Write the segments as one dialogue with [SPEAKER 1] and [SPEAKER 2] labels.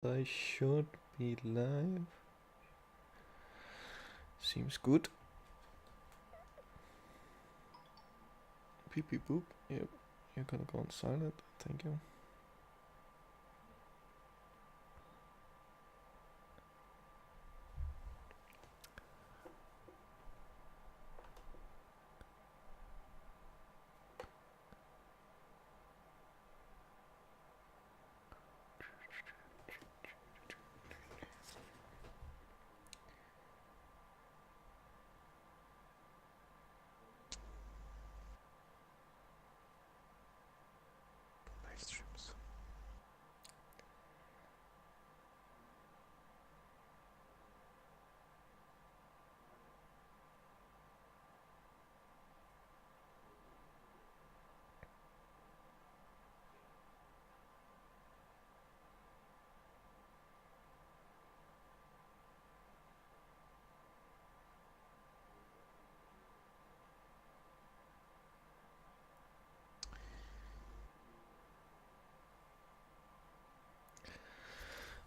[SPEAKER 1] I should be live. Seems good. Beep beep boop. Yep. You're gonna go on silent. Thank you.
[SPEAKER 2] Live streams.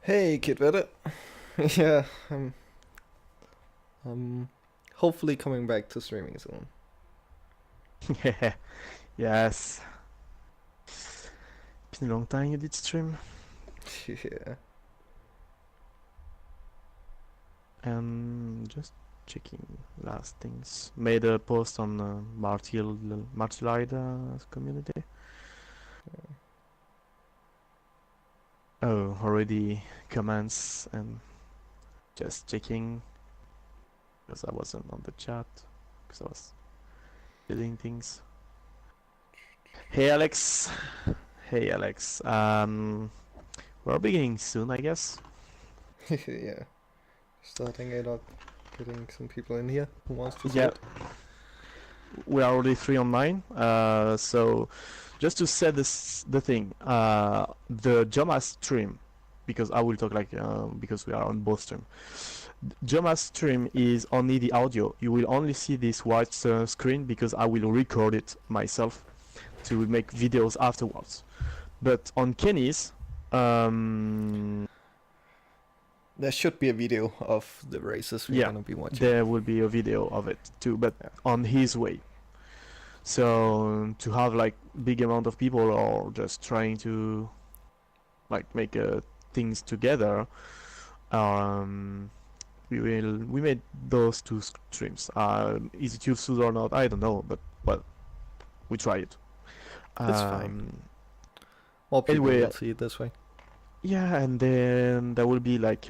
[SPEAKER 1] Hey, Kid Vedder. Yeah, I'm hopefully coming back to streaming soon.
[SPEAKER 2] Yeah, yes. Been a long time you did stream.
[SPEAKER 1] Yeah.
[SPEAKER 2] Just checking last things. Made a post on Martilide community. Oh, already comments and just checking because I wasn't on the chat because I was doing things. Hey Alex. Hey Alex. We're beginning soon, I guess.
[SPEAKER 1] Yeah. Starting it up, getting some people in here who wants to see
[SPEAKER 2] Yeah.
[SPEAKER 1] it.
[SPEAKER 2] We are already 3 on 9. So just to set the thing, the Jomas stream, because I will talk because we are on both stream. Jomas stream is only the audio. You will only see this white screen because I will record it myself to make videos afterwards. But on Kenny's,
[SPEAKER 1] There should be a video of the races we're
[SPEAKER 2] yeah,
[SPEAKER 1] gonna be watching.
[SPEAKER 2] there will be a video of it too, but
[SPEAKER 1] Yeah.
[SPEAKER 2] on his way. So to have like big amount of people or just trying to like make things together, we made those two streams. Is it useful or not? I don't know, but well, we try it.
[SPEAKER 1] It's fine. More people
[SPEAKER 2] Anyway,
[SPEAKER 1] will see it this way.
[SPEAKER 2] yeah, and then there will be like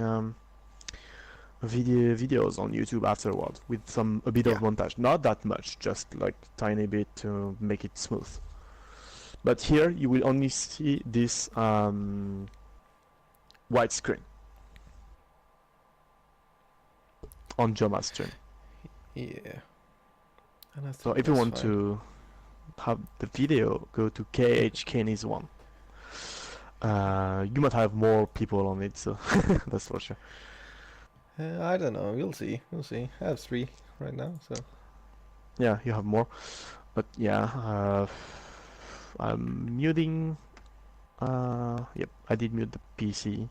[SPEAKER 2] videos on YouTube afterwards with a bit of
[SPEAKER 1] Yeah.
[SPEAKER 2] montage. Not that much, just like tiny bit to make it smooth. But here you will only see this white screen on Jomas stream.
[SPEAKER 1] Yeah. And I
[SPEAKER 2] So
[SPEAKER 1] think
[SPEAKER 2] if you
[SPEAKER 1] that's
[SPEAKER 2] want
[SPEAKER 1] fine.
[SPEAKER 2] to have the video, go to KH Kenny's one. You might have more people on it, so that's for sure.
[SPEAKER 1] I don't know. We'll see. We'll see. I have 3 right now, so.
[SPEAKER 2] Yeah, you have more, but yeah, I'm muting. Yep, I did mute the PC.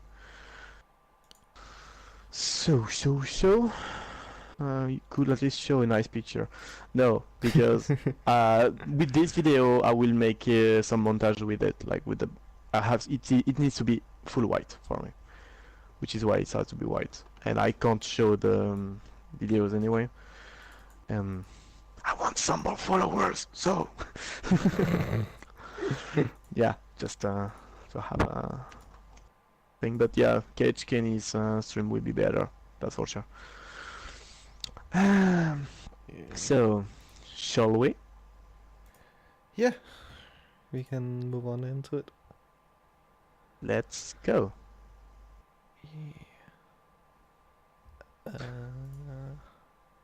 [SPEAKER 2] So, you could at least show a nice picture. No, because with this video I will make some montage with it, like with the. It needs to be full white for me, which is why it has to be white, and I can't show the videos anyway. I want some more followers, so yeah, just to have a thing. But yeah, KH Kenny's stream will be better, that's for sure.
[SPEAKER 1] Yeah.
[SPEAKER 2] So, shall we?
[SPEAKER 1] Yeah. We can move on into it.
[SPEAKER 2] Let's go.
[SPEAKER 1] Yeah.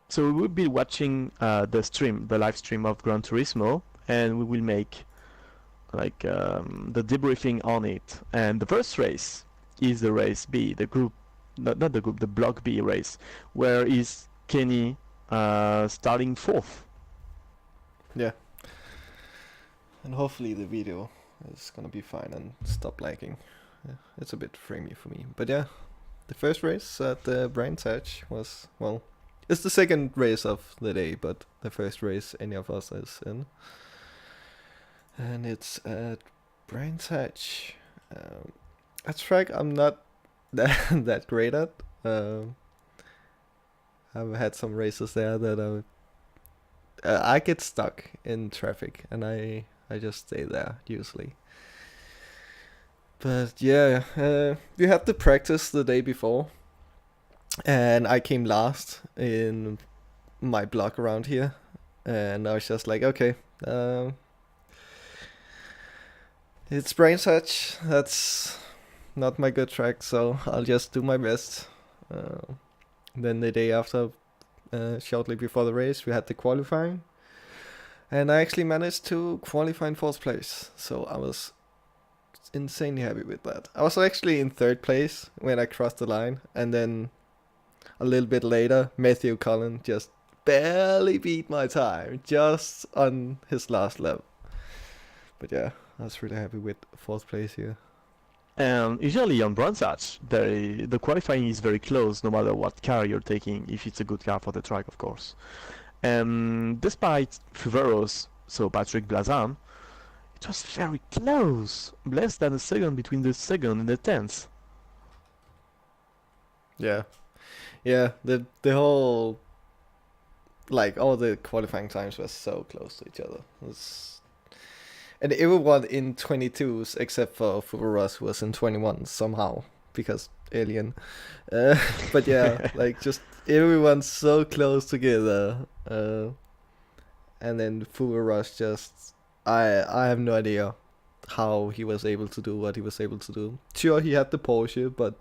[SPEAKER 2] So we will be watching the live stream of Gran Turismo, and we will make like the debriefing on it. And the first race is the race B, the group, not the group, the block B race, where is Kenny starting 4th.
[SPEAKER 1] Yeah. And hopefully the video is gonna be fine and stop lagging. it's a bit framey for me. But yeah, the first race at the Brands Hatch was, well, it's the second race of the day, but the first race any of us is in. And it's at Brands Hatch. A track I'm not that great at. I've had some races there that I get stuck in traffic, and I just stay there usually. But yeah, we had the practice the day before, and I came last in my block around here, and I was just like, okay, it's Brain Hatch. That's not my good track, so I'll just do my best. Then the day after, shortly before the race, we had the qualifying, and I actually managed to qualify in fourth place. So I was insanely happy with that. I was actually in third place when I crossed the line, and then a little bit later, Matthew Cullen just barely beat my time, just on his last lap. But yeah, I was really happy with fourth place here.
[SPEAKER 2] And usually on Brands Hatch, the qualifying is very close, no matter what car you're taking, if it's a good car for the track, of course. And despite Fuveros, so Patrick Blazan, it was very close, less than a second between the second and the 10th.
[SPEAKER 1] Yeah, the whole, like, all the qualifying times were so close to each other. And everyone in 22s except for Fuveros, who was in 21 somehow because alien. But yeah, like, just everyone's so close together. And then Fuveros just, I have no idea how he was able to do what he was able to do. Sure, he had the Porsche, but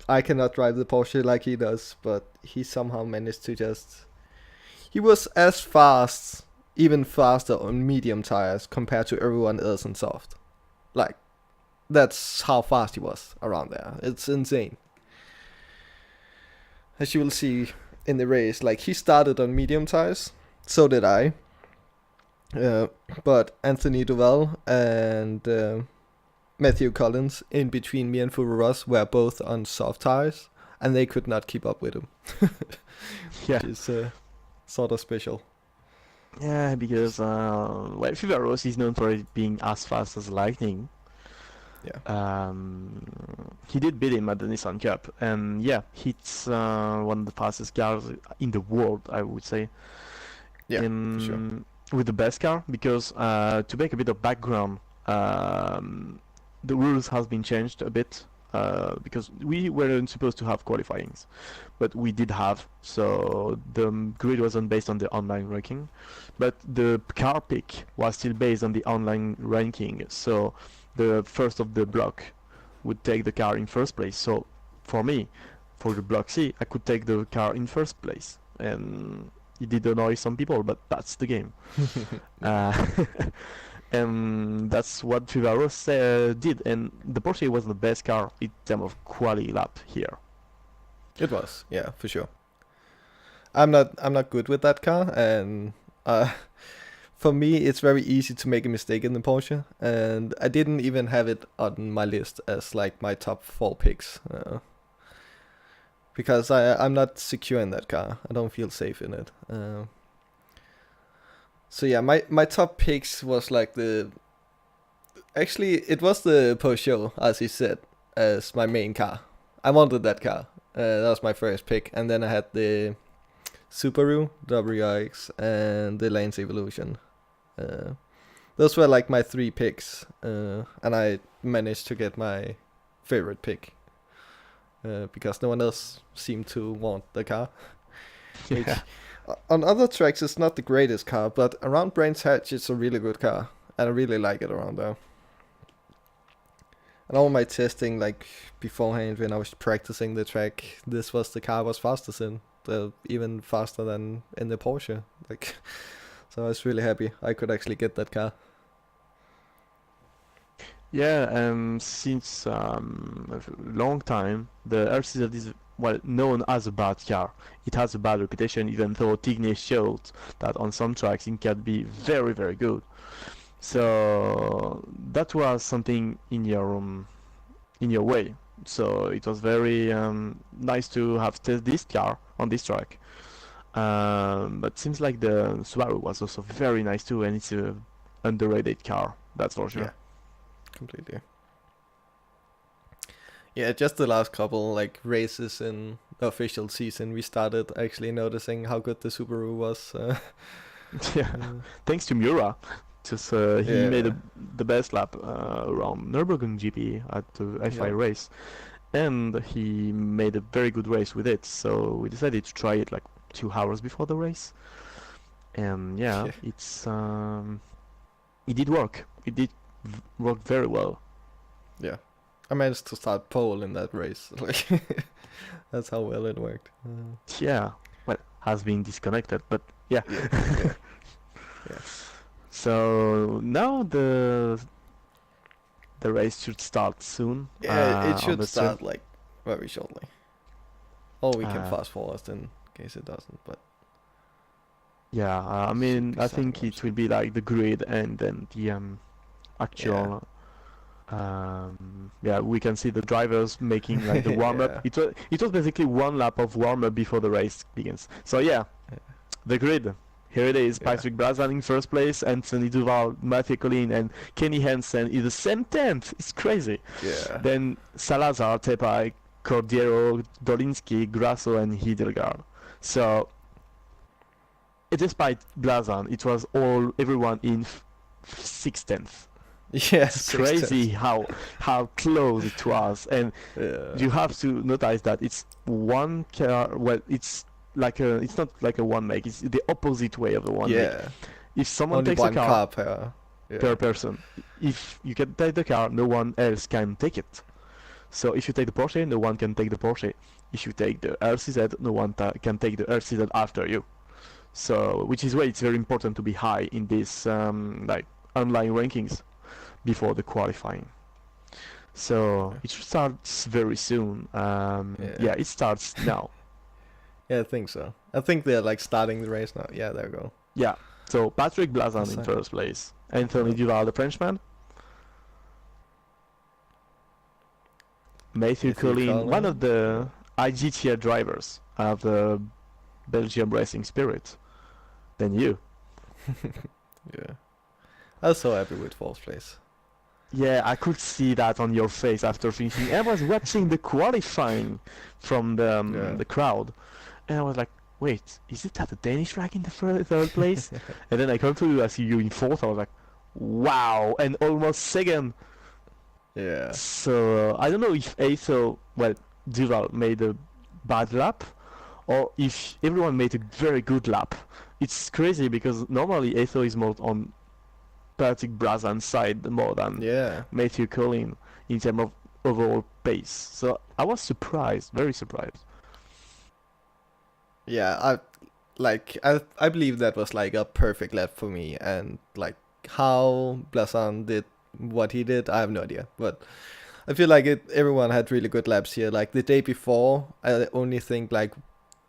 [SPEAKER 1] I cannot drive the Porsche like he does. But he somehow managed to just, he was as fast, even faster on medium tires compared to everyone else in soft. Like, that's how fast he was around there. It's insane. As you will see in the race, like, he started on medium tires, so did I. But Anthony Duval and Matthew Collins, in between me and Fuveros, were both on soft tires, and they could not keep up with him.
[SPEAKER 2] Yeah.
[SPEAKER 1] Which is sort of special.
[SPEAKER 2] Yeah, because Fuveros is known for being as fast as lightning.
[SPEAKER 1] Yeah.
[SPEAKER 2] He did beat him at the Nissan Cup, and yeah, he's one of the fastest cars in the world, I would say.
[SPEAKER 1] Yeah, for sure.
[SPEAKER 2] With the best car, because to make a bit of background, the rules has been changed a bit. Because we weren't supposed to have qualifyings, but we did have, so the grid wasn't based on the online ranking, but the car pick was still based on the online ranking, so the first of the block would take the car in first place. So for me, for the block C, I could take the car in first place, and it did annoy some people, but that's the game. And that's what Fuveros did, and the Porsche was the best car in terms of quality lap here.
[SPEAKER 1] It was, yeah, for sure. I'm not good with that car, and for me it's very easy to make a mistake in the Porsche, and I didn't even have it on my list as like my top 4 picks, because I'm not secure in that car. I don't feel safe in it. So yeah, my top picks was like actually it was the Peugeot, as he said, as my main car. I wanted that car. That was my first pick, and then I had the Subaru WRX and the Lance Evolution. Those were like my 3 picks, and I managed to get my favorite pick because no one else seemed to want the car. Which,
[SPEAKER 2] Yeah.
[SPEAKER 1] on other tracks, it's not the greatest car, but around Brands Hatch, it's a really good car, and I really like it around there. And all my testing, like beforehand, when I was practicing the track, this was the car I was fastest in, even faster than in the Porsche. Like, so I was really happy I could actually get that car.
[SPEAKER 2] Yeah, since a long time, the RCZ is well known as a bad car. It has a bad reputation, even though Tignes showed that on some tracks it can be very, very good. So that was something in your in your way. So it was very nice to have tested this car on this track. But seems like the Subaru was also very nice too, and it's a underrated car, that's for
[SPEAKER 1] Yeah,
[SPEAKER 2] sure.
[SPEAKER 1] completely. Yeah, just the last couple like races in the official season, we started actually noticing how good the Subaru was.
[SPEAKER 2] Yeah,
[SPEAKER 1] Uh,
[SPEAKER 2] thanks to Miura. Just he made
[SPEAKER 1] yeah,
[SPEAKER 2] the best lap around Nürburgring GP at the F1
[SPEAKER 1] yeah,
[SPEAKER 2] race, and he made a very good race with it. So we decided to try it like 2 hours before the race, and yeah,
[SPEAKER 1] yeah,
[SPEAKER 2] it did work. It did work very well.
[SPEAKER 1] yeah. I managed to start pole in that race. Like that's how well it worked.
[SPEAKER 2] Yeah, well, has been disconnected, but yeah.
[SPEAKER 1] Yeah, yeah, yeah.
[SPEAKER 2] So now the race should start soon
[SPEAKER 1] Yeah, it
[SPEAKER 2] on
[SPEAKER 1] should
[SPEAKER 2] the stream.
[SPEAKER 1] start like very shortly. Or we can
[SPEAKER 2] Uh,
[SPEAKER 1] fast forward in case it doesn't, but
[SPEAKER 2] yeah, I
[SPEAKER 1] should
[SPEAKER 2] mean,
[SPEAKER 1] be
[SPEAKER 2] I
[SPEAKER 1] starting
[SPEAKER 2] think
[SPEAKER 1] up
[SPEAKER 2] it will
[SPEAKER 1] soon.
[SPEAKER 2] be like the grid and then the
[SPEAKER 1] Yeah.
[SPEAKER 2] actual. Yeah, we can see the drivers making like the warm up.
[SPEAKER 1] Yeah.
[SPEAKER 2] It was basically one lap of warm up before the race begins. So yeah, the grid. Here it is.
[SPEAKER 1] Yeah.
[SPEAKER 2] Patrick Brazan in first place, Anthony Duval, Matthew Collin, and Kenny Hansen in the same 10th. It's crazy.
[SPEAKER 1] Yeah.
[SPEAKER 2] Then Salazar, Tepai, Cordiero, Dolinsky, Grasso, and Hiddelgaard. So, despite Blazan, it was everyone in 6 tenths.
[SPEAKER 1] Yeah,
[SPEAKER 2] It's
[SPEAKER 1] six
[SPEAKER 2] crazy
[SPEAKER 1] tenths.
[SPEAKER 2] how close it was, and
[SPEAKER 1] Yeah.
[SPEAKER 2] you have to notice that it's one car. Well, it's not like a one make. It's the opposite way of a one make.
[SPEAKER 1] Yeah.
[SPEAKER 2] If someone
[SPEAKER 1] Only
[SPEAKER 2] takes a
[SPEAKER 1] one
[SPEAKER 2] car
[SPEAKER 1] car per.
[SPEAKER 2] per
[SPEAKER 1] Yeah.
[SPEAKER 2] person, if you can take the car, no one else can take it. So if you take the Porsche, no one can take the Porsche. If you take the RCZ, no one can take the RCZ after you. So, which is why it's very important to be high in these like online rankings before the qualifying. So
[SPEAKER 1] Yeah.
[SPEAKER 2] it starts very soon.
[SPEAKER 1] Yeah.
[SPEAKER 2] Yeah, it starts now.
[SPEAKER 1] Yeah, I think so. I think they're like starting the race now. Yeah, there we go.
[SPEAKER 2] Yeah. So Patrick Blazan
[SPEAKER 1] That's
[SPEAKER 2] in
[SPEAKER 1] right.
[SPEAKER 2] first place. Anthony
[SPEAKER 1] Yeah.
[SPEAKER 2] Duval, the Frenchman. Matthew
[SPEAKER 1] Matthew
[SPEAKER 2] Collin, one of
[SPEAKER 1] Collin.
[SPEAKER 2] the IG tier drivers of the Belgium Racing Spirit. Then you.
[SPEAKER 1] Yeah. I was so happy with fourth place.
[SPEAKER 2] Yeah, I could see that on your face after finishing. I was watching the qualifying from
[SPEAKER 1] Yeah.
[SPEAKER 2] the crowd, and I was like, "Wait, is it at the Danish flag in the third place?" And then I come to I see you in fourth. I was like, "Wow!" And almost second.
[SPEAKER 1] Yeah.
[SPEAKER 2] So I don't know if Aso, well, Duval made a bad lap, or if everyone made a very good lap. It's crazy because normally Aso is more on Patrick Brazan's side more than
[SPEAKER 1] Yeah.
[SPEAKER 2] Matthew Collin in terms of overall pace. So I was surprised, very surprised.
[SPEAKER 1] Yeah, I believe that was like a perfect lap for me, and like how Blasan did what he did, I have no idea. But I feel like everyone had really good laps here. Like the day before, I only think like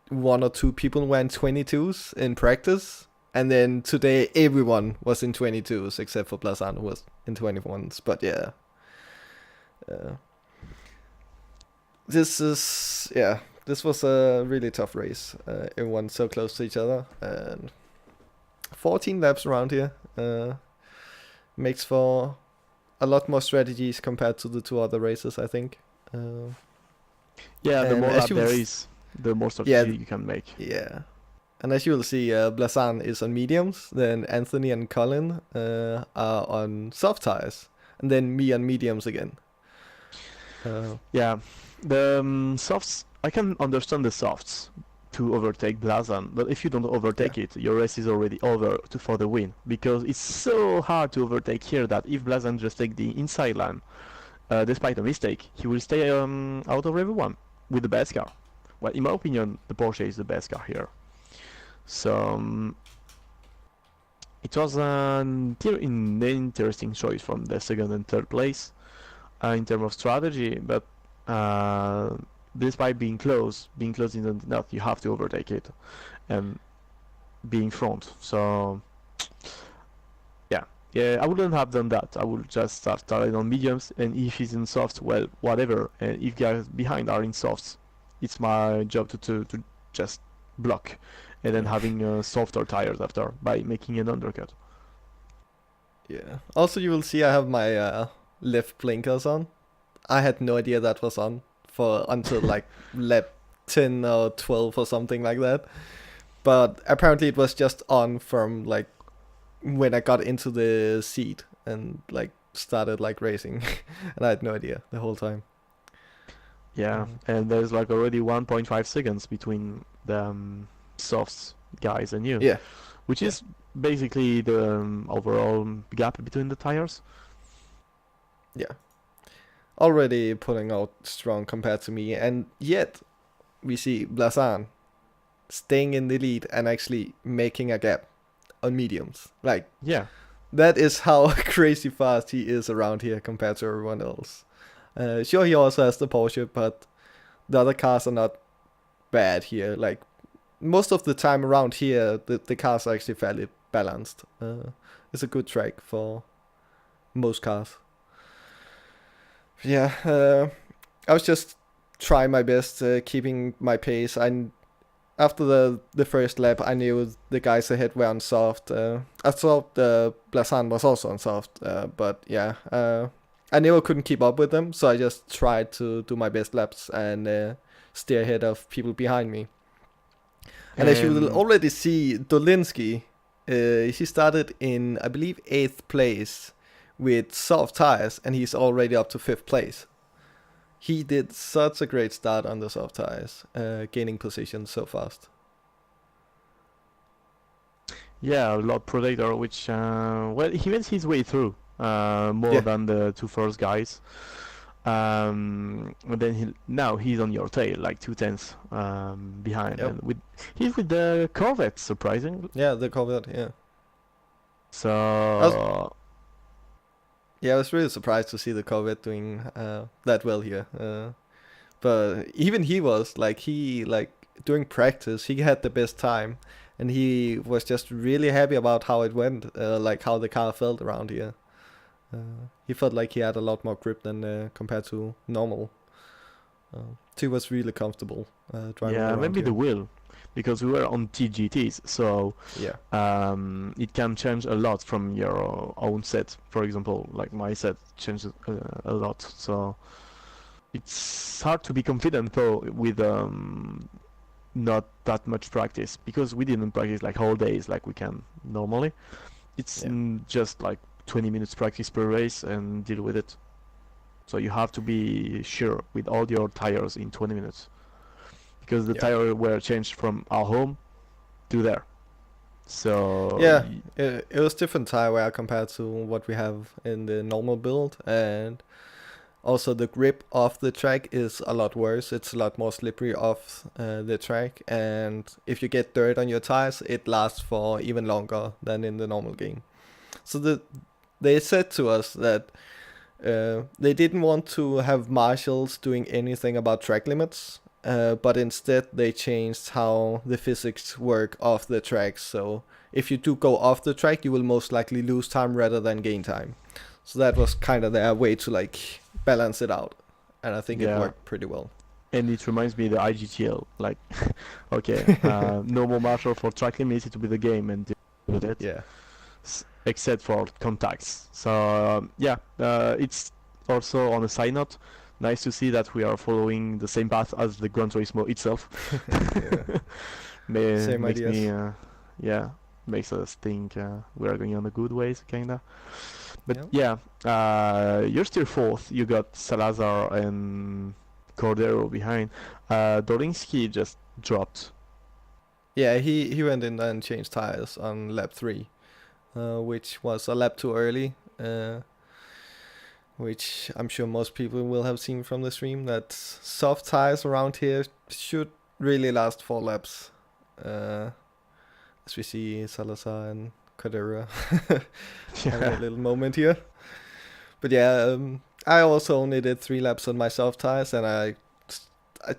[SPEAKER 1] one or two people were in 22s in practice, and then today everyone was in 22s except for Blasan who was in 21s. But yeah, uh, this was a really tough race. Everyone's so close to each other, and 14 laps around here makes for a lot more strategies compared to the two other races, I think.
[SPEAKER 2] Yeah, the
[SPEAKER 1] And
[SPEAKER 2] more
[SPEAKER 1] as
[SPEAKER 2] lap
[SPEAKER 1] you will,
[SPEAKER 2] there is, the more
[SPEAKER 1] yeah,
[SPEAKER 2] strategy you can make.
[SPEAKER 1] yeah, and as you will see, Blasan is on mediums, then Anthony and Colin are on soft tires, and then me on mediums again.
[SPEAKER 2] Yeah, the softs, I can understand the softs to overtake Blazan, but if you don't overtake
[SPEAKER 1] Yeah,
[SPEAKER 2] it, your race is already over for the win, because it's so hard to overtake here that if Blazan just take the inside line, despite a mistake, he will stay out of everyone with the best car. Well, in my opinion, the Porsche is the best car here. So it was an interesting choice from the second and third place in terms of strategy, but uh, despite being close in the north, you have to overtake it and be in front. So yeah, Yeah, I wouldn't have done that. I would just start starting on mediums, and if he's in softs, well, whatever. And if guys behind are in softs, it's my job to just block, and then
[SPEAKER 1] Yeah.
[SPEAKER 2] having softer tires after by making an undercut.
[SPEAKER 1] Yeah. Also, you will see I have my left blinkers on. I had no idea that was on for until like lap 10 or 12 or something like that. But apparently it was just on from like when I got into the seat and like started like racing. And I had no idea the whole time.
[SPEAKER 2] Yeah, and there's like already 1.5 seconds between the softs guys and you,
[SPEAKER 1] Yeah.
[SPEAKER 2] which
[SPEAKER 1] Yeah.
[SPEAKER 2] is basically the overall gap between the tires.
[SPEAKER 1] Yeah. Already pulling out strong compared to me, and yet we see Blazan staying in the lead and actually making a gap on mediums. Like,
[SPEAKER 2] Yeah,
[SPEAKER 1] that is how crazy fast he is around here compared to everyone else. Sure, he also has the Porsche, but the other cars are not bad here. Like, most of the time around here, the cars are actually fairly balanced. It's a good track for most cars. Yeah, I was just trying my best, keeping my pace. After the first lap, I knew the guys ahead were on soft. I thought Blazan was also on soft, but yeah, I knew I couldn't keep up with them, so I just tried to do my best laps and stay ahead of people behind me. And as you will
[SPEAKER 2] and
[SPEAKER 1] already see, Dolinsky, he started in, I believe, 8th place with soft tires, and he's already up to 5th place. He did such a great start on the soft tires, gaining position so fast.
[SPEAKER 2] yeah, a lot protector, which well, he went his way through more
[SPEAKER 1] Yeah,
[SPEAKER 2] than the two first guys. And then now he's on your tail, like 2 tenths behind,
[SPEAKER 1] yep.
[SPEAKER 2] and he's with the Corvette, surprising.
[SPEAKER 1] Yeah, the Corvette, yeah. I was,
[SPEAKER 2] So
[SPEAKER 1] yeah, I was really surprised to see the Corvette doing that well here. But even he was, like, during practice, he had the best time. And he was just really happy about how it went, like how the car felt around here. He felt like he had a lot more grip than compared to normal. So he was really comfortable driving
[SPEAKER 2] yeah,
[SPEAKER 1] around
[SPEAKER 2] maybe the
[SPEAKER 1] here.
[SPEAKER 2] wheel, because we were on TGTs, so
[SPEAKER 1] Yeah,
[SPEAKER 2] it can change a lot from your own set. For example, like my set changes a lot, so it's hard to be confident though with not that much practice, because we didn't practice like whole days like we can normally. It's
[SPEAKER 1] yeah,
[SPEAKER 2] just like 20 minutes practice per race and deal with it. So you have to be sure with all your tires in 20 minutes, because the
[SPEAKER 1] yeah.
[SPEAKER 2] tire were changed from our home to there. So
[SPEAKER 1] Yeah, it was different tire wear compared to what we have in the normal build, and also the grip off the track is a lot worse. It's a lot more slippery off the track, and if you get dirt on your tires, it lasts for even longer than in the normal game. So they said to us that they didn't want to have marshals doing anything about track limits, but instead they changed how the physics work off the track. So if you do go off the track, you will most likely lose time rather than gain time. So that was kind of their way to like balance it out, and I think it
[SPEAKER 2] yeah,
[SPEAKER 1] worked pretty well.
[SPEAKER 2] and it reminds me the IGTL. Like, okay, no more marshal for track limits to be the game and deal with it,
[SPEAKER 1] Yeah,
[SPEAKER 2] except for contacts. So yeah, it's also on a side note, nice to see that we are following the same path as the Gran Turismo itself.
[SPEAKER 1] yeah, same
[SPEAKER 2] Makes me
[SPEAKER 1] ideas.
[SPEAKER 2] yeah, makes us think we are going on the good ways, kinda. But
[SPEAKER 1] Yeah,
[SPEAKER 2] yeah, you're still fourth. You got Salazar and Cordero behind. Dolinsky just dropped.
[SPEAKER 1] yeah. He went in and changed tires on lap 3, which was a lap too early. Which I'm sure most people will have seen from the stream, that soft tires around here should really last 4 laps. Uh, as we see Salazar and Cordero having a
[SPEAKER 2] Yeah,
[SPEAKER 1] little moment here. But yeah, I also only did 3 laps on my soft tires, and I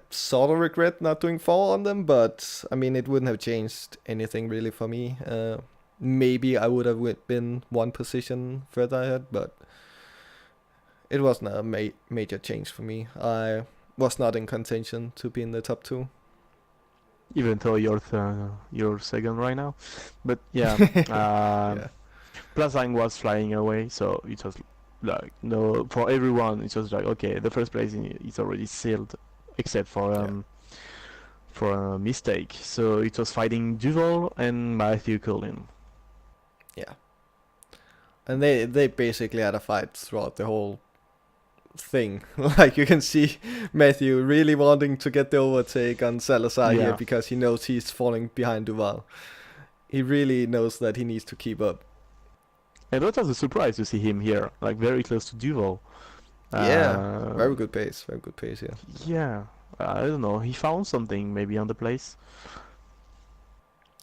[SPEAKER 1] sort of regret not doing 4 on them, but I mean, it wouldn't have changed anything really for me. maybe I would have been one position further ahead, but it wasn't a major change for me. I was not in contention to be in the top two.
[SPEAKER 2] Even though you're second right now. But yeah,
[SPEAKER 1] Yeah,
[SPEAKER 2] Plazang was flying away, so it was like no for everyone. It was like okay, the first place is already sealed, except
[SPEAKER 1] yeah,
[SPEAKER 2] for a mistake. So it was fighting Duval and Matthew Cullen.
[SPEAKER 1] yeah. And they basically had a fight throughout the whole thing. Like you can see Matthew really wanting to get the overtake on Salazar here
[SPEAKER 2] Yeah,
[SPEAKER 1] because he knows he's falling behind Duval. He really knows that he needs to keep up.
[SPEAKER 2] and what was a surprise to see him here, like very close to Duval.
[SPEAKER 1] Yeah,
[SPEAKER 2] Uh,
[SPEAKER 1] very good pace. Very good pace here.
[SPEAKER 2] yeah, I don't know. He found something maybe on the place.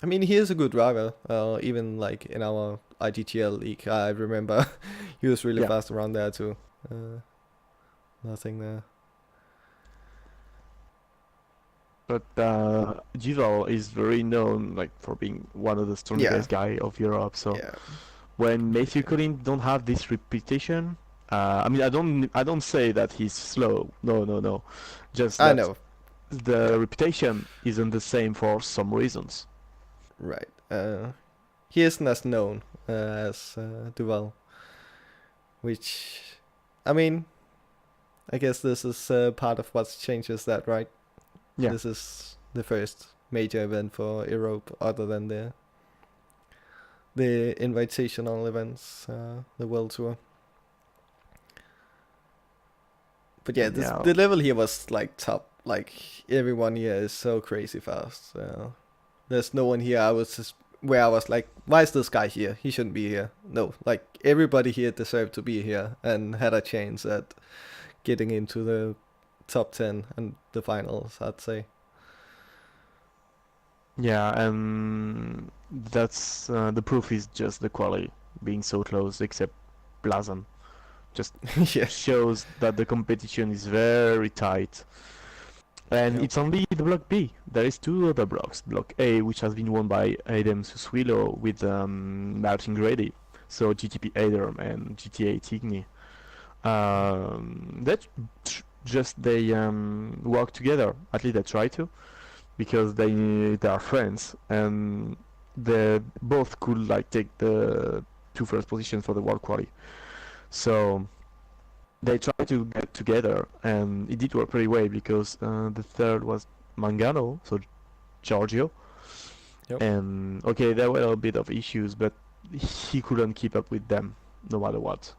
[SPEAKER 1] I mean, he is a good driver. Even like in our IGTL league, I remember he was really
[SPEAKER 2] Yeah.
[SPEAKER 1] fast around there too. Nothing there.
[SPEAKER 2] But Duval is very known like for being one of the strongest guy of Europe. So
[SPEAKER 1] Yeah,
[SPEAKER 2] when Matthew
[SPEAKER 1] completely.
[SPEAKER 2] Collin don't have this reputation, I mean I don't say that he's slow. No, no, no. Just
[SPEAKER 1] I
[SPEAKER 2] that
[SPEAKER 1] know.
[SPEAKER 2] the
[SPEAKER 1] Yeah,
[SPEAKER 2] reputation isn't the same for some reasons.
[SPEAKER 1] right. He isn't as known as Duval, which, I mean, I guess this is part of what changes that, right?
[SPEAKER 2] Yeah.
[SPEAKER 1] This is the first major event for Europe other than the invitational events, the World Tour. But yeah,
[SPEAKER 2] Yeah.
[SPEAKER 1] the level here was like top. Like everyone here is so crazy fast. There's no one here. I was just where I was like, why is this guy here? He shouldn't be here. No, like everybody here deserved to be here and had a chance at getting into the top 10 and the finals, I'd say.
[SPEAKER 2] Yeah, and that's the proof is just the quality being so close, except Blazon. Just
[SPEAKER 1] Yeah.
[SPEAKER 2] shows that the competition is very tight. And
[SPEAKER 1] Yep.
[SPEAKER 2] it's only the block B. There is two other blocks. Block A, which has been won by Adam Suswilo with Martin Grady. So GTP Adam and GTA Tigny. That just they work together. At least they try to, because they are friends and they both could like take the two first positions for the world quali. So they tried to get together, and it did work pretty well because the third was Mangano, so Giorgio.
[SPEAKER 1] Yep.
[SPEAKER 2] And okay, there were a bit of issues, but he couldn't keep up with them no matter what.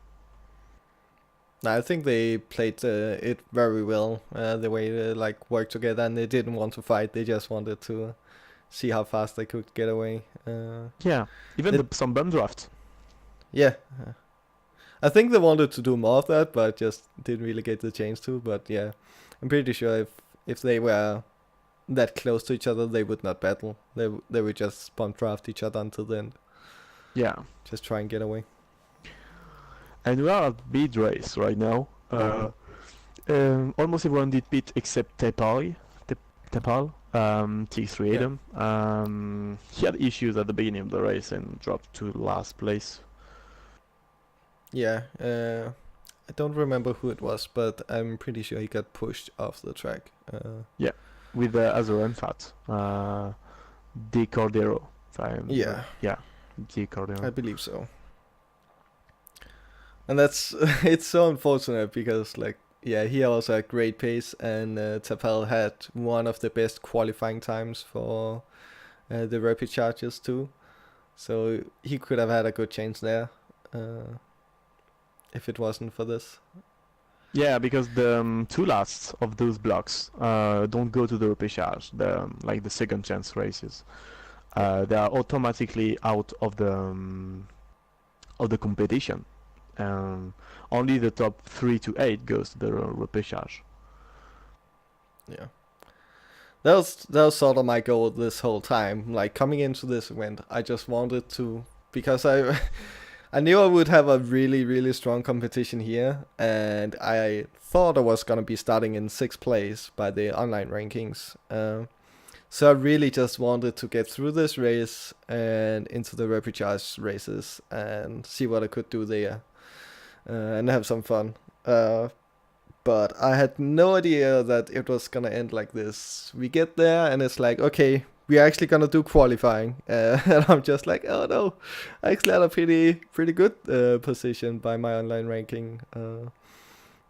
[SPEAKER 1] I think they played it very well, the way they like worked together, and they didn't want to fight. They just wanted to see how fast they could get away.
[SPEAKER 2] Yeah, even
[SPEAKER 1] It,
[SPEAKER 2] some bum draft.
[SPEAKER 1] yeah, I think they wanted to do more of that, but just didn't really get the chance to. But yeah, I'm pretty sure if they were that close to each other, they would not battle. They would just bump draft each other until the end.
[SPEAKER 2] Yeah,
[SPEAKER 1] Just try and get away.
[SPEAKER 2] and we are at bid race right now. Almost everyone did beat except Tepal, T3
[SPEAKER 1] Yeah.
[SPEAKER 2] Adam. He had issues at the beginning of the race and dropped to last place.
[SPEAKER 1] Yeah. I don't remember who it was, but I'm pretty sure he got pushed off the track.
[SPEAKER 2] Yeah, with the Azure Fat, De Cordero.
[SPEAKER 1] Yeah,
[SPEAKER 2] Yeah, De
[SPEAKER 1] I
[SPEAKER 2] Cordero.
[SPEAKER 1] believe so. And that's it's so unfortunate because like yeah, he also had great pace, and Tapal had one of the best qualifying times for the rapid charges too. So he could have had a good chance there if it wasn't for this.
[SPEAKER 2] Yeah, because the two lasts of those blocks don't go to the repechage, like the second chance races. They are automatically out of the competition. Only the top 3 to 8 goes to the repechage.
[SPEAKER 1] Yeah. That was sort of my goal this whole time. Like coming into this event, I just wanted to, because I knew I would have a really really strong competition here, and I thought I was gonna be starting in sixth place by the online rankings. So I really just wanted to get through this race and into the repechage races and see what I could do there, and have some fun. But I had no idea that it was gonna end like this. We get there and it's like, okay, we're actually gonna do qualifying, and I'm just like, oh no, I actually had a pretty good position by my online ranking,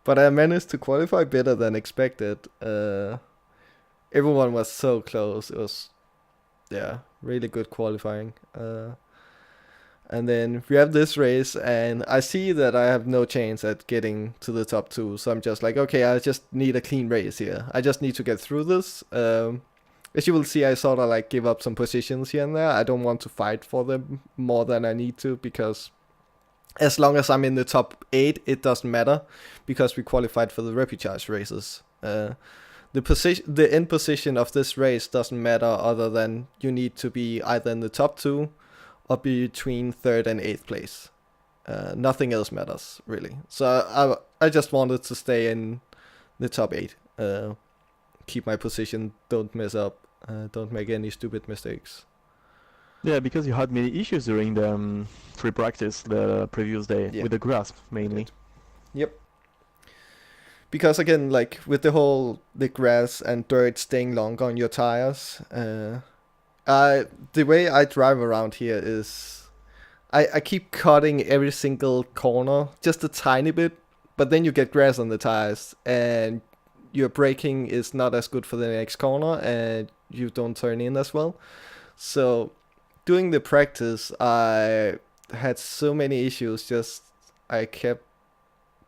[SPEAKER 1] but I managed to qualify better than expected. Everyone was so close. It was, yeah, really good qualifying. And then we have this race, and I see that I have no chance at getting to the top two. So I'm just like, okay, I just need a clean race here. I just need to get through this. As you will see, I sort of like give up some positions here and there. I don't want to fight for them more than I need to, because as long as I'm in the top 8, it doesn't matter, because we qualified for the repechage races. The end position of this race doesn't matter, other than you need to be either in the top 2 or between 3rd and 8th place. Nothing else matters, really. So I just wanted to stay in the top 8. Keep my position, don't mess up, don't make any stupid mistakes.
[SPEAKER 2] Yeah, because you had many issues during the free practice the previous day,
[SPEAKER 1] Yeah.
[SPEAKER 2] with the grasp mainly.
[SPEAKER 1] Yep. Because again, like with the grass and dirt staying longer on your tires, the way I drive around here is I keep cutting every single corner just a tiny bit, but then you get grass on the tires and your braking is not as good for the next corner and you don't turn in as well. So doing the practice, I had so many issues. Just I kept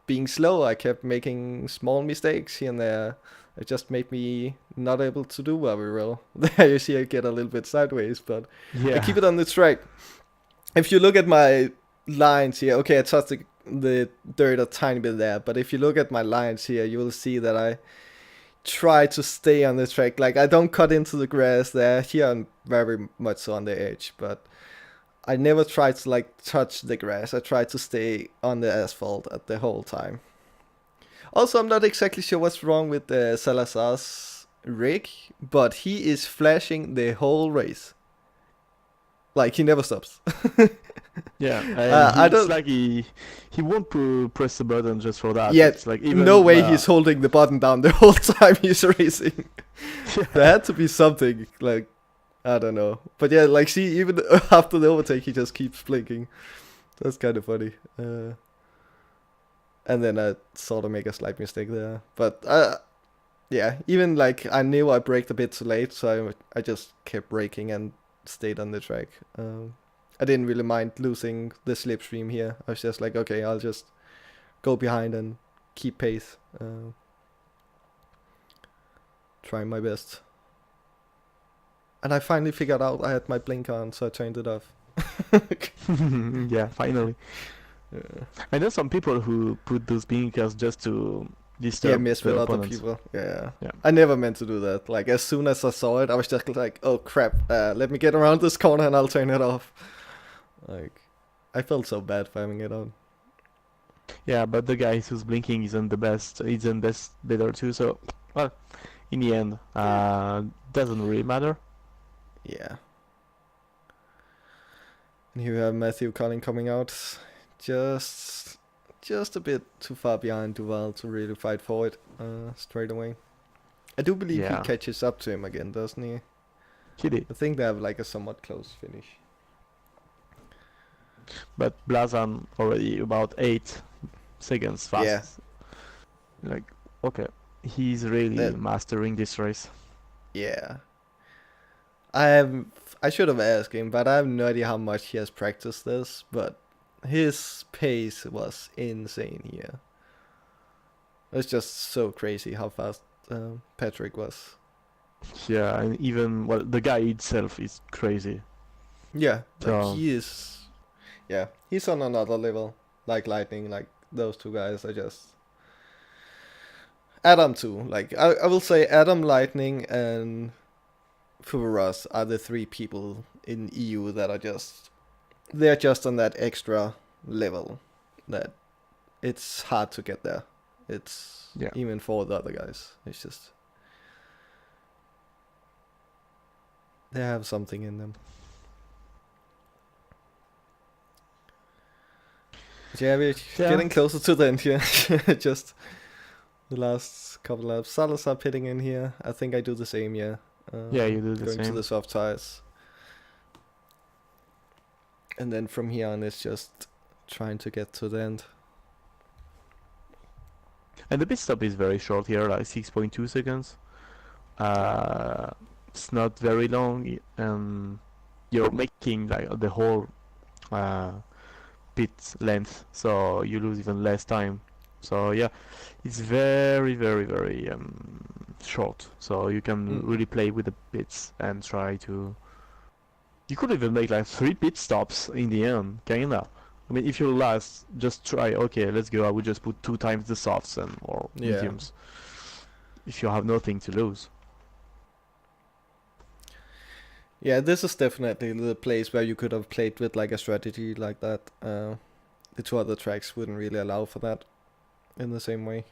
[SPEAKER 1] being slow. I kept making small mistakes here and there. It just made me not able to do very well. There you see I get a little bit sideways, but I
[SPEAKER 2] Yeah.
[SPEAKER 1] keep it on the track. If you look at my lines here, okay, I touched the dirt a tiny bit there, but if you look at my lines here, you will see that I try to stay on the track. Like, I don't cut into the grass there. Here I'm very much on the edge, but I never try to like touch the grass. I try to stay on the asphalt at the whole time. Also, I'm not exactly sure what's wrong with Salazar's rig, but he is flashing the whole race. Like, he never stops.
[SPEAKER 2] Yeah, and
[SPEAKER 1] I
[SPEAKER 2] it's
[SPEAKER 1] don't.
[SPEAKER 2] like he won't press the button just for that.
[SPEAKER 1] Yet,
[SPEAKER 2] It's like
[SPEAKER 1] no
[SPEAKER 2] even
[SPEAKER 1] way he's holding the button down the whole time he's racing. There had to be something, like, I don't know. But yeah, like, see, even after the overtake, he just keeps blinking. That's kind of funny. And then I sort of make a slight mistake there. But yeah, even like I knew I braked a bit too late, so I just kept braking and stayed on the track. I didn't really mind losing the slipstream here. I was just like, okay, I'll just go behind and keep pace. Trying my best. And I finally figured out I had my blink on, so I turned it off.
[SPEAKER 2] yeah, finally. I know some people who put those blinkers just to disturb
[SPEAKER 1] mess
[SPEAKER 2] the
[SPEAKER 1] with other
[SPEAKER 2] opponents.
[SPEAKER 1] people. Yeah.
[SPEAKER 2] Yeah.
[SPEAKER 1] I never meant to do that. Like, as soon as I saw it, I was just like, oh crap, let me get around this corner and I'll turn it off. Like, I felt so bad for having it on.
[SPEAKER 2] Yeah, but the guy who's blinking isn't the best. Isn't best better too. So, well, in the end, doesn't really matter.
[SPEAKER 1] Yeah. And here we have Matthew Collin coming out. Just a bit too far behind Duval to really fight for it straight away. I do believe he
[SPEAKER 2] Yeah.
[SPEAKER 1] catches up to him again, doesn't he?
[SPEAKER 2] He did.
[SPEAKER 1] I think they have like a somewhat close finish.
[SPEAKER 2] But Blazan already about 8 seconds fast.
[SPEAKER 1] Yeah.
[SPEAKER 2] Like, okay, he's really mastering this race.
[SPEAKER 1] Yeah. I should have asked him, but I have no idea how much he has practiced this, but his pace was insane here. It's just so crazy how fast Patrick was.
[SPEAKER 2] Yeah, and even, well, the guy itself is crazy.
[SPEAKER 1] Yeah, like
[SPEAKER 2] So,
[SPEAKER 1] he is. Yeah, he's on another level. Like Lightning, like those two guys are just. Adam too. Like I will say Adam, Lightning, and Fuvaras are the 3 people in EU that are just. They're just on that extra level that it's hard to get there. It's
[SPEAKER 2] Yeah.
[SPEAKER 1] even for the other guys. It's just. They have something in them. But yeah, we're
[SPEAKER 2] Yeah,
[SPEAKER 1] getting closer to the end here. Just the last couple laps. Salazar pitting in here. I think I do the same, yeah.
[SPEAKER 2] yeah, you do the
[SPEAKER 1] Going to
[SPEAKER 2] same.
[SPEAKER 1] the soft tires. And then from here on, it's just trying to get to the end.
[SPEAKER 2] And the pit stop is very short here, like 6.2 seconds. It's not very long, and you're making like the whole uh, pit length, so you lose even less time. So yeah, it's very, very, very short. So you can
[SPEAKER 1] Mm.
[SPEAKER 2] really play with the pits and try to. You could even make like 3 pit stops in the end, kinda. I mean, if you're last, just try. Okay, let's go. I would just put 2 times the softs and or
[SPEAKER 1] Yeah.
[SPEAKER 2] mediums if you have nothing to lose.
[SPEAKER 1] Yeah, this is definitely the place where you could have played with like a strategy like that. The two other tracks wouldn't really allow for that in the same way.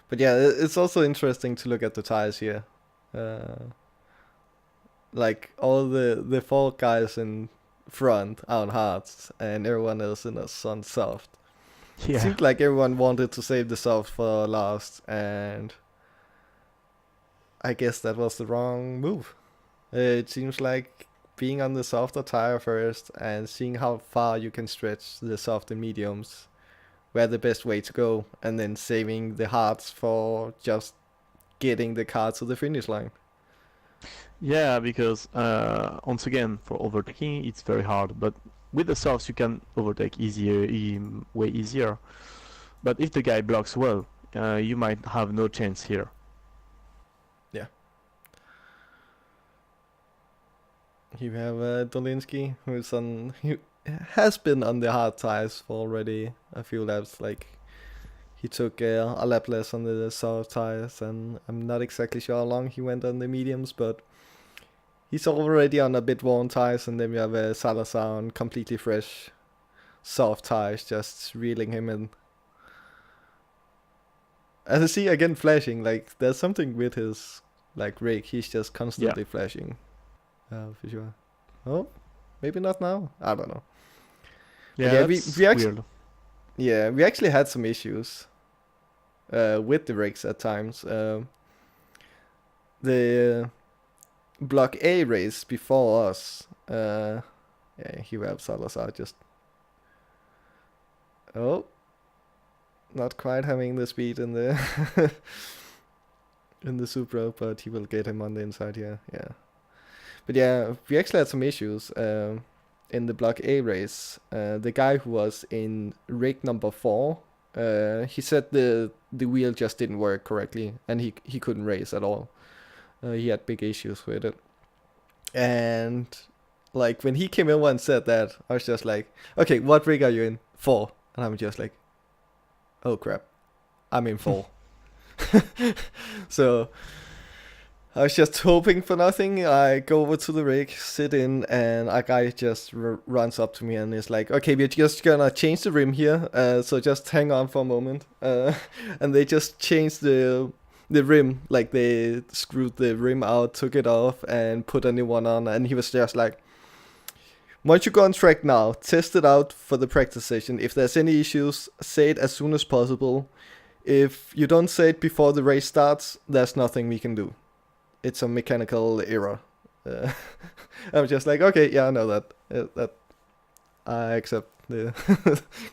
[SPEAKER 1] But yeah, it's also interesting to look at the tires here. Like all the four guys in front are on hards and everyone else in us on soft. It
[SPEAKER 2] Yeah.
[SPEAKER 1] seemed like everyone wanted to save the soft for last, and I guess that was the wrong move. It seems like being on the softer tire first and seeing how far you can stretch the soft and mediums were the best way to go, and then saving the hards for just getting the car to the finish line.
[SPEAKER 2] Yeah, because once again, for overtaking, it's very hard. But with the softs, you can overtake way easier. But if the guy blocks well, you might have no chance here.
[SPEAKER 1] Yeah. You have Dolinsky, who has been on the hard tires for already a few laps. Like he took a lap less on the soft tires, and I'm not exactly sure how long he went on the mediums, but he's already on a bit worn tires. And then we have Salazar on completely fresh soft tires, just reeling him in. And I see again flashing. Like there's something with his like rig. He's just constantly flashing. For sure. Oh, maybe not now. I don't know. But
[SPEAKER 2] Yeah,
[SPEAKER 1] yeah,
[SPEAKER 2] that's
[SPEAKER 1] we actually
[SPEAKER 2] weird.
[SPEAKER 1] we actually had some issues with the rigs at times. The block A race before us. Yeah, he wrapped Salazar just. Oh, not quite having the speed in the in the Supra, but he will get him on the inside here. Yeah, but yeah, we actually had some issues. In the block A race, the guy who was in rig number 4, he said the wheel just didn't work correctly, and he couldn't race at all. He had big issues with it, and like when he came over and said that, I was just like, okay, what rig are you in? 4, and I'm just like, oh crap, I'm in 4. So I was just hoping for nothing. I go over to the rig, sit in, and a guy just runs up to me and is like, okay, we're just gonna change the rim here, so just hang on for a moment. And they just changed the rim, like they screwed the rim out, took it off, and put a new one on, and he was just like, once you go on track now, test it out for the practice session. If there's any issues, say it as soon as possible. If you don't say it before the race starts, there's nothing we can do. It's a mechanical error. I'm just like, okay, yeah, I know that. That I accept the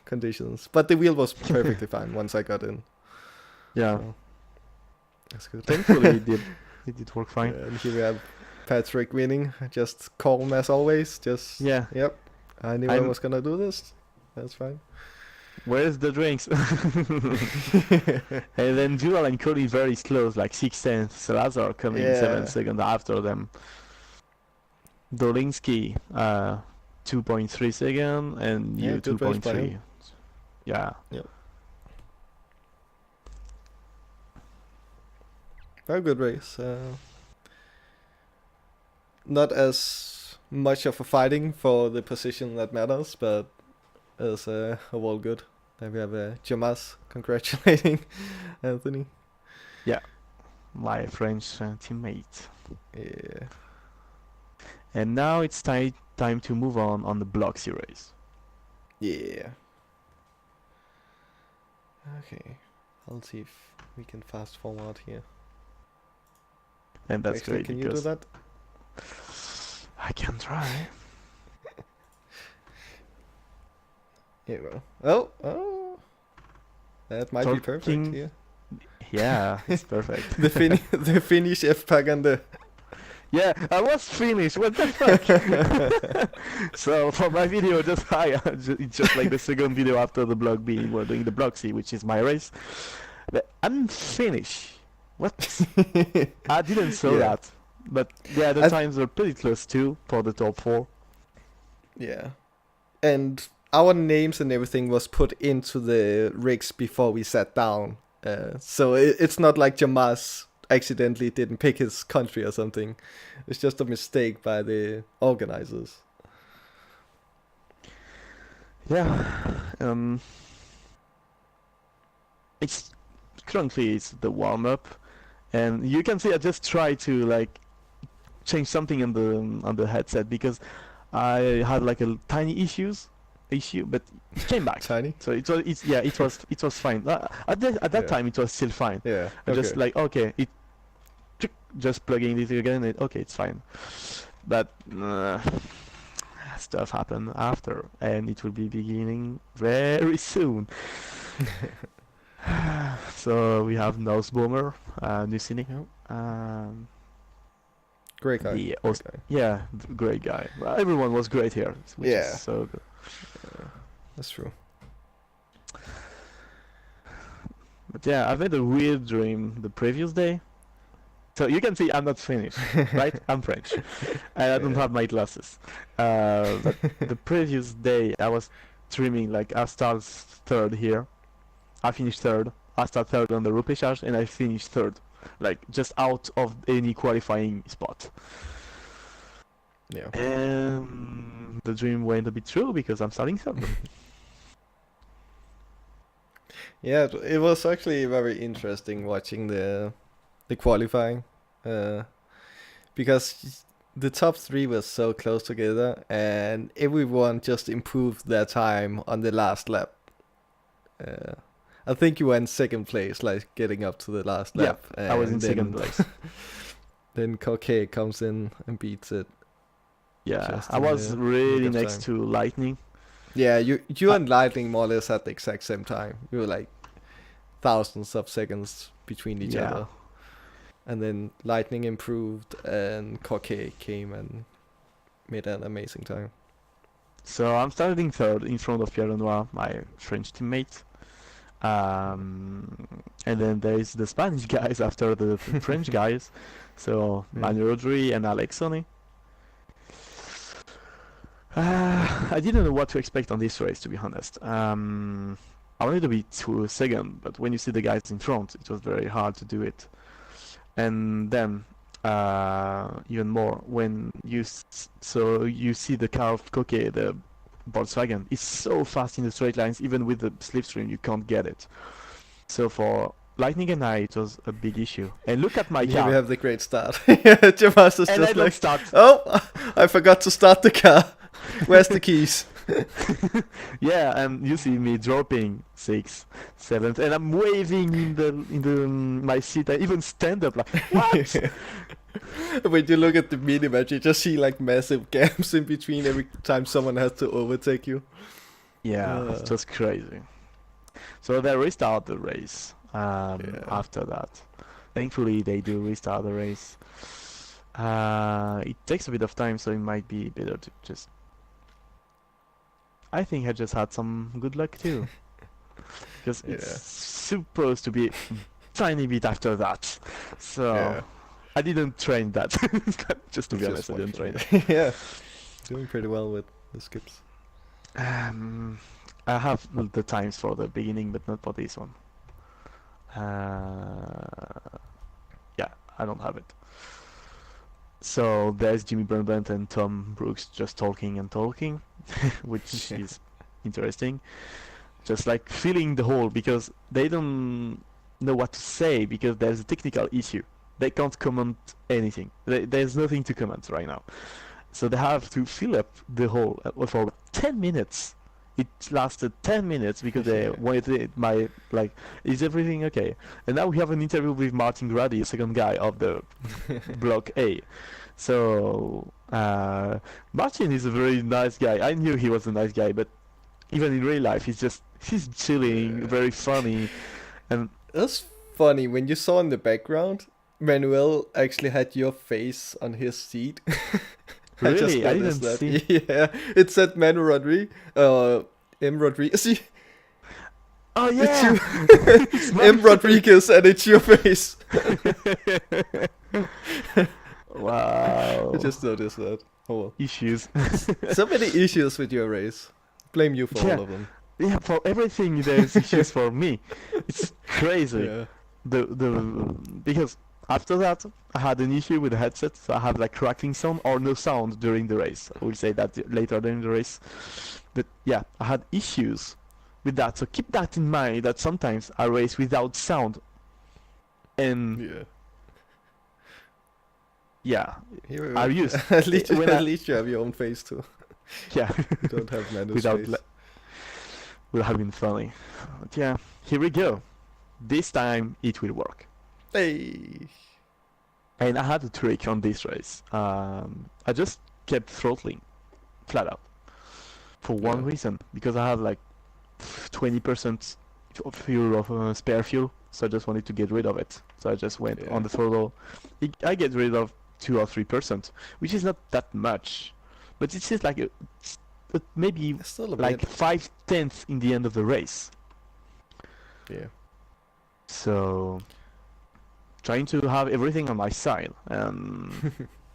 [SPEAKER 1] conditions. But the wheel was perfectly fine once I got in.
[SPEAKER 2] Yeah,
[SPEAKER 1] So that's good.
[SPEAKER 2] thankfully it did. It did work fine.
[SPEAKER 1] And here we have Patrick winning, just calm as always. Just
[SPEAKER 2] Yeah,
[SPEAKER 1] yep. I knew I
[SPEAKER 2] I'm.
[SPEAKER 1] was gonna do this. That's fine.
[SPEAKER 2] Where's the drinks? And then Dual and Cody very close, like 6 tenths. Salazar coming 7 seconds after them. Dolinsky, 2.3 second, and
[SPEAKER 1] Yeah,
[SPEAKER 2] you
[SPEAKER 1] good race by him.
[SPEAKER 2] 2.3. Yeah.
[SPEAKER 1] Yep. Very good race. Not as much of a fighting for the position that matters, but as overall good. Then we have Jomas congratulating Anthony.
[SPEAKER 2] Yeah, my French teammate.
[SPEAKER 1] Yeah.
[SPEAKER 2] And now it's time to move on the block series.
[SPEAKER 1] Yeah. Okay. I'll see if we can fast forward here.
[SPEAKER 2] And that's
[SPEAKER 1] Actually,
[SPEAKER 2] great
[SPEAKER 1] can you do
[SPEAKER 2] because
[SPEAKER 1] that?
[SPEAKER 2] I can try.
[SPEAKER 1] Here we go. Oh. That might be perfect
[SPEAKER 2] Talking-
[SPEAKER 1] here.
[SPEAKER 2] Yeah, it's perfect.
[SPEAKER 1] The Finnish F-pack and the...
[SPEAKER 2] Yeah, I was finished. What the fuck? So for my video, it's just like the second video after the block B. We're doing the block C, which is my race. But I'm finished. What? I didn't saw
[SPEAKER 1] Yeah.
[SPEAKER 2] that. But yeah, the times were pretty close too for the top 4.
[SPEAKER 1] Yeah. And our names and everything was put into the rigs before we sat down. So it's not like Jomas accidentally didn't pick his country or something. It's just a mistake by the organizers.
[SPEAKER 2] Yeah. It's currently it's the warm up, and you can see I just try to like change something on the headset because I had like a tiny issue, but it came back.
[SPEAKER 1] Tiny?
[SPEAKER 2] So it was fine. At that time it was still fine.
[SPEAKER 1] Yeah.
[SPEAKER 2] I just like okay, just plugging this again. Okay, it's fine. But stuff happened after, and it will be beginning very soon. So we have Noseboomer, Nusini.
[SPEAKER 1] Great guy.
[SPEAKER 2] The
[SPEAKER 1] Great guy.
[SPEAKER 2] Yeah, great guy. Well, everyone was great here, which
[SPEAKER 1] Yeah.
[SPEAKER 2] is so good.
[SPEAKER 1] That's true.
[SPEAKER 2] But yeah, I've had a weird dream the previous day. So you can see I'm not finished, right? I'm French, and I don't have my glasses. But the previous day I was dreaming like I start third here, I finished third, I start third on the repechage, and I finished third, like just out of any qualifying spot.
[SPEAKER 1] Yeah.
[SPEAKER 2] And the dream went a bit true because I'm starting third.
[SPEAKER 1] Yeah, it was actually very interesting watching the qualifying, because the top 3 was so close together, and everyone just improved their time on the last lap. I think you were in second place, like getting up to the last lap.
[SPEAKER 2] I was in
[SPEAKER 1] and
[SPEAKER 2] second place.
[SPEAKER 1] Then Coquet comes in and beats it.
[SPEAKER 2] Yeah,
[SPEAKER 1] Just
[SPEAKER 2] I
[SPEAKER 1] in
[SPEAKER 2] was
[SPEAKER 1] the
[SPEAKER 2] really
[SPEAKER 1] nick of
[SPEAKER 2] next
[SPEAKER 1] time.
[SPEAKER 2] to Lightning.
[SPEAKER 1] Yeah, you and Lightning more or less at the exact same time. You were like thousands of seconds between each
[SPEAKER 2] Yeah.
[SPEAKER 1] other. And then Lightning improved and Coquet came and made an amazing time.
[SPEAKER 2] So I'm starting third in front of Pierre Lenoir, my French teammate. And then there is the Spanish guys after the French guys. So
[SPEAKER 1] Yeah.
[SPEAKER 2] Manu Rodri and Alex Sonny. I didn't know what to expect on this race, to be honest. I wanted to be second, but when you see the guys in front, it was very hard to do it. And then even more when you see the car of Coquet, the Volkswagen, it's so fast in the straight lines. Even with the slipstream, you can't get it. So for Lightning and I, it was a big issue. And look at my
[SPEAKER 1] Here
[SPEAKER 2] car.
[SPEAKER 1] we have the great start. Jomas is
[SPEAKER 2] And I
[SPEAKER 1] just
[SPEAKER 2] don't
[SPEAKER 1] like,
[SPEAKER 2] start.
[SPEAKER 1] oh, I forgot to start the car. Where's the keys?
[SPEAKER 2] Yeah, and you see me dropping 6th, 7th, and I'm waving in the my seat. I even stand up like what?
[SPEAKER 1] When you look at the minimap, you just see like massive gaps in between every time someone has to overtake you.
[SPEAKER 2] Yeah, it's just crazy. So they restart the race
[SPEAKER 1] Yeah.
[SPEAKER 2] after that. Thankfully, they do restart the race. It takes a bit of time, so it might be better to just... I think I just had some good luck too. Because
[SPEAKER 1] Yeah.
[SPEAKER 2] it's supposed to be tiny bit after that. So
[SPEAKER 1] Yeah.
[SPEAKER 2] I didn't train that. Just to be
[SPEAKER 1] Just
[SPEAKER 2] honest, I didn't train it.
[SPEAKER 1] watching. Yeah, doing pretty well with the skips.
[SPEAKER 2] I have the times for the beginning, but not for this one. Yeah, I don't have it. So there's Jimmy Brunbent and Tom Brooks just talking and talking, which is interesting. Just like filling the hole because they don't know what to say because there's a technical issue. They can't comment anything. There's nothing to comment right now. So they have to fill up the hole for 10 minutes. It lasted 10 minutes because they
[SPEAKER 1] Yeah.
[SPEAKER 2] wanted my, like, is everything okay? And now we have an interview with Martin Grady, second guy of the block A. So Martin is a very nice guy. I knew he was a nice guy, but even in real life, he's chilling,
[SPEAKER 1] Yeah.
[SPEAKER 2] very funny, and
[SPEAKER 1] That's funny when you saw in the background, Manuel actually had your face on his seat. I just
[SPEAKER 2] really, I
[SPEAKER 1] noticed
[SPEAKER 2] didn't
[SPEAKER 1] that.
[SPEAKER 2] see.
[SPEAKER 1] Yeah, it said Manu Rodriguez, M Rodriguez. See,
[SPEAKER 2] Oh
[SPEAKER 1] it's
[SPEAKER 2] yeah,
[SPEAKER 1] you,
[SPEAKER 2] it's my
[SPEAKER 1] M Rodriguez, and it's your face. I
[SPEAKER 2] Wow,
[SPEAKER 1] just noticed that. Oh well.
[SPEAKER 2] issues.
[SPEAKER 1] So many issues with your race. Blame you for
[SPEAKER 2] Yeah,
[SPEAKER 1] all of them.
[SPEAKER 2] yeah. For everything, there's issues for me. It's crazy.
[SPEAKER 1] Yeah.
[SPEAKER 2] The because after that I had an issue with the headset, so I had like crackling sound or no sound during the race. I will say that later during the race. But yeah, I had issues with that. So keep that in mind that sometimes I race without sound. And
[SPEAKER 1] Yeah.
[SPEAKER 2] yeah,
[SPEAKER 1] Here we
[SPEAKER 2] I
[SPEAKER 1] go.
[SPEAKER 2] used
[SPEAKER 1] At least,
[SPEAKER 2] when
[SPEAKER 1] at
[SPEAKER 2] I
[SPEAKER 1] least you have your own face too.
[SPEAKER 2] yeah
[SPEAKER 1] You don't have Manu's
[SPEAKER 2] without
[SPEAKER 1] face.
[SPEAKER 2] would have been funny. But yeah, here we go. This time it will work.
[SPEAKER 1] Hey.
[SPEAKER 2] And I had a trick on this race. I just kept throttling flat out for one
[SPEAKER 1] Yeah.
[SPEAKER 2] reason, because I had like 20% of fuel of spare fuel, so I just wanted to get rid of it. So I just went
[SPEAKER 1] Yeah.
[SPEAKER 2] on the throttle. I get rid of 2 or 3%, which is not that much, but it's just like maybe
[SPEAKER 1] It's still a
[SPEAKER 2] like
[SPEAKER 1] bit.
[SPEAKER 2] 5/10 in the end of the race.
[SPEAKER 1] Yeah.
[SPEAKER 2] So trying to have everything on my side.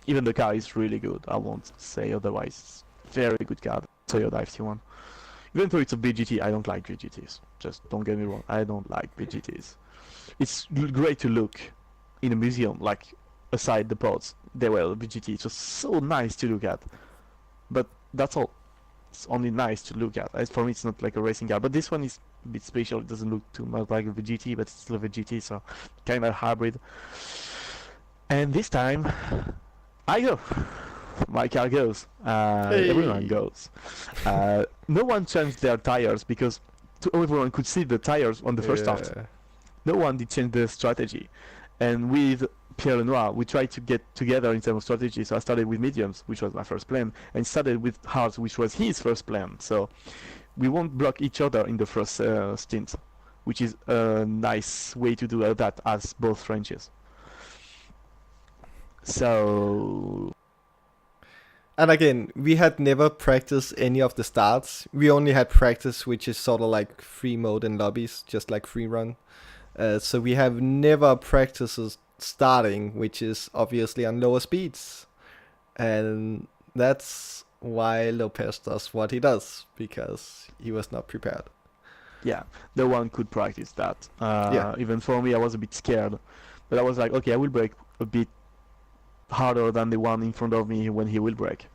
[SPEAKER 2] Even the car is really good. I won't say otherwise. It's very good car, Toyota FT1. Even though it's a BGT, I don't like BGTs. Just don't get me wrong. I don't like BGTs. It's great to look in a museum, like aside the pods. They were BGT. It's just so nice to look at. But that's all. It's only nice to look at. As for me, it's not like a racing car. But this one is a bit special. It doesn't look too much like a VGT, but it's still a VGT, so kind of hybrid. And this time, I go. My car goes. Everyone
[SPEAKER 1] Hey.
[SPEAKER 2] goes. No one changed their tires because everyone could see the tires on the first start.
[SPEAKER 1] Yeah.
[SPEAKER 2] No one did change the strategy. And with Pierre Lenoir, we tried to get together in terms of strategy. So I started with mediums, which was my first plan, and started with hards, which was his first plan. So we won't block each other in the first stint, which is a nice way to do that as both ranges. So
[SPEAKER 1] And again, we had never practiced any of the starts. We only had practice, which is sort of like free mode in lobbies, just like free run. So we have never practiced starting, which is obviously on lower speeds. And that's why Lopez does what he does, because he was not prepared.
[SPEAKER 2] yeah, no one could practice that.
[SPEAKER 1] Yeah.
[SPEAKER 2] Even for me, I was a bit scared, but I was like, okay, I will brake a bit harder than the one in front of me when he will brake.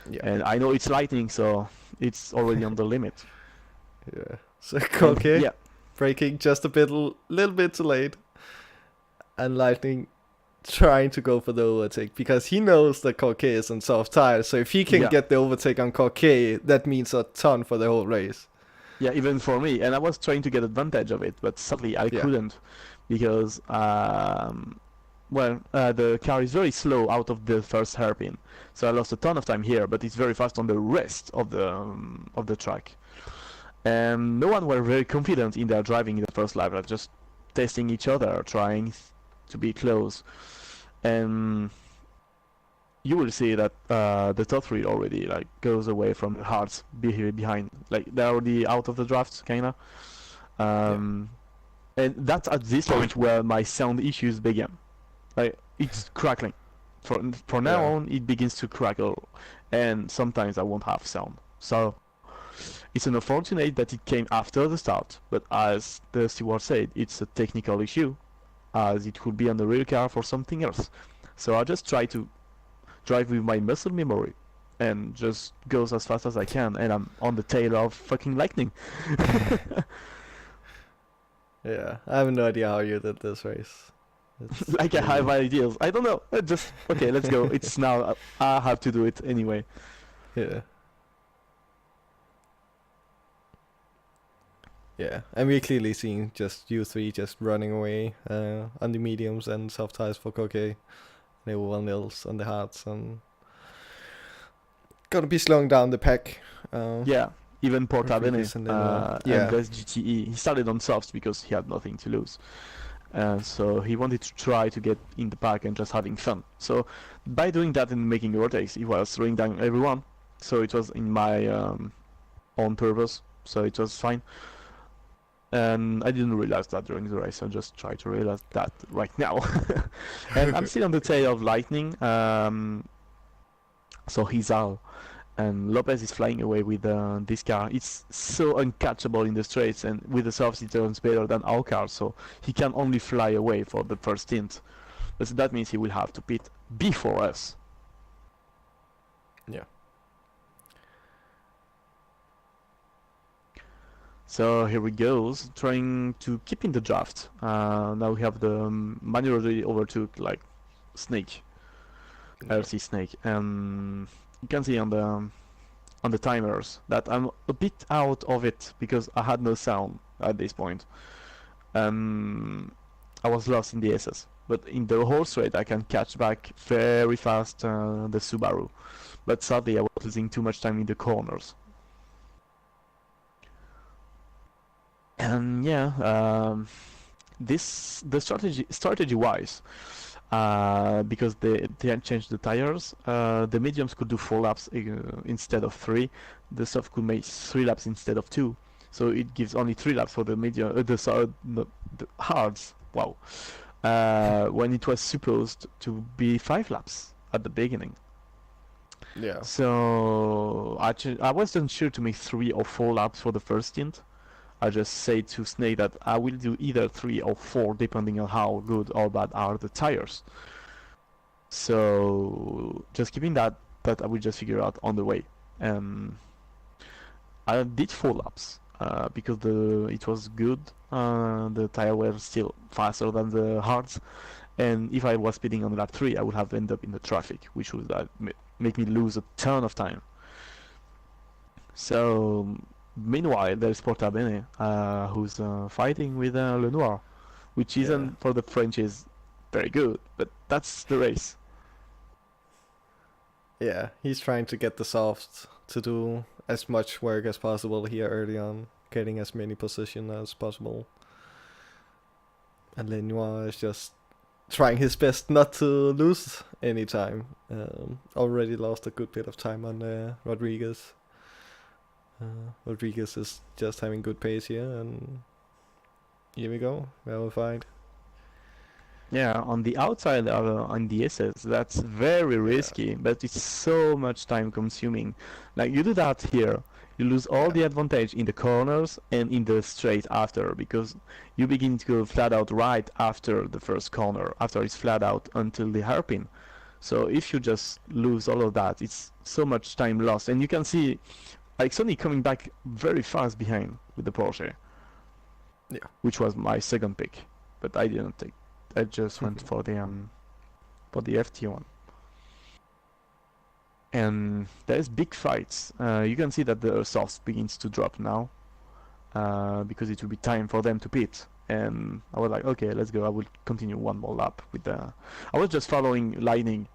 [SPEAKER 1] Yeah.
[SPEAKER 2] And I know it's lightning, so it's already on the limit.
[SPEAKER 1] Yeah. So
[SPEAKER 2] And
[SPEAKER 1] okay,
[SPEAKER 2] yeah,
[SPEAKER 1] braking just a bit, little bit too late, and Lightning trying to go for the overtake because he knows that Corquet is on soft tires. So if he can
[SPEAKER 2] Yeah.
[SPEAKER 1] get the overtake on Corquet, that means a ton for the whole race.
[SPEAKER 2] yeah, even for me. And I was trying to get advantage of it, but sadly I
[SPEAKER 1] Yeah.
[SPEAKER 2] couldn't because the car is very slow out of the first hairpin, so I lost a ton of time here. But it's very fast on the rest of the track, and no one were very confident in their driving in the first lap. Like just testing each other, trying to be close, and you will see that the top three already like goes away from the hards behind. Like they're already out of the draft, kinda. And that's at this point where my sound issues began. Like it's crackling. From now
[SPEAKER 1] Yeah.
[SPEAKER 2] on, it begins to crackle, and sometimes I won't have sound. So it's unfortunate that it came after the start. But as the steward said, it's a technical issue, as it could be on the real car for something else. So I just try to drive with my muscle memory and just goes as fast as I can, and I'm on the tail of fucking lightning.
[SPEAKER 1] Yeah, I have no idea how you did this race. It's
[SPEAKER 2] Like I have
[SPEAKER 1] really,
[SPEAKER 2] ideas. I don't know. Just okay. Let's go. It's now. I have to do it anyway.
[SPEAKER 1] yeah. Yeah, and we're clearly seeing just you three just running away on the mediums and soft ties for Koke, and everyone else on the hards, and gonna be slowing down the pack.
[SPEAKER 2] Yeah. Even Portabene
[SPEAKER 1] Rodriguez and Lenoir.
[SPEAKER 2] and
[SPEAKER 1] Yeah,
[SPEAKER 2] less GTE. He started on softs because he had nothing to lose. So he wanted to try to get in the pack and just having fun. So by doing that and making overtakes, he was slowing down everyone. So it was in my own purpose. So it was fine. And I didn't realize that during the race. I just tried to realize that right now. And I'm still on the tail of Lightning. So he's out. And Lopez is flying away with this car. It's so uncatchable in the straights, and with the softs it turns better than our car, so he can only fly away for the first stint. But that means he will have to pit before us.
[SPEAKER 1] yeah,
[SPEAKER 2] So here we goes, trying to keep in the draft. Now we have the manual already overtook like Snake, RC Snake, and you can see on the timers that I'm a bit out of it because I had no sound at this point. I was lost in the SS, but in the horse rate I can catch back very fast the Subaru. But sadly I was losing too much time in the corners. And yeah, the strategy wise, because they had changed the tires, the mediums could do 4 laps instead of 3. The soft could make 3 laps instead of 2. So it gives only 3 laps for the medium, no, the hards. Wow, when it was supposed to be 5 laps at the beginning.
[SPEAKER 1] yeah,
[SPEAKER 2] So I wasn't sure to make 3 or 4 laps for the first stint. I just say to Snake that I will do either 3 or 4 depending on how good or bad are the tires. So just keeping that I will just figure out on the way. I did 4 laps because it was good. The tire were still faster than the hards, and if I was speeding on lap 3, I would have ended up in the traffic, which would make me lose a ton of time. So meanwhile, there's Portabene, who's fighting with Lenoir, which
[SPEAKER 1] yeah,
[SPEAKER 2] isn't for the Frenchies very good, but that's the race.
[SPEAKER 1] yeah. He's trying to get the soft to do as much work as possible here early on, getting as many positions as possible. And Lenoir is just trying his best not to lose any time. Already lost a good bit of time on Rodriguez. Rodriguez is just having good pace here, and here we go. Well fight.
[SPEAKER 2] Yeah, on the outside on the SS, that's very
[SPEAKER 1] Yeah,
[SPEAKER 2] risky, but it's so much time consuming. Like you do that here, you lose all
[SPEAKER 1] yeah,
[SPEAKER 2] the advantage in the corners and in the straight after, because you begin to go flat out right after the first corner, after it's flat out until the hairpin. So if you just lose all of that, it's so much time lost, and you can see like Sony coming back very fast behind with the Porsche,
[SPEAKER 1] yeah.
[SPEAKER 2] which was my second pick, but I didn't take. I just went for the FT one. And there's big fights. You can see that the softs begins to drop now, because it will be time for them to pit. And I was like, okay, let's go. I will continue one more lap with the. I was just following Lightning,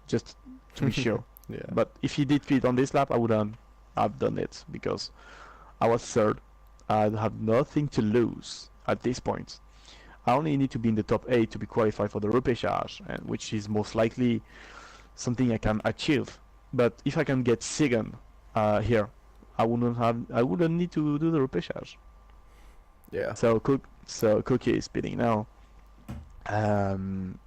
[SPEAKER 2] just to be sure.
[SPEAKER 1] Yeah,
[SPEAKER 2] But if he did pit on this lap, I would have done it because I was third. I have nothing to lose at this point. I only need to be in the top 8 to be qualified for the repechage, which is most likely something I can achieve. But if I can get second here, I wouldn't need to do the repechage.
[SPEAKER 1] yeah,
[SPEAKER 2] So Cookie is speeding now, and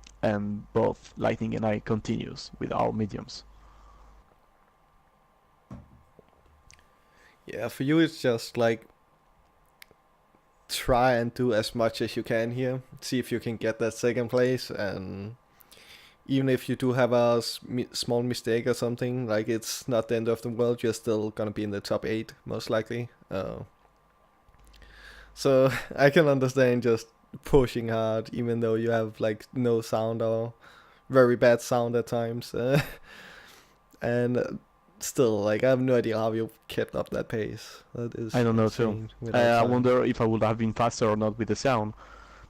[SPEAKER 2] both Lightning and I continues with our mediums.
[SPEAKER 1] yeah. For you, it's just like try and do as much as you can here. See if you can get that second place, and even if you do have a small mistake or something, like it's not the end of the world. You're still gonna be in the top 8 most likely. So I can understand just pushing hard, even though you have like no sound or very bad sound at times. And still, like I have no idea how you kept up that pace. That
[SPEAKER 2] I
[SPEAKER 1] is
[SPEAKER 2] don't know too.
[SPEAKER 1] insane without
[SPEAKER 2] I
[SPEAKER 1] time.
[SPEAKER 2] wonder if I would have been faster or not with the sound.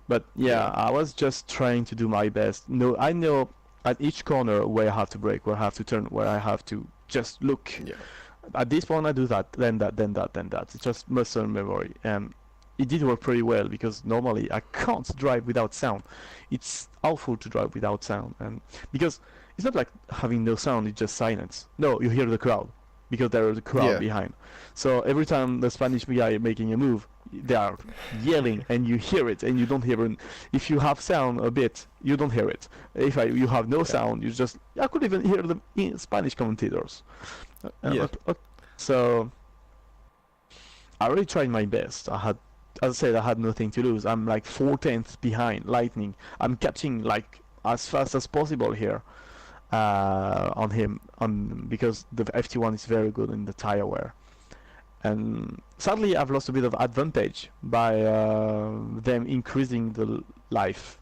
[SPEAKER 2] But yeah,
[SPEAKER 1] Yeah,
[SPEAKER 2] I was just trying to do my best. No, I know at each corner where I have to brake, where I have to turn, where I have to just look.
[SPEAKER 1] yeah,
[SPEAKER 2] At this point, I do that, then that, then that, then that. It's just muscle memory, and it did work pretty well because normally I can't drive without sound. It's awful to drive without sound, and because it's not like having no sound; it's just silence. No, you hear the crowd because there is a crowd
[SPEAKER 1] yeah,
[SPEAKER 2] behind. So every time the Spanish guy making a move, they are yelling, and you hear it, and you don't hear it. If you have sound a bit, you don't hear it. You have no
[SPEAKER 1] yeah,
[SPEAKER 2] sound, you just I could even hear the Spanish commentators.
[SPEAKER 1] yeah,
[SPEAKER 2] So I really tried my best. As I said, I had nothing to lose. I'm like 4/10 behind Lightning. I'm catching like as fast as possible here on him, on because the FT1 is very good in the tire wear. And sadly, I've lost a bit of advantage by them increasing the life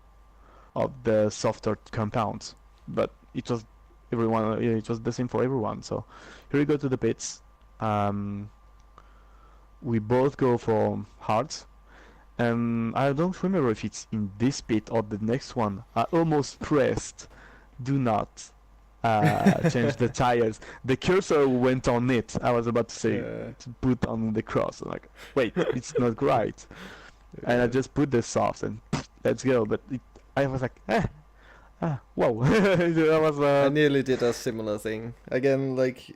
[SPEAKER 2] of the softer compounds. But it was it was the same for everyone. So here we go to the pits. Um, we both go for hards. And I don't remember if it's in this pit or the next one. I almost pressed do not change the tires. The cursor went on it. I was about to say
[SPEAKER 1] yeah,
[SPEAKER 2] to put on the cross. I'm like, wait, it's not right. And I
[SPEAKER 1] yeah.
[SPEAKER 2] just put the soft and let's go. But I was like, whoa. That was
[SPEAKER 1] I nearly did a similar thing. Again, like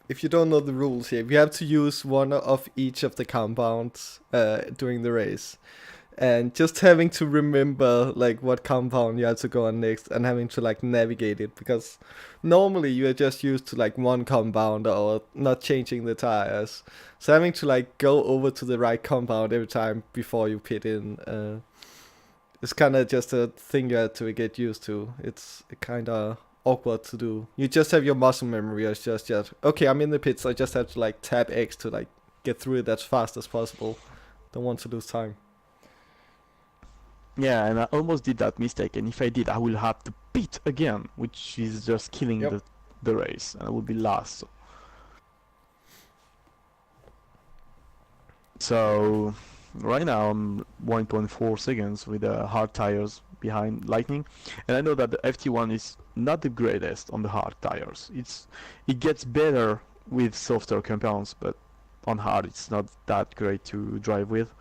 [SPEAKER 1] if you don't know the rules here, you have to use one of each of the compounds during the race. And just having to remember like what compound you have to go on next and having to like navigate it because normally you are just used to like one compound or not changing the tires. So having to like go over to the right compound every time before you pit in it's kind of just a thing you have to get used to. It's kind of awkward to do. You just have your muscle memory. It's just okay. I'm in the pits. I just have to like tap X to like get through it as fast as possible. Don't want to lose time.
[SPEAKER 2] Yeah, and I almost did that mistake. And if I did, I will have to pit again, which is just killing
[SPEAKER 1] Yep.
[SPEAKER 2] the race, and I will be last. So right now I'm 1.4 seconds with hard tires behind Lightning, and I know that the FT1 is not the greatest on the hard tires. It gets better with softer compounds, but on hard it's not that great to drive with.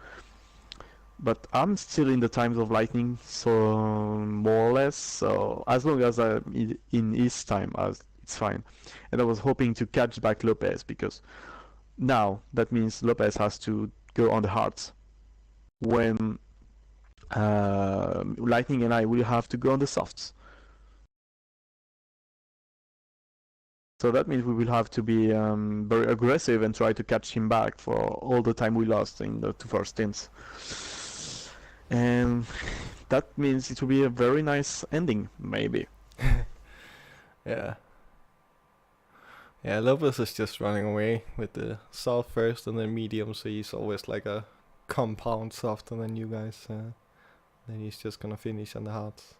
[SPEAKER 2] But I'm still in the times of Lightning, so more or less. So as long as I'm in his time, as it's fine. And I was hoping to catch back Lopez because now that means Lopez has to go on the hards when Lightning and I will have to go on the softs. So that means we will have to be very aggressive and try to catch him back for all the time we lost in the two first stints. And that means it will be a very nice ending, maybe.
[SPEAKER 1] Yeah. Yeah, Lopez is just running away with the soft first and then medium, so he's always like a compound softer than you guys. Then he's just gonna finish on the hards.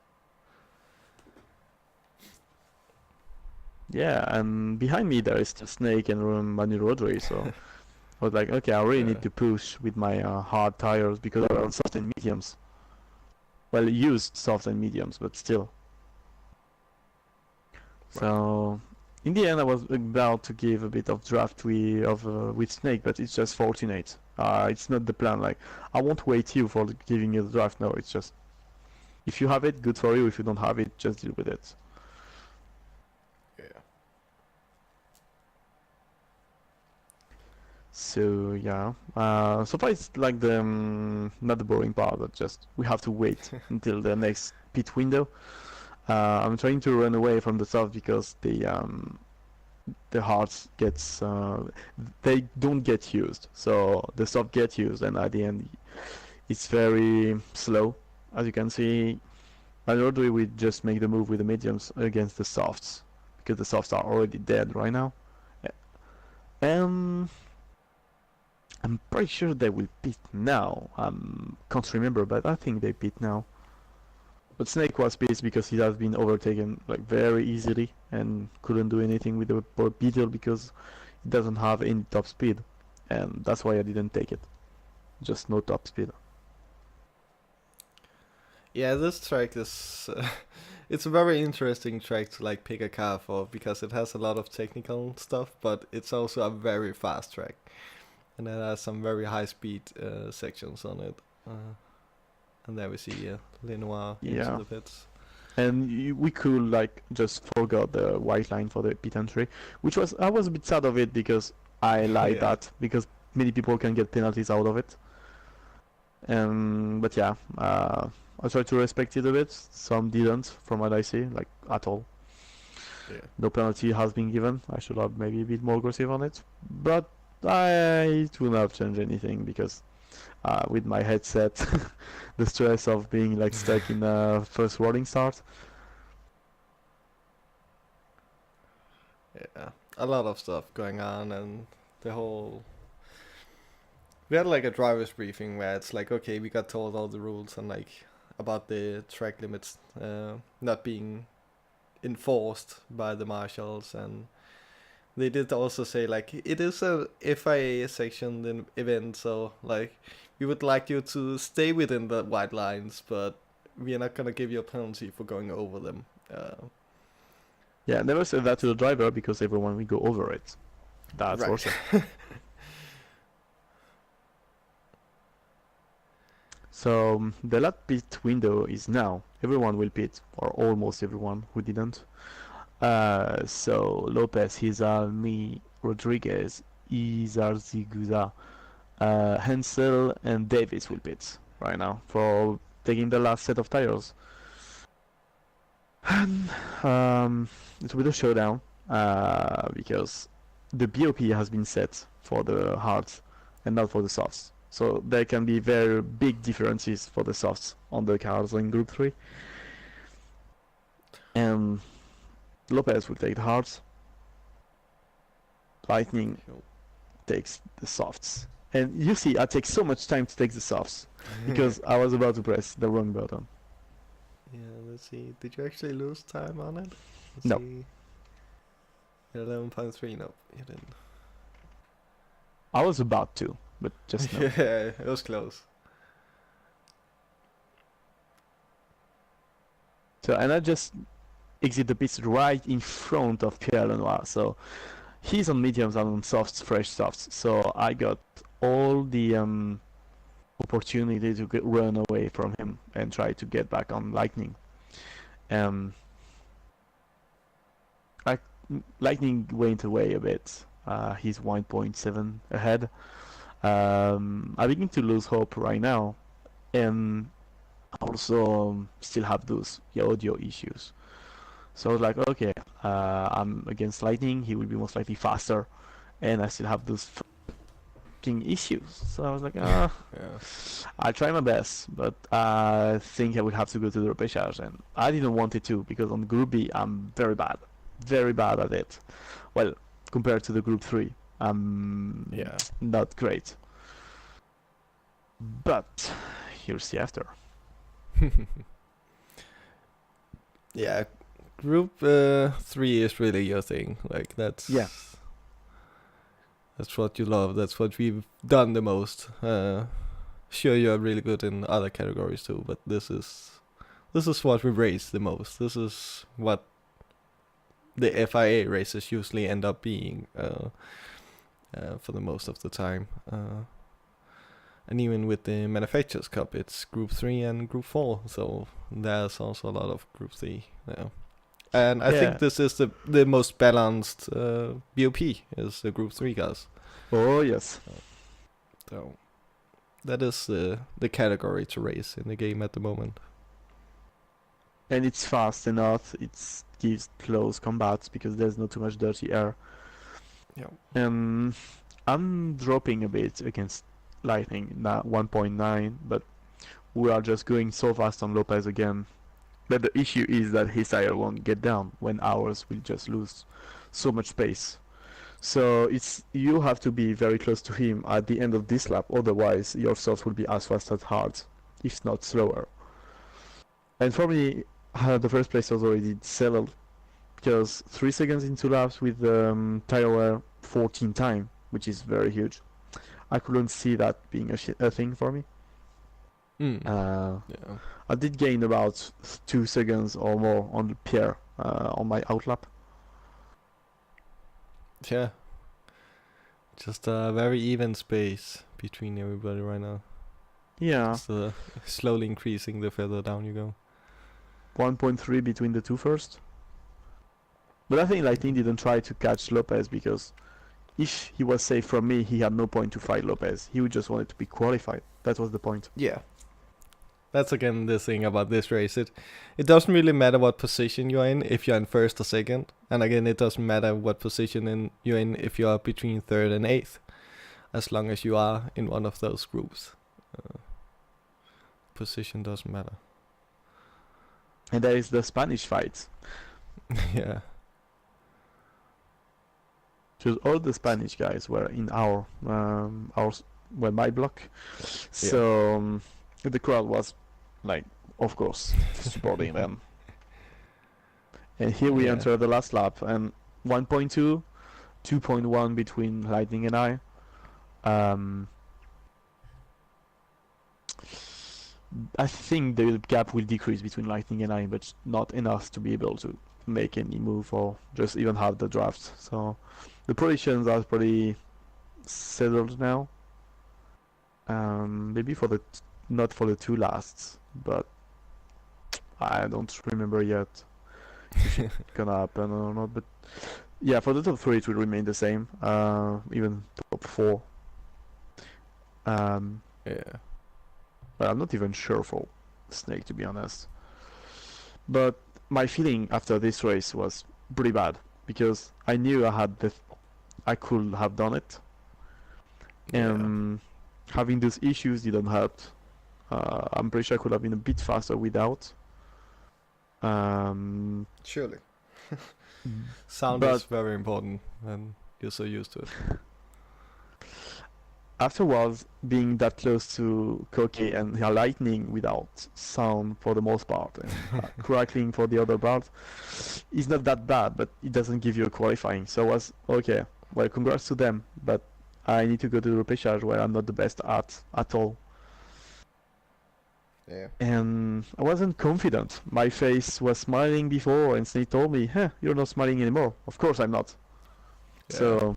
[SPEAKER 2] Yeah, and behind me there is the Snake and Manu Rodri, so I was like, okay, I really
[SPEAKER 1] Yeah.
[SPEAKER 2] need to push with my hard tires because they're on soft and mediums. Well, used soft and mediums, but still. So in the end, I was about to give a bit of draft with Snake, but it's just fortunate. It's not the plan. Like I won't wait you for giving you the draft. No, it's just if you have it, good for you. If you don't have it, just deal with it.
[SPEAKER 1] Yeah.
[SPEAKER 2] So yeah, so far it's like the not the boring part, but just we have to wait until the next pit window. I'm trying to run away from the soft because the hearts gets they don't get used, so the soft get used, and at the end it's very slow, as you can see. And ordinarily we just make the move with the mediums against the softs because the softs are already dead right now. And I'm pretty sure they will pit now. Can't remember, but I think they pit now. But Snake was pissed because he has been overtaken like very easily and couldn't do anything with the poor Beetle because it doesn't have any top speed, and that's why I didn't take it. Just no top speed.
[SPEAKER 1] Yeah, this track is it's a very interesting track to like pick a car for because it has a lot of technical stuff, but it's also a very fast track, and it has some very high speed sections on it. And there we see Lenoir into
[SPEAKER 2] Yeah.
[SPEAKER 1] the pits.
[SPEAKER 2] And we could like just forgot the white line for the pit entry, which was I was a bit sad of it because I like
[SPEAKER 1] Yeah,
[SPEAKER 2] that because many people can get penalties out of it. But yeah, I tried to respect it a bit. Some didn't, from what I see, like at all.
[SPEAKER 1] yeah.
[SPEAKER 2] No penalty has been given. I should have maybe a bit more aggressive on it, but it will not change anything because with my headset, the stress of being like stuck in a first rolling start.
[SPEAKER 1] Yeah, a lot of stuff going on, and the whole. We had like a driver's briefing where it's like, okay, we got told all the rules and like about the track limits not being enforced by the marshals, and they did also say like it is a FIA section event, so like we would like you to stay within the white lines, but we are not gonna give you a penalty for going over them.
[SPEAKER 2] Yeah, never said that to the driver because everyone will go over it. That's for
[SPEAKER 1] Right.
[SPEAKER 2] sure. So the lap pit window is now. Everyone will pit, or almost everyone who didn't. So Lopez, Hizalmi, Rodriguez, Izarziguza, Hensel, and Davis will pit right now for taking the last set of tires. And it will be a showdown because the BOP has been set for the hards and not for the softs. So there can be very big differences for the softs on the cars in Group 3. And Lopez will take the hards. Lightning takes the softs. And you see, I take so much time to take the softs because I was about to press the wrong button.
[SPEAKER 1] Yeah, let's see. Did you actually lose time on it? Let's
[SPEAKER 2] No.
[SPEAKER 1] see. 11.3. No, you didn't.
[SPEAKER 2] I was about to, but just no.
[SPEAKER 1] Yeah, it was close.
[SPEAKER 2] So, and I just exit the pits right in front of Pierre Lenoir. So he's on mediums and on softs, fresh softs. So I got all the opportunity to run away from him and try to get back on Lightning. Like Lightning went away a bit. He's 1.7 ahead. I begin to lose hope right now, and also still have those audio issues. So I was like, okay, I'm against Lightning. He will be most likely faster, and I still have those fucking issues. So I was like,
[SPEAKER 1] Yeah.
[SPEAKER 2] I'll try my best, but I think I would have to go to the repechage, and I didn't want it to because on Group B I'm very bad at it. Well, compared to the Group 3, I'm
[SPEAKER 1] Yeah.
[SPEAKER 2] not great. But you'll see after.
[SPEAKER 1] Yeah, Group 3 is really your thing. Like that's
[SPEAKER 2] Yeah.
[SPEAKER 1] That's what you love. That's what we've done the most. Sure, you're really good in other categories too, but this is what we race the most. This is what the FIA races usually end up being for the most of the time. And even with the Manufacturers Cup, it's Group 3 and Group 4, so there's also a lot of Group 3 there. And I think this is the most balanced BOP is the Group 3 cars.
[SPEAKER 2] Oh yes.
[SPEAKER 1] So that is the category to race in the game at the moment.
[SPEAKER 2] And it's fast enough. It gives close combats because there's not too much dirty air.
[SPEAKER 1] Yeah.
[SPEAKER 2] I'm dropping a bit against Lightning, now 1.9, but we are just going so fast on Lopez again. But the issue is that his tire won't get down when ours will just lose so much space. So it's you have to be very close to him at the end of this lap, otherwise your softs will be as fast as hard, if not slower. And for me, the first place was already settled because 3 seconds into laps with tire wear 14 time, which is very huge. I couldn't see that being a thing for me.
[SPEAKER 1] Yeah.
[SPEAKER 2] I did gain about 2 seconds or more on Pierre on my outlap.
[SPEAKER 1] Yeah. Just a very even space between everybody right now.
[SPEAKER 2] Yeah,
[SPEAKER 1] Just slowly increasing the further down you go.
[SPEAKER 2] 1.3 between the two first. But I think Lightning didn't try to catch Lopez because if he was safe from me, he had no point to fight Lopez. He would just wanted to be qualified. That was the point.
[SPEAKER 1] Yeah. That's again the thing about this race. It doesn't really matter what position you're in if you're in first or second. And again, it doesn't matter what position you're in if you're between third and eighth. As long as you are in one of those groups. Position doesn't matter.
[SPEAKER 2] And there is the Spanish fight.
[SPEAKER 1] Yeah.
[SPEAKER 2] Because all the Spanish guys were in my block. So the crowd was like, of course, supporting them. And here we enter the last lap, and 1.2, 2.1 between Lightning and I. I think the gap will decrease between Lightning and I, but not enough to be able to make any move or just even have the draft. So the predictions are pretty settled now. Maybe not for the two lasts, but I don't remember yet if it's gonna happen or not. But yeah, for the top three, it will remain the same. Even top four.
[SPEAKER 1] Yeah.
[SPEAKER 2] But I'm not even sure for Snake, to be honest. But my feeling after this race was pretty bad because I knew I could have done it, and having those issues didn't help. I'm pretty sure I could have been a bit faster without.
[SPEAKER 1] Surely. Sound is very important when you're so used to it.
[SPEAKER 2] Afterwards, being that close to Koke and her Lightning without sound for the most part, and crackling for the other part, is not that bad, but it doesn't give you a qualifying. So I was, okay, well, congrats to them, but I need to go to the repechage where I'm not the best at all.
[SPEAKER 1] Yeah.
[SPEAKER 2] And I wasn't confident. My face was smiling before, and Snake told me, you're not smiling anymore. Of course I'm not.
[SPEAKER 1] Yeah.
[SPEAKER 2] So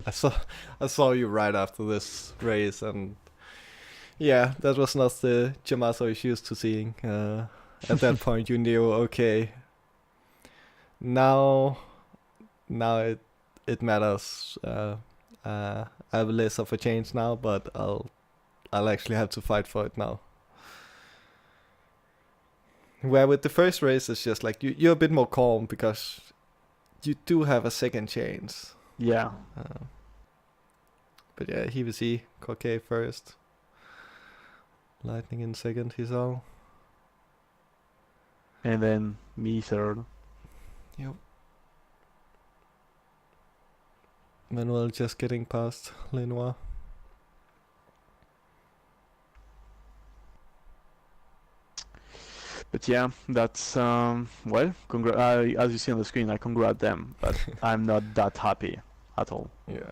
[SPEAKER 1] I saw you right after this race, and yeah, that was not the Jomas I was used to seeing. At that point, you knew, okay, now it matters. I have less of a change now, but I'll actually have to fight for it now. Where with the first race, it's just like you're a bit more calm because you do have a second chance.
[SPEAKER 2] Yeah.
[SPEAKER 1] But yeah, he was Koke first. Lightning in second, he's all.
[SPEAKER 2] And then me third.
[SPEAKER 1] Yep. Manuel just getting past Lenoir.
[SPEAKER 2] But yeah, that's well. As you see on the screen, I congrat them, but I'm not that happy at all.
[SPEAKER 1] Yeah.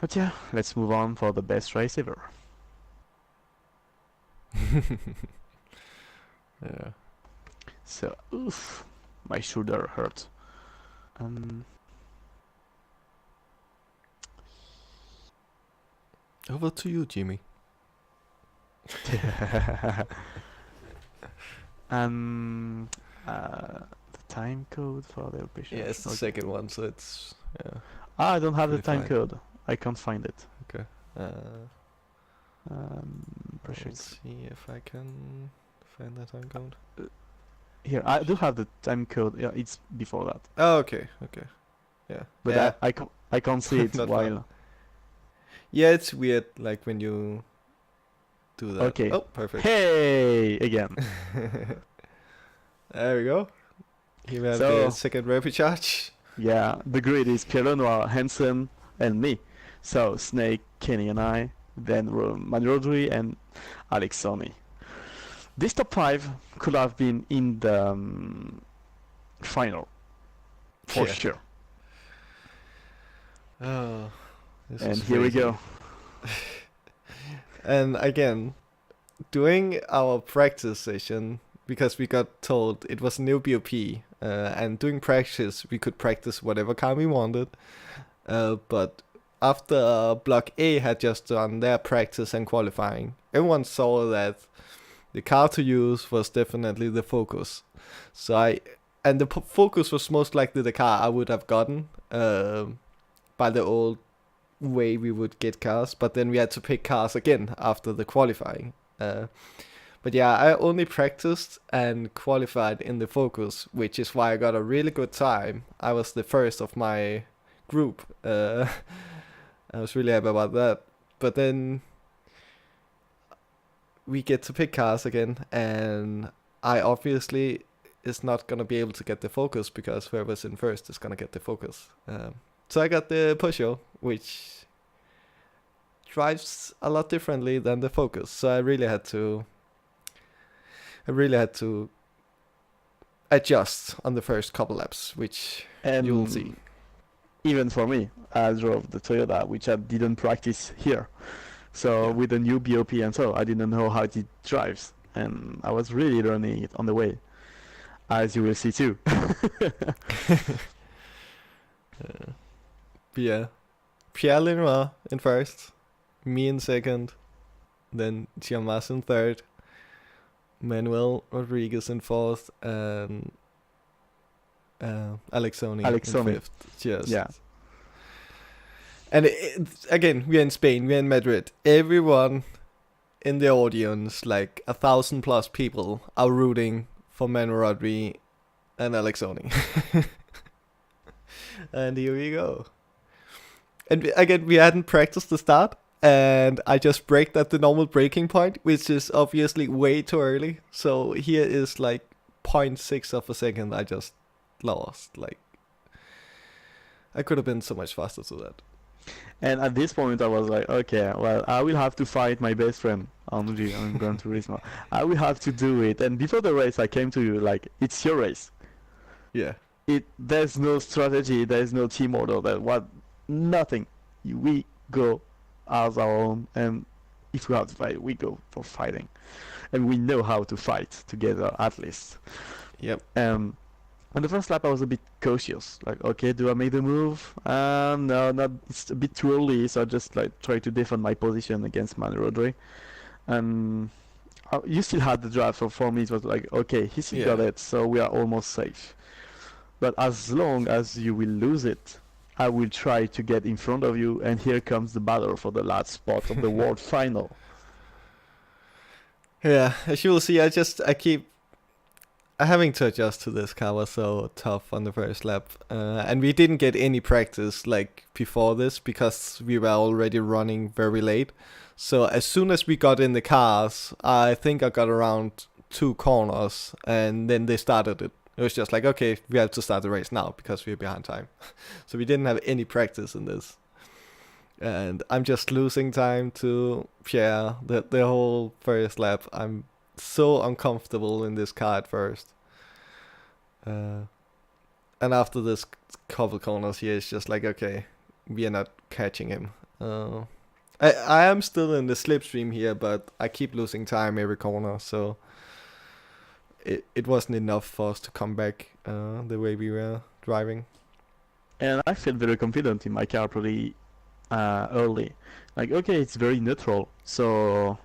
[SPEAKER 2] But yeah, let's move on for the best race ever.
[SPEAKER 1] Yeah.
[SPEAKER 2] So, oof, my shoulder hurt.
[SPEAKER 1] Over to you, Jimmy.
[SPEAKER 2] The time code for the operation.
[SPEAKER 1] Yeah, it's the second one, so it's
[SPEAKER 2] I don't have the time
[SPEAKER 1] fine.
[SPEAKER 2] code. I can't find it.
[SPEAKER 1] Okay.
[SPEAKER 2] Pressure.
[SPEAKER 1] Let's see if I can find the time code.
[SPEAKER 2] Here, I do have the time code. Yeah, it's before that.
[SPEAKER 1] Oh, okay. Yeah.
[SPEAKER 2] But
[SPEAKER 1] yeah.
[SPEAKER 2] I can't see it
[SPEAKER 1] Not
[SPEAKER 2] while.
[SPEAKER 1] fine. Yeah, it's weird, like when you do that.
[SPEAKER 2] Okay.
[SPEAKER 1] Oh, perfect.
[SPEAKER 2] Hey, again.
[SPEAKER 1] There we go. He had
[SPEAKER 2] So-
[SPEAKER 1] the second rapid charge.
[SPEAKER 2] Yeah, the grid is Pierre Lenoir, Hansen, and me. So Snake, Kenny, and I. Then Manrodri and Alexoni. This top five could have been in the final for
[SPEAKER 1] Yeah.
[SPEAKER 2] sure.
[SPEAKER 1] Oh, this
[SPEAKER 2] And
[SPEAKER 1] was
[SPEAKER 2] here we
[SPEAKER 1] crazy.
[SPEAKER 2] go.
[SPEAKER 1] And again, during our practice session, because we got told it was a new BOP, and during practice we could practice whatever car we wanted. But after Block A had just done their practice and qualifying, everyone saw that the car to use was definitely the Focus. And the Focus was most likely the car I would have gotten by the old way we would get cars, but then we had to pick cars again after the qualifying. But yeah, I only practiced and qualified in the Focus, which is why I got a really good time. I was the first of my group. I was really happy about that. But then we get to pick cars again, and I obviously is not gonna be able to get the Focus because whoever's in first is gonna get the Focus. So I got the Peugeot, which drives a lot differently than the Focus. So I really had to adjust on the first couple laps, which
[SPEAKER 2] And
[SPEAKER 1] you'll see.
[SPEAKER 2] even for me, I drove the Toyota, which I didn't practice here. So
[SPEAKER 1] Yeah.
[SPEAKER 2] with the new BOP and so, I didn't know how it drives, and I was really learning it on the way, as you will see too.
[SPEAKER 1] But yeah, Pierre Lenoir in first, me in second, then Jomas in third, Manuel Rodriguez in fourth, and Alexoni in
[SPEAKER 2] Alexoni.
[SPEAKER 1] fifth. Just
[SPEAKER 2] Yeah.
[SPEAKER 1] And again, we're in Spain, we're in Madrid. Everyone in the audience, like 1,000 plus people, are rooting for Manuel Rodriguez and Alexoni. And here we go. And again, we hadn't practiced the start, and I just braked at the normal braking point, which is obviously way too early. So here is like 0.6 of a second I just lost. Like, I could have been so much faster to that.
[SPEAKER 2] And at this point, I was like, okay, well, I will have to fight my best friend on Gran Turismo. I will have to do it. And before the race, I came to you like, it's your race.
[SPEAKER 1] Yeah.
[SPEAKER 2] There's no strategy, there's no team order, nothing. We go as our own, and if we have to fight, we go for fighting, and we know how to fight together at least.
[SPEAKER 1] Yep.
[SPEAKER 2] On the first lap, I was a bit cautious. Like, okay, do I make the move? No, not. It's a bit too early, so I just like try to defend my position against Man Rodri. And you still had the drive, so for me it was like, okay, he still got it, so we are almost safe. But as long as you will lose it, I will try to get in front of you, and here comes the battle for the last spot of the world final.
[SPEAKER 1] Yeah, as you will see, I keep having to adjust to this car was so tough on the first lap, and we didn't get any practice like before this because we were already running very late. So as soon as we got in the cars, I think I got around 2 corners, and then they started it. It was just like, okay, we have to start the race now because we're behind time. So we didn't have any practice in this. And I'm just losing time to Pierre the whole first lap. I'm so uncomfortable in this car at first. And after this couple corners here, it's just like, okay, we are not catching him. I am still in the slipstream here, but I keep losing time every corner, so it wasn't enough for us to come back the way we were driving.
[SPEAKER 2] And I felt very confident in my car pretty early. Like, okay, it's very neutral, so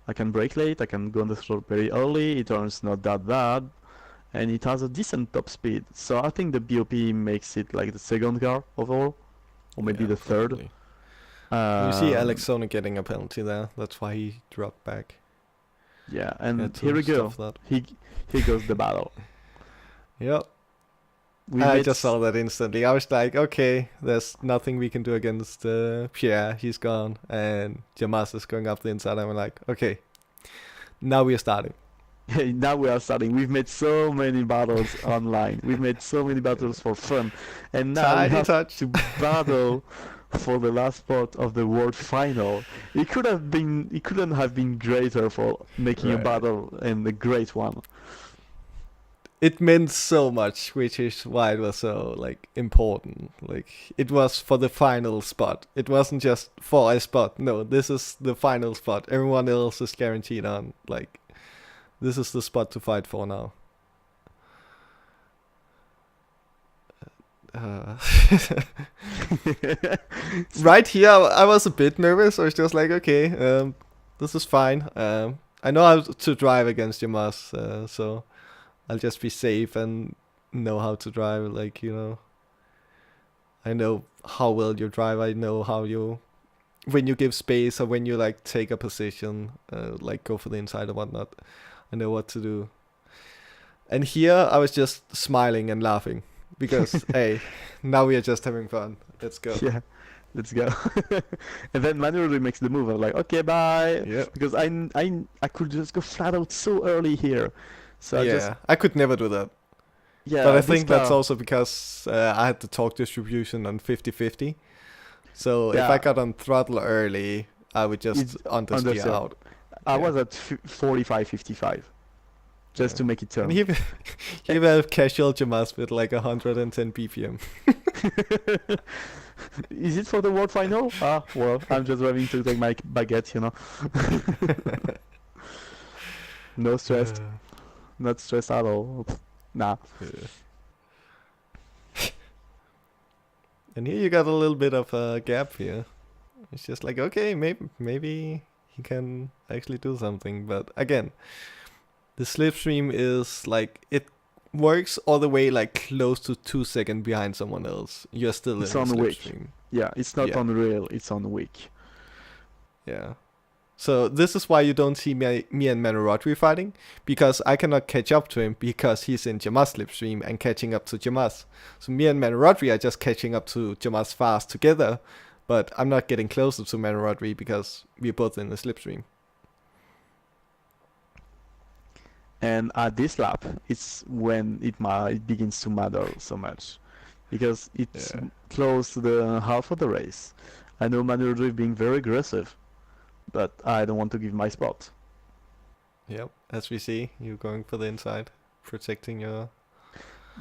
[SPEAKER 2] I can brake late, I can go on the throttle very early, it turns not that bad, and it has a decent top speed. So I think the BOP makes it like the second car overall, or maybe the third.
[SPEAKER 1] Probably. You see Alex Sonic getting a penalty there, that's why he dropped back.
[SPEAKER 2] Yeah, and here we go. Here goes the battle.
[SPEAKER 1] Yep. I just saw that instantly. I was like, okay, there's nothing we can do against Pierre. He's gone. And Jomas is going up the inside. I'm like, okay, now we are starting.
[SPEAKER 2] Now we are starting. We've made so many battles online. We've made so many battles for fun, and now we
[SPEAKER 1] Tiny
[SPEAKER 2] have
[SPEAKER 1] touch.
[SPEAKER 2] to battle for the last spot of the world final. It could have been. It couldn't have been greater for making a
[SPEAKER 1] Right.
[SPEAKER 2] battle and a great one.
[SPEAKER 1] It meant so much, which is why it was so like important. Like it was for the final spot. It wasn't just for a spot. No, this is the final spot. Everyone else is guaranteed on. Like this is the spot to fight for now. Uh, right here, I was a bit nervous. I was just like, okay, this is fine. I know how to drive against Jomas, so I'll just be safe and know how to drive. Like I know how well you drive. I know how you, when you give space or when you like take a position, like go for the inside or whatnot. I know what to do. And here I was just smiling and laughing because hey, now we are just having fun. Let's go.
[SPEAKER 2] Yeah, let's go. And then manually makes the move. I'm like, okay, bye.
[SPEAKER 1] Yep.
[SPEAKER 2] Because I could just go flat out so early here. So I just
[SPEAKER 1] Yeah, I could never do that.
[SPEAKER 2] yeah.
[SPEAKER 1] But I
[SPEAKER 2] This
[SPEAKER 1] think that's
[SPEAKER 2] car,
[SPEAKER 1] also because I had the torque distribution on 50-50. So if I
[SPEAKER 2] yeah,
[SPEAKER 1] got on throttle early, I would
[SPEAKER 2] it's
[SPEAKER 1] just understeer
[SPEAKER 2] understeer.
[SPEAKER 1] out.
[SPEAKER 2] I
[SPEAKER 1] Yeah.
[SPEAKER 2] was at 45, 55, just
[SPEAKER 1] Yeah.
[SPEAKER 2] to make it turn.
[SPEAKER 1] And he will have casual Jamas with like 110 BPM.
[SPEAKER 2] Is it for the world final? Ah, well, I'm just driving to take my baguette, you know. No stressed, not stressed at all. Nah.
[SPEAKER 1] Yeah. And here you got a little bit of a gap here. It's just like, okay, maybe he can actually do something. But again, the slipstream is like it works all the way like close to 2 seconds behind someone else. You're still
[SPEAKER 2] It's
[SPEAKER 1] in the
[SPEAKER 2] on weak.
[SPEAKER 1] slipstream.
[SPEAKER 2] Yeah, it's not
[SPEAKER 1] Yeah.
[SPEAKER 2] on rail, it's on weak.
[SPEAKER 1] Yeah. So this is why you don't see me and Manorodri fighting, because I cannot catch up to him because he's in Jamas slipstream and catching up to Jamas. So me and Manorodri are just catching up to Jamas fast together, but I'm not getting closer to Manorodri because we're both in the slipstream.
[SPEAKER 2] And at this lap, it's when it begins to matter so much, because it's
[SPEAKER 1] Yeah.
[SPEAKER 2] close to the half of the race. I know Manuel being very aggressive, but I don't want to give my spot.
[SPEAKER 1] Yep. As we see, you're going for the inside, protecting your.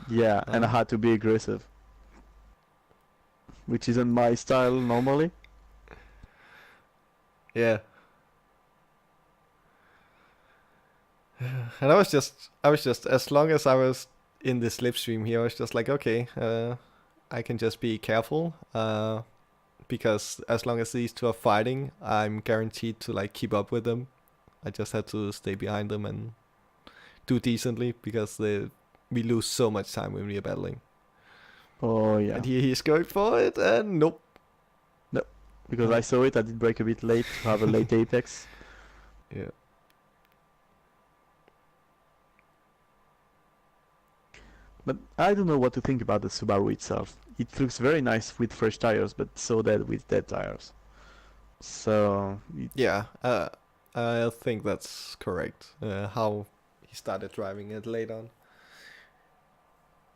[SPEAKER 2] Yeah, and I had to be aggressive, which isn't my style normally.
[SPEAKER 1] Yeah. And I was just, as long as I was in the slipstream here, I was just like, okay, I can just be careful, because as long as these two are fighting, I'm guaranteed to like keep up with them. I just had to stay behind them and do decently because we lose so much time when we are battling.
[SPEAKER 2] Oh yeah,
[SPEAKER 1] And he's going for it, and nope.
[SPEAKER 2] because I saw it. I did break a bit late to have a late apex.
[SPEAKER 1] Yeah.
[SPEAKER 2] But I don't know what to think about the Subaru itself. It looks very nice with fresh tires, but so dead with dead tires. So
[SPEAKER 1] Yeah, I think that's correct. How he started driving it late on.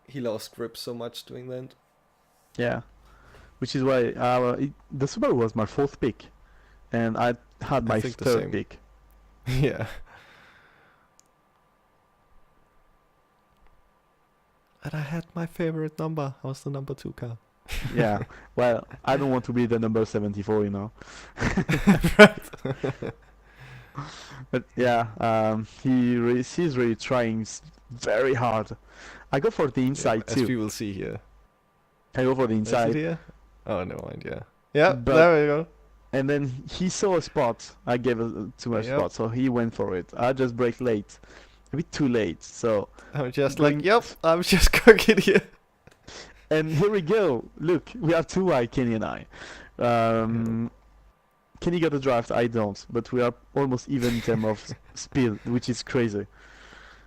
[SPEAKER 1] He lost grip so much doing that.
[SPEAKER 2] yeah, which is why the Subaru was my fourth pick, and I had
[SPEAKER 1] I
[SPEAKER 2] my
[SPEAKER 1] think the
[SPEAKER 2] third
[SPEAKER 1] same.
[SPEAKER 2] pick.
[SPEAKER 1] Yeah. And I had my favorite number. I was the number 2 car.
[SPEAKER 2] Yeah, well, I don't want to be the number 74, you know.
[SPEAKER 1] Right.
[SPEAKER 2] But yeah, he's really trying very hard. I go for the inside
[SPEAKER 1] As
[SPEAKER 2] too.
[SPEAKER 1] we will see here.
[SPEAKER 2] I go for the
[SPEAKER 1] Is it
[SPEAKER 2] inside,
[SPEAKER 1] here? Oh, never mind, yeah. Yeah,
[SPEAKER 2] But-
[SPEAKER 1] there we go.
[SPEAKER 2] and then he saw a spot. I gave too much
[SPEAKER 1] Yep.
[SPEAKER 2] spot, so he went for it. I just break late, a bit too late. So,
[SPEAKER 1] I'm just
[SPEAKER 2] Going-
[SPEAKER 1] like, yep, I'm just cooking here.
[SPEAKER 2] and here we go. Look, we have two I, Kenny and I. Kenny got a draft, I don't, but we are almost even in terms of speed, which is crazy.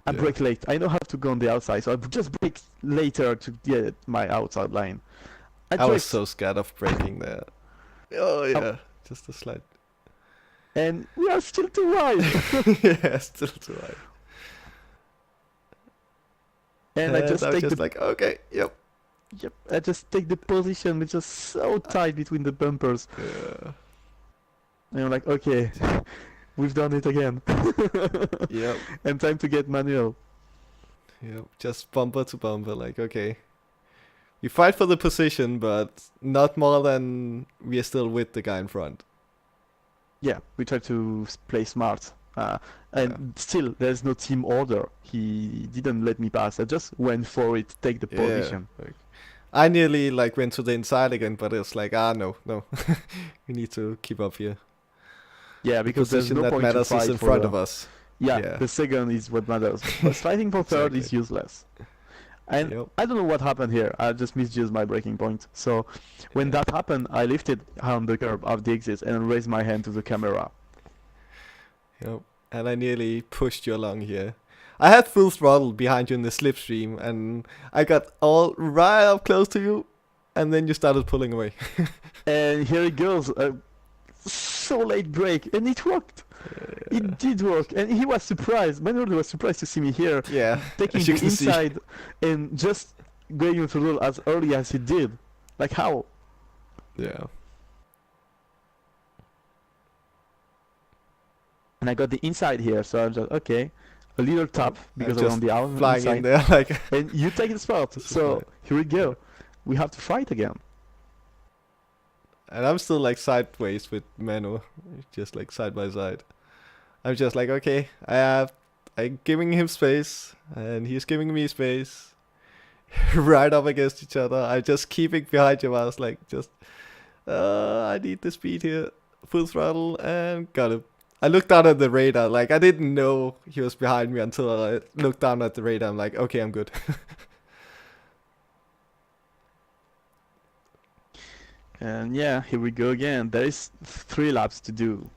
[SPEAKER 2] I
[SPEAKER 1] Yeah.
[SPEAKER 2] break late. I know how to go on the outside, so I just break later to get my outside line.
[SPEAKER 1] I
[SPEAKER 2] break,
[SPEAKER 1] was so scared of breaking there. Oh, yeah. Just a slight.
[SPEAKER 2] and we are still too wide.
[SPEAKER 1] Yeah, still too high.
[SPEAKER 2] And I
[SPEAKER 1] And
[SPEAKER 2] just
[SPEAKER 1] I was
[SPEAKER 2] take
[SPEAKER 1] just
[SPEAKER 2] the
[SPEAKER 1] like, okay, yep.
[SPEAKER 2] yep, I just take the position which is so tight between the bumpers.
[SPEAKER 1] Yeah.
[SPEAKER 2] And I'm like, okay, we've done it again.
[SPEAKER 1] Yep.
[SPEAKER 2] And time to get manual.
[SPEAKER 1] Yep. Just bumper to bumper, like, okay. We fight for the position, but not more than we are still with the guy in front.
[SPEAKER 2] Yeah, we try to play smart.
[SPEAKER 1] Yeah.
[SPEAKER 2] And still, there's no team order. He didn't let me pass. I just went for it, take the
[SPEAKER 1] Yeah.
[SPEAKER 2] position.
[SPEAKER 1] Like, I nearly like went to the inside again, but it's like, no. We need to keep up here.
[SPEAKER 2] Yeah,
[SPEAKER 1] The
[SPEAKER 2] because there's
[SPEAKER 1] position
[SPEAKER 2] no
[SPEAKER 1] that
[SPEAKER 2] point to
[SPEAKER 1] matters is
[SPEAKER 2] fight
[SPEAKER 1] in
[SPEAKER 2] for
[SPEAKER 1] front
[SPEAKER 2] the...
[SPEAKER 1] of us.
[SPEAKER 2] Yeah,
[SPEAKER 1] Yeah.
[SPEAKER 2] the second is what matters. But fighting for third is
[SPEAKER 1] Exactly.
[SPEAKER 2] useless. And
[SPEAKER 1] Yep.
[SPEAKER 2] I don't know what happened here. I just misused my braking point. So when
[SPEAKER 1] Yeah.
[SPEAKER 2] that happened, I lifted on the curb of the exit and raised my hand to the camera.
[SPEAKER 1] Yep. And I nearly pushed you along here. I had full throttle behind you in the slipstream, and I got all right up close to you, and then you started pulling away.
[SPEAKER 2] And here it goes. So late break, and it worked. It did work, and he was surprised. Manuel was surprised to see me here,
[SPEAKER 1] Yeah,
[SPEAKER 2] taking
[SPEAKER 1] as you
[SPEAKER 2] the
[SPEAKER 1] can see.
[SPEAKER 2] inside and just going into the roll as early as he did. Like how?
[SPEAKER 1] Yeah.
[SPEAKER 2] And I got the inside here, so I'm just okay. A little tap because I'm
[SPEAKER 1] just
[SPEAKER 2] on the out
[SPEAKER 1] flying
[SPEAKER 2] inside.
[SPEAKER 1] in there like.
[SPEAKER 2] And you take the spot.
[SPEAKER 1] This is
[SPEAKER 2] So
[SPEAKER 1] fine.
[SPEAKER 2] here we go. We have to fight again.
[SPEAKER 1] And I'm still like sideways with Manu, just like side by side. I'm just like, okay, I'm giving him space, and he's giving me space. Right up against each other. I'm just keeping behind him. I was like, I need the speed here. Full throttle, and got him. I looked down at the radar, like I didn't know he was behind me until I looked down at the radar. I'm like, okay, I'm good.
[SPEAKER 2] And yeah, here we go again. There is 3 laps to do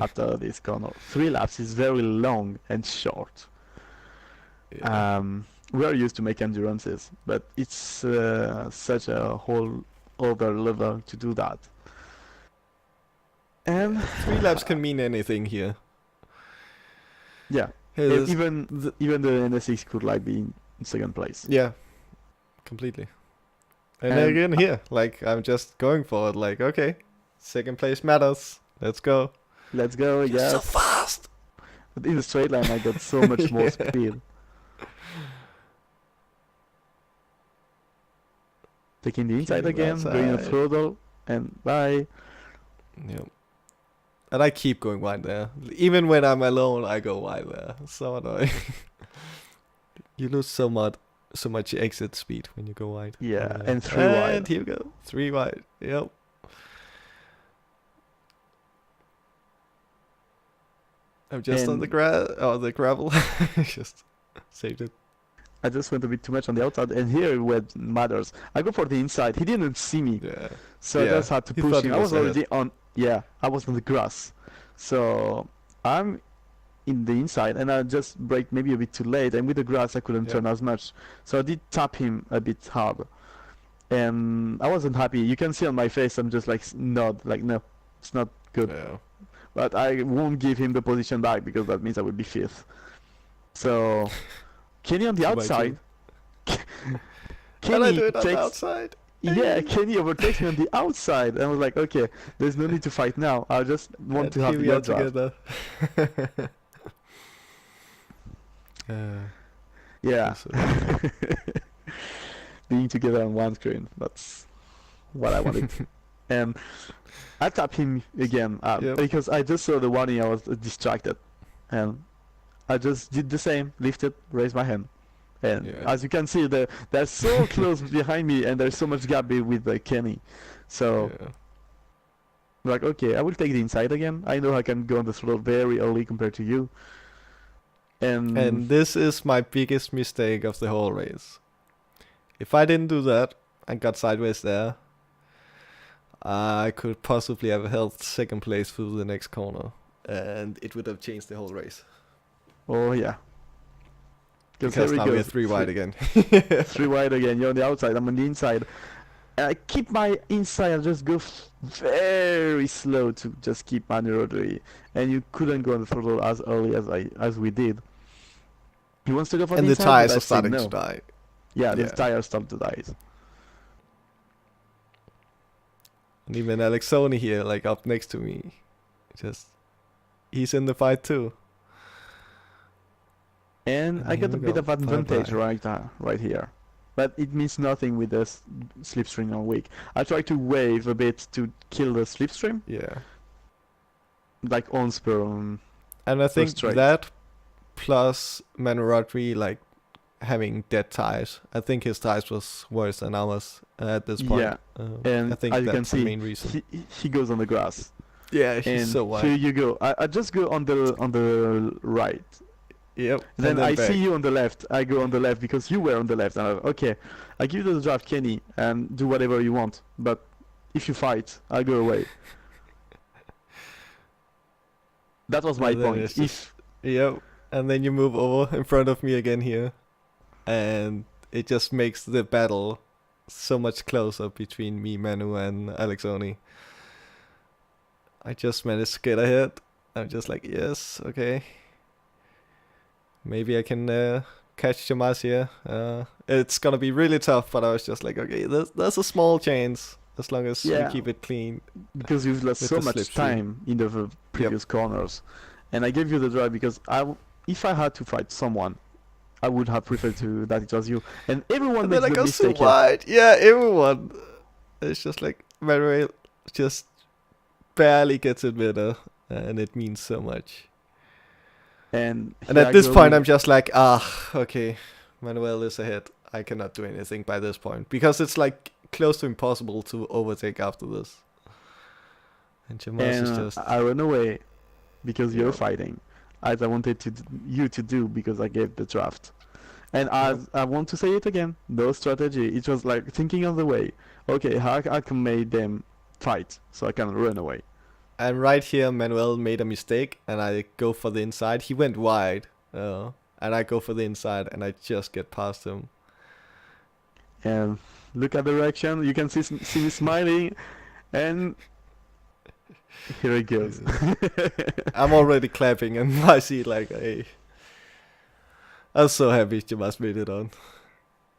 [SPEAKER 2] after this corner. 3 laps is very long and short.
[SPEAKER 1] Yeah.
[SPEAKER 2] We are used to make endurances, but it's such a whole other level to do that. And
[SPEAKER 1] 3 laps can mean anything here.
[SPEAKER 2] yeah,
[SPEAKER 1] Here's-
[SPEAKER 2] even the NSX could like be in second place.
[SPEAKER 1] Yeah, completely. And
[SPEAKER 2] And
[SPEAKER 1] again here, like I'm just going for it. Like, okay, second place matters. Let's go.
[SPEAKER 2] Let's go,
[SPEAKER 1] You're so
[SPEAKER 2] yes.
[SPEAKER 1] fast.
[SPEAKER 2] But in the straight line, I got so much more
[SPEAKER 1] Yeah.
[SPEAKER 2] speed. Taking the inside
[SPEAKER 1] Keeping
[SPEAKER 2] again, going a
[SPEAKER 1] outside.
[SPEAKER 2] throttle, and bye.
[SPEAKER 1] Yep. And I keep going wide there. Even when I'm alone, I go wide there. So annoying. You lose so much exit speed when you go wide.
[SPEAKER 2] Yeah, and 3 wide.
[SPEAKER 1] And here we go. 3 wide. Yep. I'm just on
[SPEAKER 2] And-
[SPEAKER 1] the gravel. Just saved it.
[SPEAKER 2] I just went a bit too much on the outside, and here what matters. I go for the inside. He didn't see me,
[SPEAKER 1] Yeah.
[SPEAKER 2] so I
[SPEAKER 1] Yeah,
[SPEAKER 2] just had to
[SPEAKER 1] he
[SPEAKER 2] push
[SPEAKER 1] thought
[SPEAKER 2] him.
[SPEAKER 1] he
[SPEAKER 2] I
[SPEAKER 1] was
[SPEAKER 2] was already on. Yeah, I was on the grass, so I'm in the inside, and I just braked maybe a bit too late. And with the grass, I couldn't
[SPEAKER 1] Yeah.
[SPEAKER 2] turn as much, so I did tap him a bit hard, and I wasn't happy. You can see on my face, I'm just like nod, like no, it's not good.
[SPEAKER 1] Yeah.
[SPEAKER 2] But I won't give him the position back because that means I would be fifth. So Kenny on the
[SPEAKER 1] 2 by 2.
[SPEAKER 2] outside.
[SPEAKER 1] Can I do it on the
[SPEAKER 2] takes,
[SPEAKER 1] outside?
[SPEAKER 2] yeah, Kenny overtakes me on the outside, and I was like, okay, there's no need to fight now. I just want
[SPEAKER 1] And
[SPEAKER 2] to have
[SPEAKER 1] here
[SPEAKER 2] the
[SPEAKER 1] we are
[SPEAKER 2] updraft.
[SPEAKER 1] together.
[SPEAKER 2] Yeah,
[SPEAKER 1] so-
[SPEAKER 2] being together on one screen. That's what I wanted. And I tap him again
[SPEAKER 1] Yep.
[SPEAKER 2] because I just saw the warning. I was distracted, and I just did the same. Lifted, raised my hand, and
[SPEAKER 1] Yeah.
[SPEAKER 2] as you can see, they're so close behind me, and there's so much gap with Kenny. So
[SPEAKER 1] Yeah.
[SPEAKER 2] like, okay, I will take the inside again. I know I can go on the throttle very early compared to you.
[SPEAKER 1] And this is my biggest mistake of the whole race. If I didn't do that and got sideways there, I could possibly have held second place through the next corner, and it would have changed the whole race.
[SPEAKER 2] oh yeah,
[SPEAKER 1] Because
[SPEAKER 2] here
[SPEAKER 1] now
[SPEAKER 2] we go.
[SPEAKER 1] we're 3 wide again.
[SPEAKER 2] 3 wide again. You're on the outside. I'm on the inside. And I keep my inside. I just go very slow to just keep my rotary. And you couldn't go on the throttle as early as we did. He wants to go for
[SPEAKER 1] And
[SPEAKER 2] the
[SPEAKER 1] the
[SPEAKER 2] inside, but
[SPEAKER 1] tires
[SPEAKER 2] I
[SPEAKER 1] are
[SPEAKER 2] say
[SPEAKER 1] starting
[SPEAKER 2] no.
[SPEAKER 1] to die.
[SPEAKER 2] Yeah, the
[SPEAKER 1] Yeah.
[SPEAKER 2] tires start to die.
[SPEAKER 1] And even Alexoni here, like up next to me, he's in the fight too.
[SPEAKER 2] And I
[SPEAKER 1] here
[SPEAKER 2] got a
[SPEAKER 1] we
[SPEAKER 2] bit
[SPEAKER 1] go.
[SPEAKER 2] of advantage
[SPEAKER 1] Bye-bye.
[SPEAKER 2] right here. But it means nothing with the slipstream on weak. I try to wave a bit to kill the slipstream,
[SPEAKER 1] Yeah.
[SPEAKER 2] like once per
[SPEAKER 1] And I
[SPEAKER 2] per
[SPEAKER 1] think
[SPEAKER 2] straight.
[SPEAKER 1] that plus Manu like having dead tires. I think his tires was worse than ours at this point.
[SPEAKER 2] Yeah, and
[SPEAKER 1] I think
[SPEAKER 2] as you can
[SPEAKER 1] that's the
[SPEAKER 2] see,
[SPEAKER 1] main reason.
[SPEAKER 2] he goes on the grass.
[SPEAKER 1] Yeah, he's
[SPEAKER 2] And
[SPEAKER 1] so
[SPEAKER 2] here
[SPEAKER 1] wide.
[SPEAKER 2] you go. I just go on the right.
[SPEAKER 1] Yep.
[SPEAKER 2] Then
[SPEAKER 1] and then
[SPEAKER 2] I
[SPEAKER 1] back.
[SPEAKER 2] see you on the left. I go on the left because you were on the left. And okay, I give you the draft, Kenny, and do whatever you want. But if you fight, I'll go away. That was my
[SPEAKER 1] And then
[SPEAKER 2] point.
[SPEAKER 1] it's just, yep. And then you move over in front of me again here, and it just makes the battle so much closer between me, Manu, and Alexoni. I just managed to get ahead. I'm just like, yes, okay. Maybe I can catch Jomas here. It's gonna be really tough, but I was just like, okay, there's a small chance as long as we keep it clean.
[SPEAKER 2] Because you've lost
[SPEAKER 1] with
[SPEAKER 2] so
[SPEAKER 1] the
[SPEAKER 2] much
[SPEAKER 1] slipstream.
[SPEAKER 2] time in the previous corners, and I gave you the drive because if I had to fight someone, I would have preferred to that it was you. And everyone
[SPEAKER 1] And
[SPEAKER 2] makes
[SPEAKER 1] then I
[SPEAKER 2] the
[SPEAKER 1] got so
[SPEAKER 2] mistake. Yeah.
[SPEAKER 1] wide. Yeah, everyone. It's just like Manuel just barely gets it better, and it means so much.
[SPEAKER 2] And
[SPEAKER 1] at this point, I'm just like, okay, Manuel is ahead. I cannot do anything by this point because it's like close to impossible to overtake after this. And Jomas is just.
[SPEAKER 2] I run away because you're
[SPEAKER 1] Yep.
[SPEAKER 2] fighting, as I wanted you to do because I gave the draft. And as I want to say it again, no strategy. It was like thinking of the way. Okay, how I can make them fight so I can run away.
[SPEAKER 1] And right here, Manuel made a mistake, and I go for the inside. He went wide, and I go for the inside, and I just get past him.
[SPEAKER 2] And look at the reaction. You can see me smiling, and here it goes.
[SPEAKER 1] I'm already clapping, and I see like, hey, I'm so happy Jomas made it on.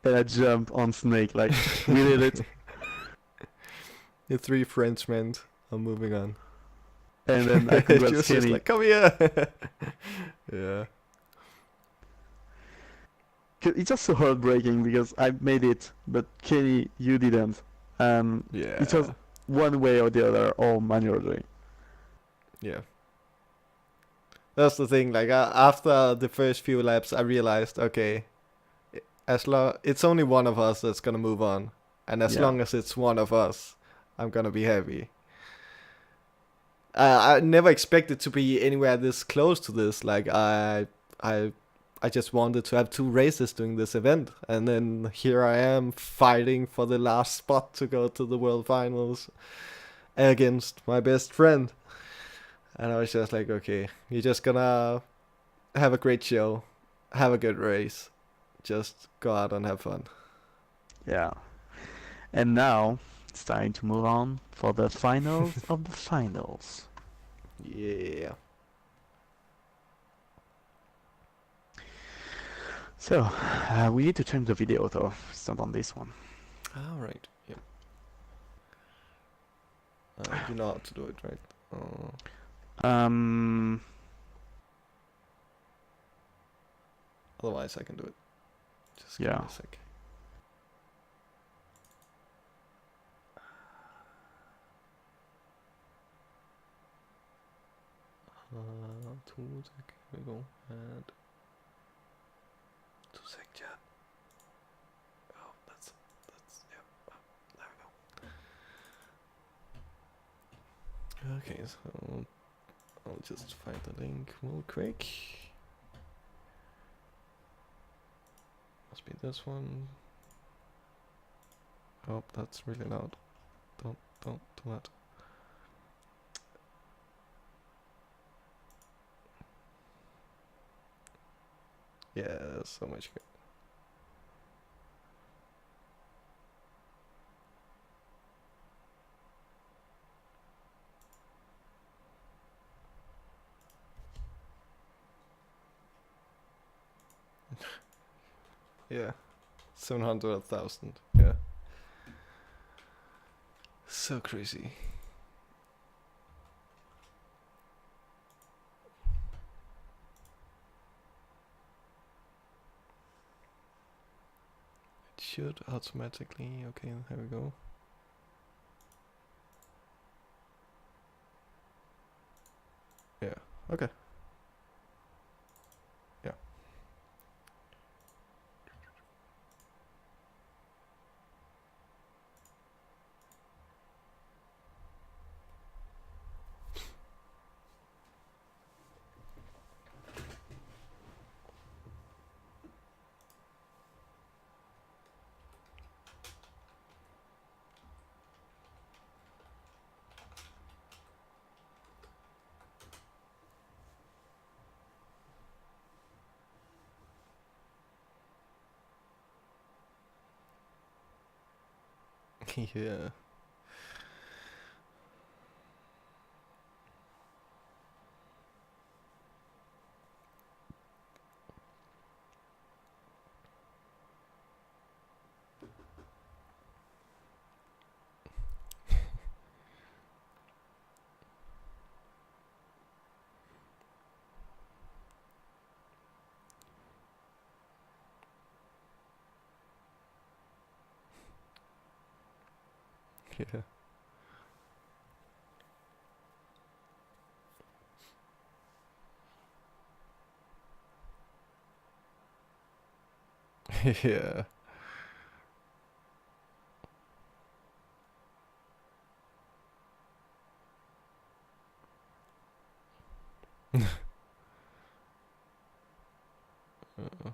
[SPEAKER 2] And I jump on Snake like we did it.
[SPEAKER 1] The 3 Frenchmen are moving on.
[SPEAKER 2] And then I congrats
[SPEAKER 1] just
[SPEAKER 2] Kenny.
[SPEAKER 1] like, come here. Yeah.
[SPEAKER 2] It's just so heartbreaking because I made it, but Kenny, you didn't.
[SPEAKER 1] Yeah.
[SPEAKER 2] It was one way or the other, or manually.
[SPEAKER 1] Yeah. That's the thing. Like after the first few laps, I realized, okay, it's only one of us that's gonna move on, and as long as it's one of us, I'm gonna be happy. I never expected to be anywhere this close to this. Like I just wanted to have 2 races during this event, and then here I am fighting for the last spot to go to the World Finals against my best friend. And I was just like, okay, you're just gonna have a great show, have a good race, just go out and have fun.
[SPEAKER 2] Yeah. And now it's time to move on for the finals of the finals.
[SPEAKER 1] Yeah.
[SPEAKER 2] So, we need to change the video though. It's not on this one.
[SPEAKER 1] All right. Yep. You know how to do it, right? Otherwise, I can do it. Just give me a sec. Here we go. And 2 sec chat. Oh, that's yeah. There we go. Okay, so I'll just find the link real quick. Must be this one. Oh, that's really loud. Don't do that. Yeah, so much good. Yeah, 700,000. Yeah, so crazy. It should automatically. Okay, here we go. Yeah. Okay. Yeah. Yeah. Yeah. Yeah. Uh,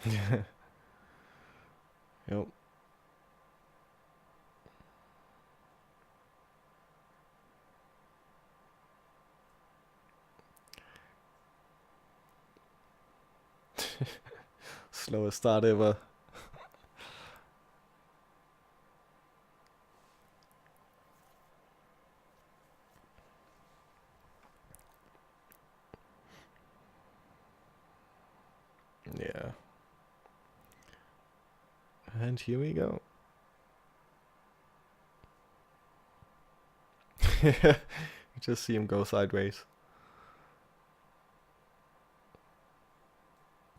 [SPEAKER 1] yeah. Yep. Slowest start ever. Yeah. And here we go. You just see him go sideways.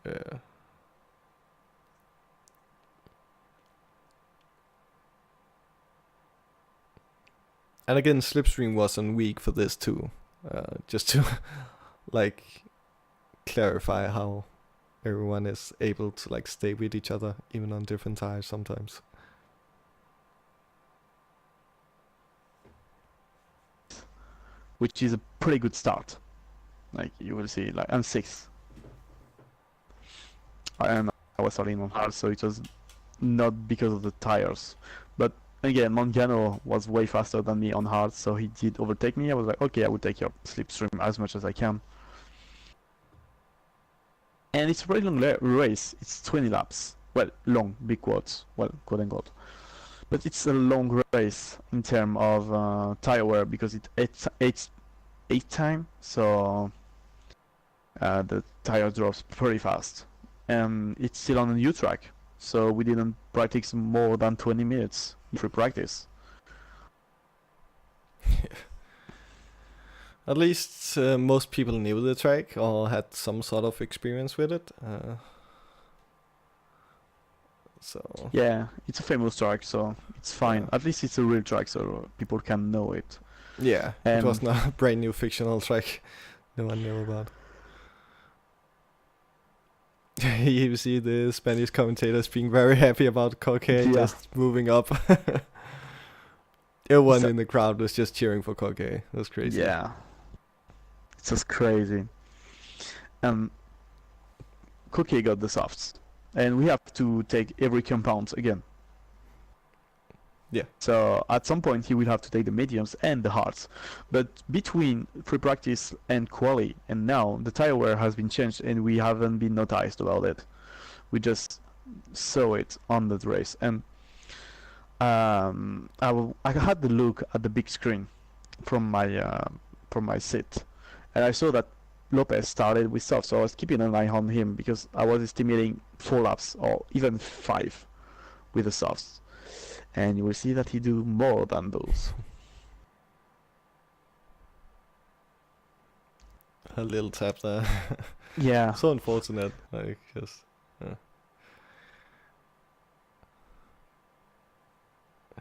[SPEAKER 1] Yeah. And again, Slipstream wasn't weak for this too. Just to like clarify how everyone is able to like stay with each other even on different tires sometimes.
[SPEAKER 2] which is a pretty good start. Like you will see, like I'm sixth, and I was starting on hard, so it was not because of the tires, but again, Mangano was way faster than me on hard, so he did overtake me. I was like, okay, I will take your slipstream as much as I can. And it's a very long race. It's 20 laps. Well, long, big quotes. Well, quote unquote. But it's a long race in terms of tire wear because it's eight time, so the tire drops pretty fast. And it's still on a new track, so we didn't practice more than 20 minutes in free practice.
[SPEAKER 1] At least most people knew the track or had some sort of experience with it. So
[SPEAKER 2] Yeah, it's a famous track, so it's fine.
[SPEAKER 1] Yeah.
[SPEAKER 2] At least it's a real track, so people can know it.
[SPEAKER 1] yeah, it was not a brand new fictional track no one knew about. You see the Spanish commentators being very happy about Koke
[SPEAKER 2] Yeah.
[SPEAKER 1] just moving up. Everyone
[SPEAKER 2] So-
[SPEAKER 1] in the crowd was just cheering for Koke. That's crazy.
[SPEAKER 2] Yeah, it's just crazy. Cookie got the softs. and we have to take every compound again.
[SPEAKER 1] Yeah.
[SPEAKER 2] So at some point he will have to take the mediums and the hards. But between pre-practice and quali and now, the tire wear has been changed and we haven't been noticed about it. We just saw it on the race. And I had the look at the big screen from my seat, and I saw that Lopez started with soft, so I was keeping an eye on him because I was estimating 4 laps or even 5 with the softs. And you will see that he do more than those.
[SPEAKER 1] A little tap there.
[SPEAKER 2] Yeah.
[SPEAKER 1] So unfortunate. Like, just.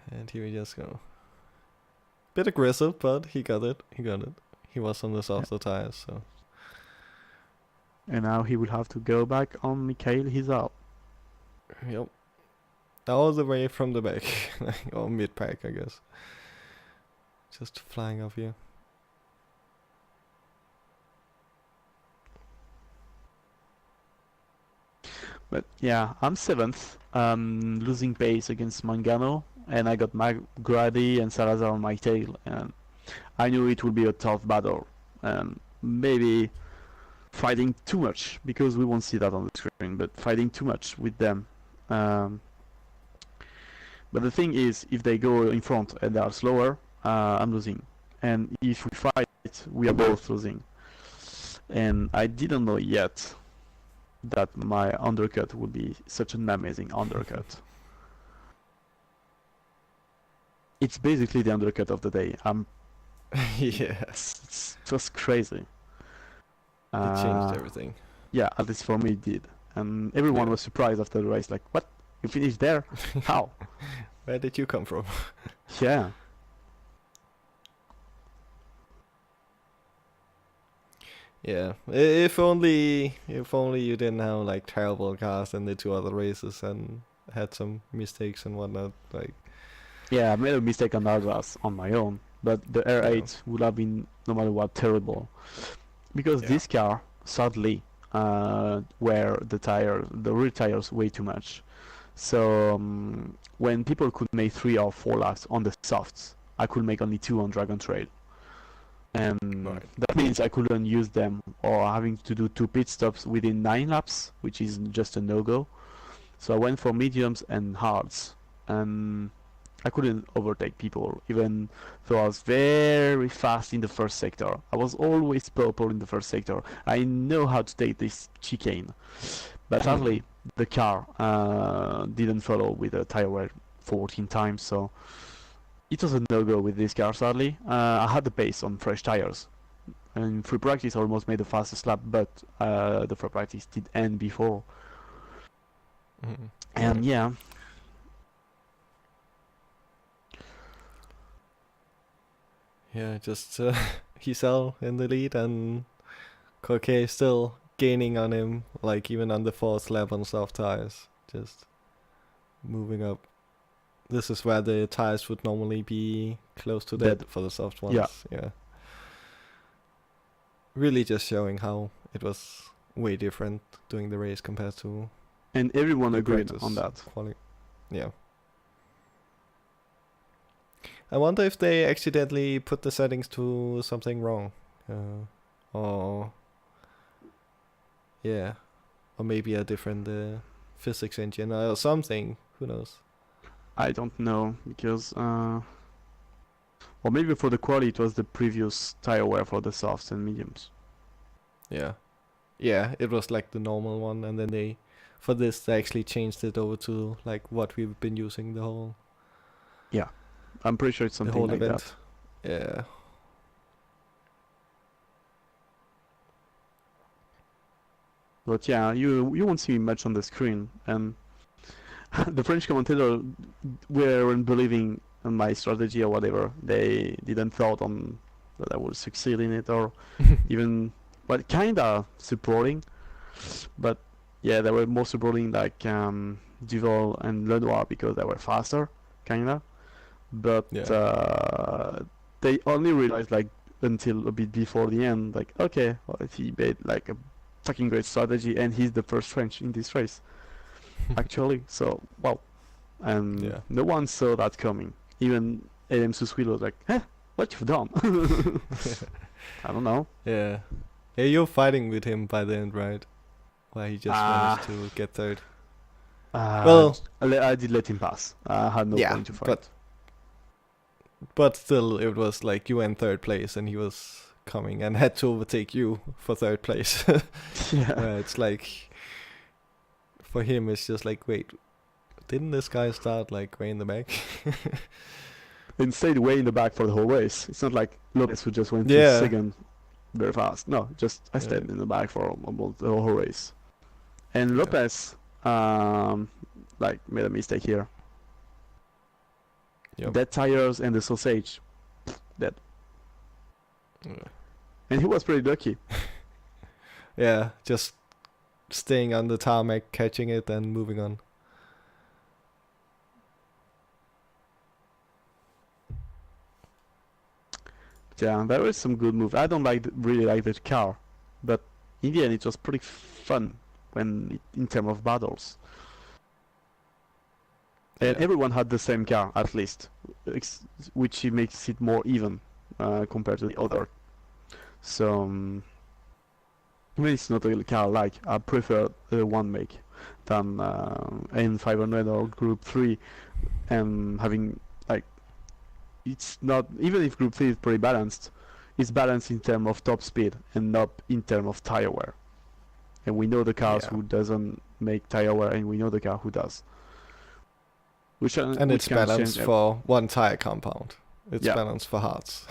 [SPEAKER 1] And here we just go. Bit aggressive, but he got it. He was on the softer tires, so.
[SPEAKER 2] And now he will have to go back on Mikhail Hizal.
[SPEAKER 1] Yep. All the way from the back. Or mid-pack, I guess. Just flying off here.
[SPEAKER 2] But yeah, I'm 7th, losing pace against Mangano, and I got Grady and Salazar on my tail, and I knew it would be a tough battle, and maybe fighting too much, because we won't see that on the screen, but fighting too much with them. But the thing is, if they go in front and they are slower, I'm losing. And if we fight, we are both losing. And I didn't know yet that my undercut would be such an amazing undercut. It's basically the undercut of the day.
[SPEAKER 1] Yeah.
[SPEAKER 2] It's just crazy.
[SPEAKER 1] It changed everything.
[SPEAKER 2] Yeah, at least for me it did. And everyone was surprised after the race, like, what? You finished there? How?
[SPEAKER 1] Where did you come from?
[SPEAKER 2] Yeah.
[SPEAKER 1] Yeah. If only you didn't have like terrible cars in the 2 other races and had some mistakes and whatnot. Like.
[SPEAKER 2] Yeah, I made a mistake on Argas on my own, but the R8 would have been no matter what terrible, because this car sadly wear the rear tires way too much. So when people could make 3 or 4 laps on the softs, I could make only 2 on Dragon Trail. And that means I couldn't use them, or having to do 2 pit stops within 9 laps, which is just a no-go. So I went for mediums and hards, and I couldn't overtake people, even though I was very fast in the first sector. I was always purple in the first sector. I know how to take this chicane. But sadly, the car didn't follow with a tire wear 14 times, so it was a no-go with this car, sadly. I had the pace on fresh tires. And free practice I almost made the fastest lap, but the free practice did end before. And yeah.
[SPEAKER 1] Yeah, just Hisal in the lead and Koke still gaining on him, like even on the 4th lap on soft tires, just moving up. This is where the tires would normally be close to dead for the soft ones. Yeah. Really just showing how it was way different doing the race compared to.
[SPEAKER 2] And everyone agreed on that.
[SPEAKER 1] Yeah. I wonder if they accidentally put the settings to something wrong. Or maybe a different physics engine or something. Who knows?
[SPEAKER 2] I don't know, because or maybe for the quality it was the previous tire wear for the softs and mediums.
[SPEAKER 1] Yeah, it was like the normal one, and then they actually changed it over to like what we've been using the whole.
[SPEAKER 2] Yeah, I'm pretty sure it's something like
[SPEAKER 1] event.
[SPEAKER 2] that.
[SPEAKER 1] Yeah.
[SPEAKER 2] But yeah, you won't see me much on the screen, and the French commentator weren't believing in my strategy or whatever. They didn't thought on that I would succeed in it, or even, but kinda supporting. But yeah, they were more supporting like Duval and Lenoir because they were faster, kinda. But they only realized like until a bit before the end, like, okay, well, he made like a fucking great strategy, and he's the first French in this race. actually. So wow, and
[SPEAKER 1] Yeah.
[SPEAKER 2] no one saw that coming. Even Adam Suswil was like, "Huh, what you've done?" I don't know.
[SPEAKER 1] Yeah. Yeah, you're fighting with him by the end, right? Where he just managed
[SPEAKER 2] Ah,
[SPEAKER 1] to get third.
[SPEAKER 2] uh,
[SPEAKER 1] Well,
[SPEAKER 2] I did let him pass. I had no
[SPEAKER 1] yeah,
[SPEAKER 2] point to
[SPEAKER 1] but
[SPEAKER 2] fight.
[SPEAKER 1] still, it was like you were in third place and he was coming and had to overtake you for third place.
[SPEAKER 2] Yeah.
[SPEAKER 1] Where it's like, for him, it's just like, wait, didn't this guy start like way in the back?
[SPEAKER 2] And stayed way in the back for the whole race. It's not like Lopez who just went to
[SPEAKER 1] Yeah.
[SPEAKER 2] second very fast. No, just I
[SPEAKER 1] Yeah.
[SPEAKER 2] stayed in the back for almost the whole race. And
[SPEAKER 1] Yeah.
[SPEAKER 2] Lopez, like made a mistake here.
[SPEAKER 1] Yep.
[SPEAKER 2] Dead tires and the sausage, dead.
[SPEAKER 1] Yeah.
[SPEAKER 2] And he was pretty lucky.
[SPEAKER 1] Yeah, just staying on the tarmac, catching it, and moving on.
[SPEAKER 2] Yeah, there was some good move. I don't really like the car, but in the end it was pretty fun in terms of battles. And
[SPEAKER 1] Yeah.
[SPEAKER 2] everyone had the same car at least, which makes it more even compared to the other. So when it's not a car like, I prefer one make than N500 or Group 3, and having like, it's not, even if Group 3 is pretty balanced, it's balanced in terms of top speed and not in terms of tire wear. And we know the cars
[SPEAKER 1] Yeah.
[SPEAKER 2] who doesn't make tire wear, and we know the car who does.
[SPEAKER 1] And
[SPEAKER 2] Which
[SPEAKER 1] it's
[SPEAKER 2] can
[SPEAKER 1] balanced
[SPEAKER 2] change,
[SPEAKER 1] for one tire compound. It's
[SPEAKER 2] yeah,
[SPEAKER 1] balanced for hearts.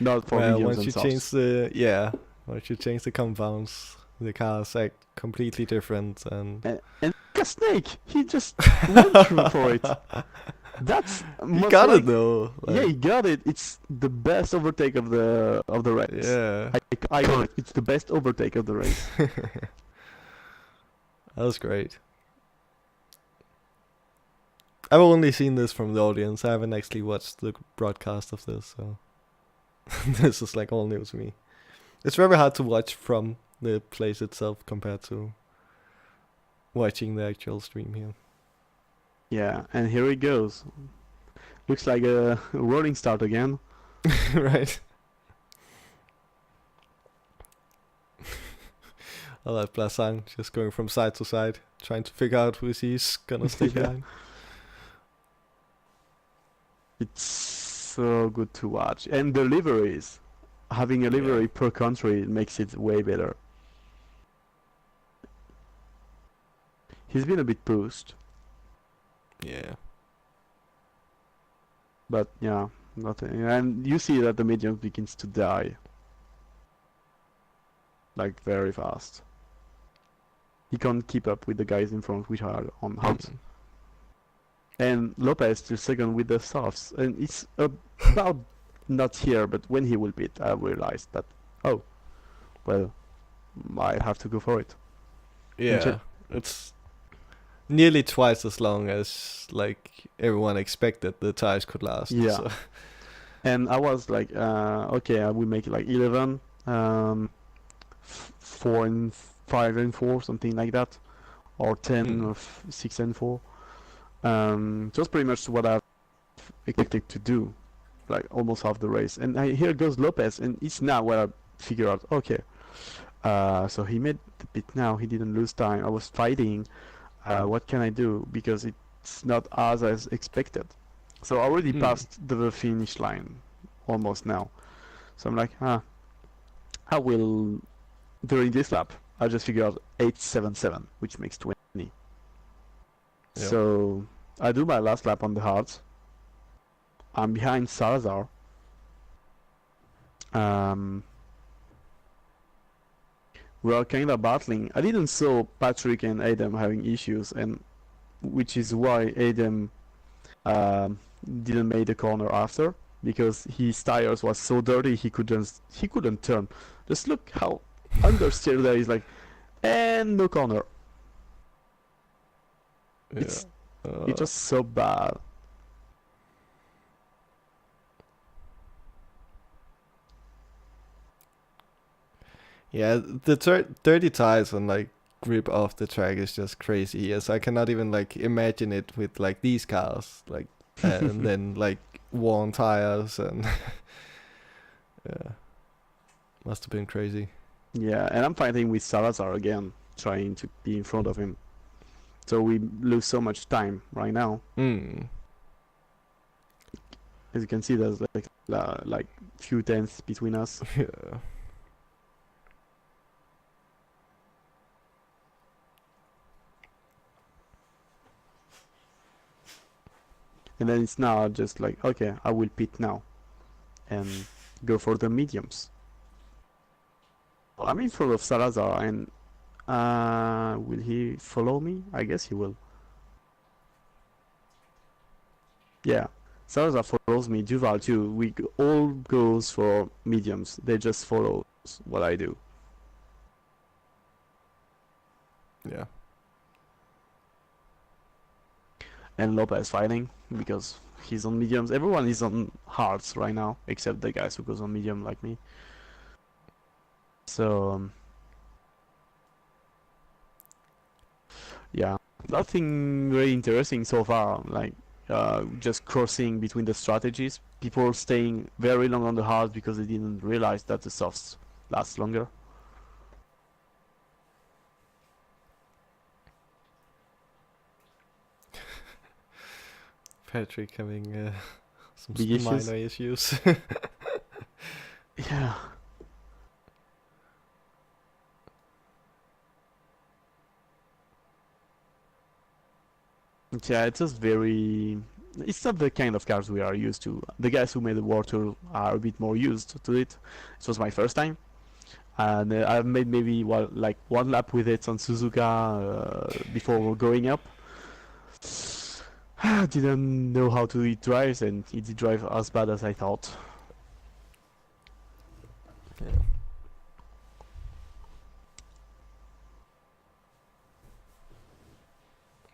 [SPEAKER 2] not for
[SPEAKER 1] Well,
[SPEAKER 2] mediums
[SPEAKER 1] once
[SPEAKER 2] and
[SPEAKER 1] you change
[SPEAKER 2] softs.
[SPEAKER 1] once you change the compounds, the cars act completely different and
[SPEAKER 2] And like a snake, he just went through for it. That's
[SPEAKER 1] he
[SPEAKER 2] most
[SPEAKER 1] got it
[SPEAKER 2] like,
[SPEAKER 1] though.
[SPEAKER 2] yeah,
[SPEAKER 1] Like,
[SPEAKER 2] he got it. It's the best overtake of the race.
[SPEAKER 1] yeah.
[SPEAKER 2] I call it. It's the best overtake of the race.
[SPEAKER 1] That was great. I've only seen this from the audience. I haven't actually watched the broadcast of this, so this is like all new to me. It's very hard to watch from the place itself compared to watching the actual stream here.
[SPEAKER 2] Yeah, and here he goes. Looks like a rolling start again.
[SPEAKER 1] Right? I like Blasang just going from side to side, trying to figure out who he's gonna stay
[SPEAKER 2] Yeah.
[SPEAKER 1] behind.
[SPEAKER 2] It's so good to watch. And the liveries. Having a livery per country makes it way better. He's been a bit pushed,
[SPEAKER 1] Yeah.
[SPEAKER 2] but yeah, nothing. And you see that the medium begins to die. Like very fast. He can't keep up with the guys in front, which are on hard.
[SPEAKER 1] Mm.
[SPEAKER 2] And Lopez still second with the softs. And it's about not here, but when he will beat, I realized that, oh, well, I have to go for it.
[SPEAKER 1] Yeah. It's nearly twice as long as like everyone expected the tires could last.
[SPEAKER 2] Yeah.
[SPEAKER 1] So.
[SPEAKER 2] And I was like, okay, I will make it like 11, 4 and 5 and 4, something like that, or 10 of 6 and 4. Just pretty much what I've expected to do, like almost half the race. And here goes Lopez, and it's now where I figure out, okay, so he made the pit now, he didn't lose time. I was fighting, what can I do? Because it's not as I expected. So I already passed the finish line, almost now. So I'm like, I will, during this lap, I just figure out 877, which makes 20.
[SPEAKER 1] Yep.
[SPEAKER 2] So I do my last lap on the hards. I'm behind Salazar. We are kind of battling. I didn't saw Patrick and Adam having issues, and which is why Adam didn't make the corner after, because his tires was so dirty he couldn't turn. Just look how understeer there is, like, and no corner.
[SPEAKER 1] Yeah.
[SPEAKER 2] It's just so bad.
[SPEAKER 1] Yeah, the dirty tires and like grip of the track is just crazy here. So I cannot even like imagine it with like these cars, like and then like worn tires and yeah, must have been crazy.
[SPEAKER 2] Yeah, and I'm fighting with Salazar again, trying to be in front of him. So we lose so much time right now.
[SPEAKER 1] Mm.
[SPEAKER 2] As you can see, there's like few tenths between us.
[SPEAKER 1] Yeah.
[SPEAKER 2] And then it's now just like, okay, I will pit now and go for the mediums. I'm in front of Salazar, and will he follow me? I guess he will. Yeah, Salazar follows me, Duval too. We all goes for mediums. They just follow what I do.
[SPEAKER 1] Yeah.
[SPEAKER 2] And Lopez fighting because he's on mediums. Everyone is on hards right now, except the guys who goes on medium like me. So yeah, nothing very interesting so far. Like just crossing between the strategies. People staying very long on the hard because they didn't realize that the softs last longer.
[SPEAKER 1] Patrick having some
[SPEAKER 2] Big issues?
[SPEAKER 1] minor issues.
[SPEAKER 2] Yeah. Yeah, it's just very. It's not the kind of cars we are used to. The guys who made the World Tour are a bit more used to it. It was my first time, and I've made maybe like one lap with it on Suzuka before going up. I didn't know how to it drives, and it did drive as bad as I thought.
[SPEAKER 1] Yeah.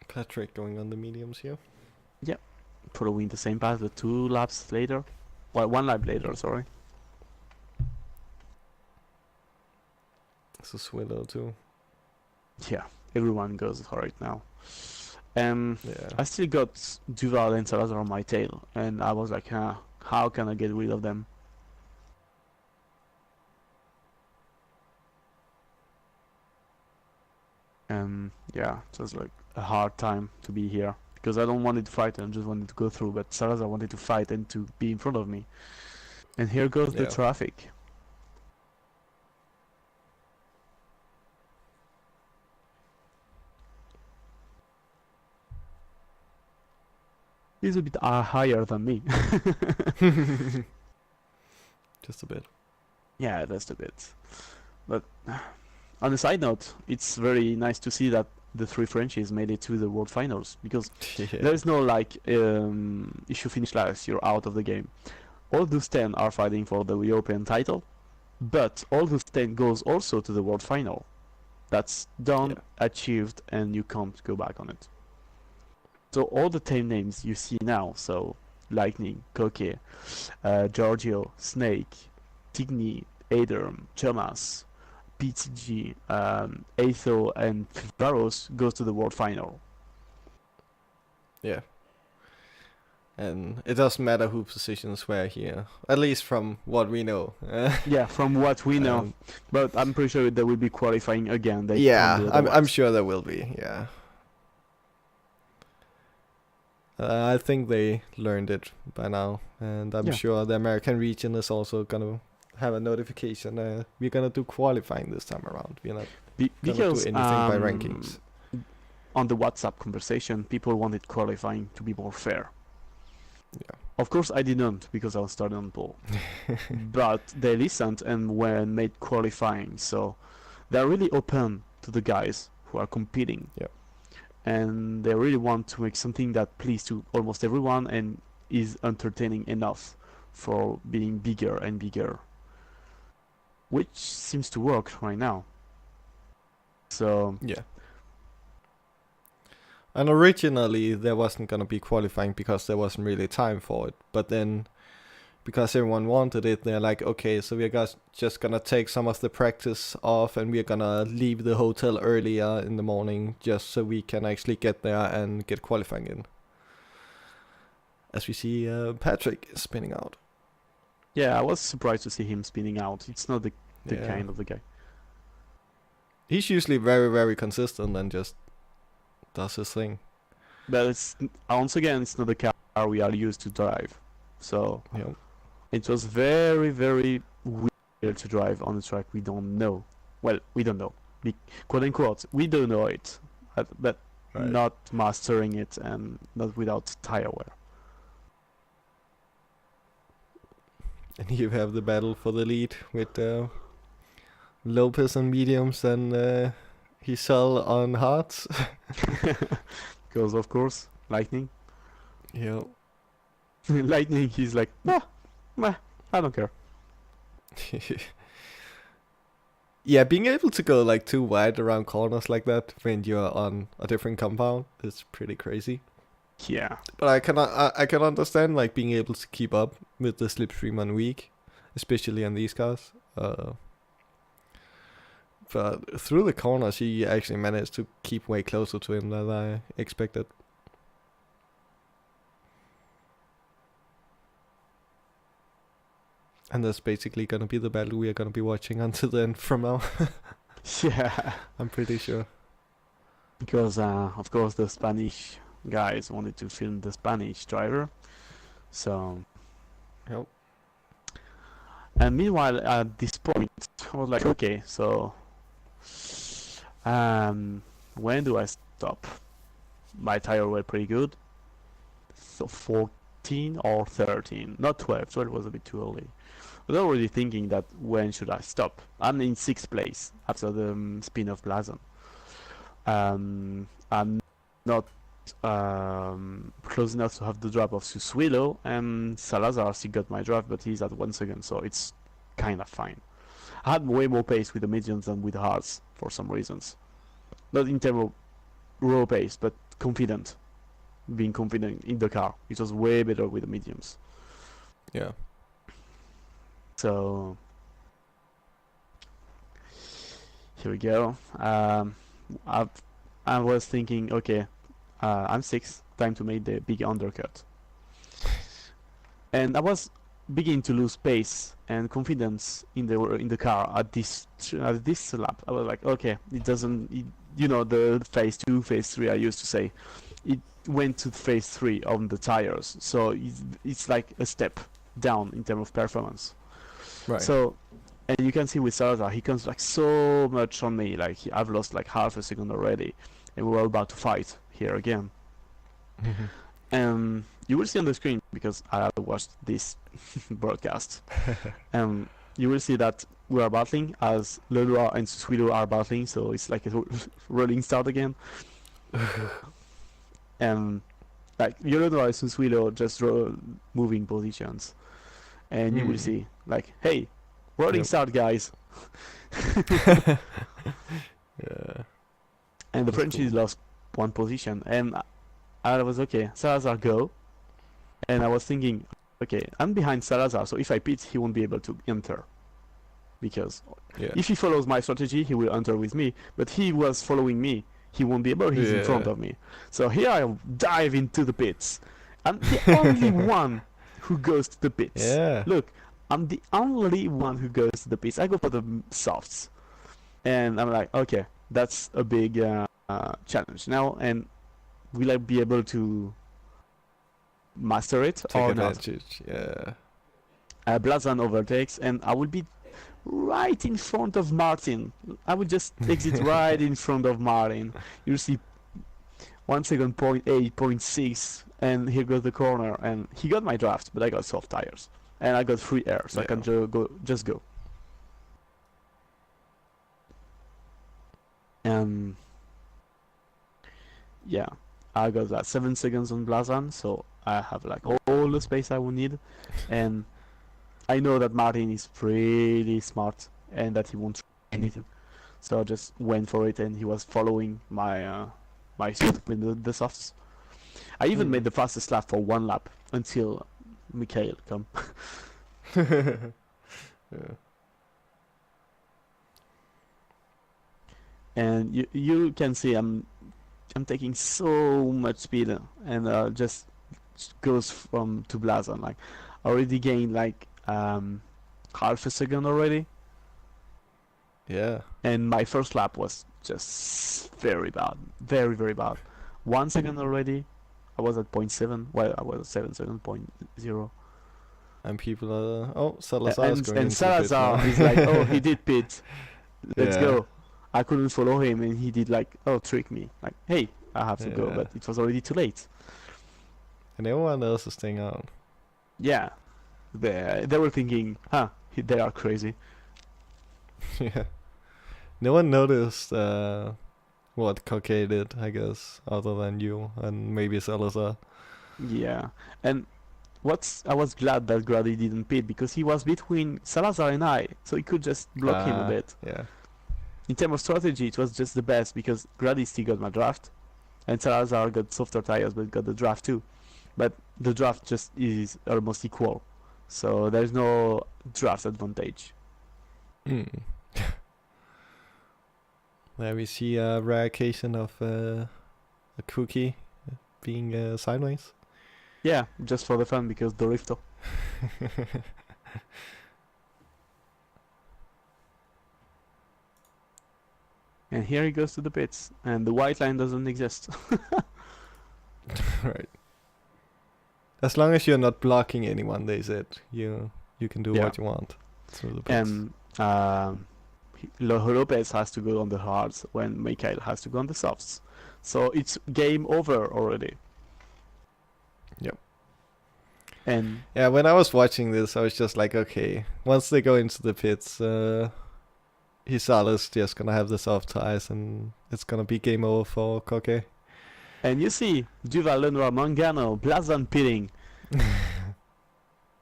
[SPEAKER 1] Patrick going on the mediums here.
[SPEAKER 2] Following the same path, but 2 laps later. Well, 1 lap later, sorry.
[SPEAKER 1] It's a Swillow too.
[SPEAKER 2] Yeah, everyone goes for it now.
[SPEAKER 1] Yeah.
[SPEAKER 2] I still got Duval and Salazar on my tail, and I was like, how can I get rid of them? Yeah, it was like a hard time to be here because I don't wanted to fight and just wanted to go through, but Salazar wanted to fight and to be in front of me. And here goes the
[SPEAKER 1] Yeah.
[SPEAKER 2] traffic. He's a bit higher than me.
[SPEAKER 1] Just a bit.
[SPEAKER 2] Yeah, just a bit. But on a side note, it's very nice to see that the 3 Frenchies made it to the World Finals because
[SPEAKER 1] Yeah.
[SPEAKER 2] there's no like if you finish last, you're out of the game. All those 10 are fighting for the European title, but all those 10 goes also to the World Final. That's done,
[SPEAKER 1] Yeah.
[SPEAKER 2] achieved, and you can't go back on it. So all the 10 names you see now, so Lightning, Koke, Giorgio, Snake, Tigny, Aderm, Jomas, PTG, Atho, and Varos goes to the World Final.
[SPEAKER 1] Yeah. And it doesn't matter who positions where here, at least from what we know.
[SPEAKER 2] Yeah, from what we know,
[SPEAKER 1] Um,
[SPEAKER 2] but I'm pretty sure there will be qualifying again. They can't
[SPEAKER 1] yeah,
[SPEAKER 2] do
[SPEAKER 1] I'm
[SPEAKER 2] otherwise.
[SPEAKER 1] sure there will be. Yeah. I think they learned it by now, and I'm
[SPEAKER 2] Yeah.
[SPEAKER 1] sure the American region is also gonna have a notification. We're gonna do qualifying this time around. We're not gonna
[SPEAKER 2] Because
[SPEAKER 1] do anything by rankings.
[SPEAKER 2] on the WhatsApp conversation, people wanted qualifying to be more fair.
[SPEAKER 1] Yeah.
[SPEAKER 2] Of course, I didn't because I was starting on pole. But they listened and made qualifying, so they're really open to the guys who are competing.
[SPEAKER 1] Yep.
[SPEAKER 2] And they really want to make something that pleases to almost everyone and is entertaining enough for being bigger and bigger, which seems to work right now. So
[SPEAKER 1] Yeah. And originally there wasn't gonna be qualifying because there wasn't really time for it. But then because everyone wanted it, they're like, okay, so we're just gonna take some of the practice off and we're gonna leave the hotel earlier in the morning just so we can actually get there and get qualifying in. As we see Patrick spinning out.
[SPEAKER 2] Yeah, I was surprised to see him spinning out. It's not the kind of the guy.
[SPEAKER 1] He's usually very, very consistent and just does his thing.
[SPEAKER 2] But it's once again, it's not the car we are used to drive. So it was very, very weird to drive on a track we don't know. Well, we don't know. Quote unquote, we don't know it. But not mastering it and not without tire wear.
[SPEAKER 1] And you have the battle for the lead with Lopez on mediums and Hisal on hards.
[SPEAKER 2] Because of course, Lightning.
[SPEAKER 1] Yeah.
[SPEAKER 2] Lightning, he's like, I don't care.
[SPEAKER 1] Yeah, being able to go like too wide around corners like that when you're on a different compound is pretty crazy.
[SPEAKER 2] Yeah.
[SPEAKER 1] But I can understand like being able to keep up with the slipstream on weak, especially on these cars. But through the corners, he actually managed to keep way closer to him than I expected. And that's basically gonna be the battle we are gonna be watching until then from now.
[SPEAKER 2] Yeah.
[SPEAKER 1] I'm pretty sure.
[SPEAKER 2] Because of course the Spanish guys wanted to film the Spanish driver. So
[SPEAKER 1] Yep.
[SPEAKER 2] And meanwhile at this point I was like, okay, so when do I stop? My tire were pretty good. So 14 or 13, not 12. 12 was a bit too early. I was already thinking that when should I stop? I'm in 6th place after the spin of Blazon. I'm not close enough to have the drop of Susuilo, and Salazar still got my draft, but he's at 1 second, so it's kind of fine. I had way more pace with the mediums than with the hards for some reasons. Not in terms of raw pace, but confident. Being confident in the car. It was way better with the mediums.
[SPEAKER 1] Yeah.
[SPEAKER 2] So here we go. I was thinking, okay, I'm 6th, time to make the big undercut. And I was beginning to lose pace and confidence in the car at this lap. I was like, okay, it doesn't, the phase 2, phase 3 I used to say, it went to phase 3 on the tires, so it's like a step down in terms of performance.
[SPEAKER 1] Right.
[SPEAKER 2] So, and you can see with Salazar, he comes like so much on me, like I've lost like half a second already, and we're about to fight here again. And you will see on the screen, because I have watched this broadcast, you will see that we are battling as Lenoir and Susuilo are battling, so it's like a rolling start again. And like Lenoir and Susuilo just moving positions, and you will see like, hey, rolling start, guys.
[SPEAKER 1] Yeah.
[SPEAKER 2] And the Frenchies lost 1 position, and I was okay, Salazar go, and I was thinking, okay, I'm behind Salazar, so if I pit, he won't be able to enter, because if he follows my strategy, he will enter with me, but he was following me, he won't be able, he's in front of me. So here I dive into the pits. I'm the only one who goes to the pits.
[SPEAKER 1] Yeah.
[SPEAKER 2] Look, I'm the only one who goes to the pits. I go for the softs, and I'm like, okay, that's a big challenge now, and will I be able to master it or not?
[SPEAKER 1] Yeah.
[SPEAKER 2] Blazon overtakes, and I will be right in front of Martin. I will just exit right in front of Martin. You'll see 1 second, 0.8, 0.6, and here goes the corner, and he got my draft, but I got soft tires, and I got free air, so I can just go. Yeah, I got that 7 seconds on Blazon, so I have like all the space I will need, and I know that Martin is pretty smart and that he won't try anything, so I just went for it, and he was following my my suit with the softs. I even made the fastest lap for 1 lap until Mikhail come.
[SPEAKER 1] Yeah.
[SPEAKER 2] And you can see I'm taking so much speed and just goes from to Blazon. Like I already gained like half a second already,
[SPEAKER 1] Yeah.
[SPEAKER 2] and my first lap was just very bad, very very bad. 1 second already. I was at 0.7. Well, I was at 7.0.
[SPEAKER 1] And people are, oh, Salazar is going
[SPEAKER 2] And
[SPEAKER 1] into the pits now.
[SPEAKER 2] Salazar is like, oh, he did pit. Let's
[SPEAKER 1] Yeah.
[SPEAKER 2] go. I couldn't follow him, and he did like, oh, trick me. Like, hey, I have to go,
[SPEAKER 1] Yeah.
[SPEAKER 2] but it was already too late.
[SPEAKER 1] And everyone else is staying out.
[SPEAKER 2] Yeah, they were thinking, huh, they are crazy.
[SPEAKER 1] Yeah. No one noticed what Coquet did, I guess, other than you and maybe Salazar.
[SPEAKER 2] Yeah, and I was glad that Grady didn't pit because he was between Salazar and I, so he could just block him a bit.
[SPEAKER 1] Yeah.
[SPEAKER 2] In terms of strategy, it was just the best because Grady still got my draft, and Salazar got softer tires but got the draft too. But the draft just is almost equal, so there's no draft advantage.
[SPEAKER 1] Mm. There we see a rare occasion of a cookie being sideways.
[SPEAKER 2] Yeah, just for the fun because the Rifter. And here he goes to the pits, and the white line doesn't exist.
[SPEAKER 1] Right. As long as you're not blocking anyone, they said you can do
[SPEAKER 2] Yeah.
[SPEAKER 1] what you want through the pits.
[SPEAKER 2] And Lopez has to go on the hards when Mikhail has to go on the softs. So it's game over already.
[SPEAKER 1] Yep.
[SPEAKER 2] And
[SPEAKER 1] Yeah, when I was watching this, I was just like, okay, once they go into the pits, Hisala's just gonna have the soft tires and it's gonna be game over for Koke.
[SPEAKER 2] and you see Duval, Lenoir, Mangano, Blazon pitting,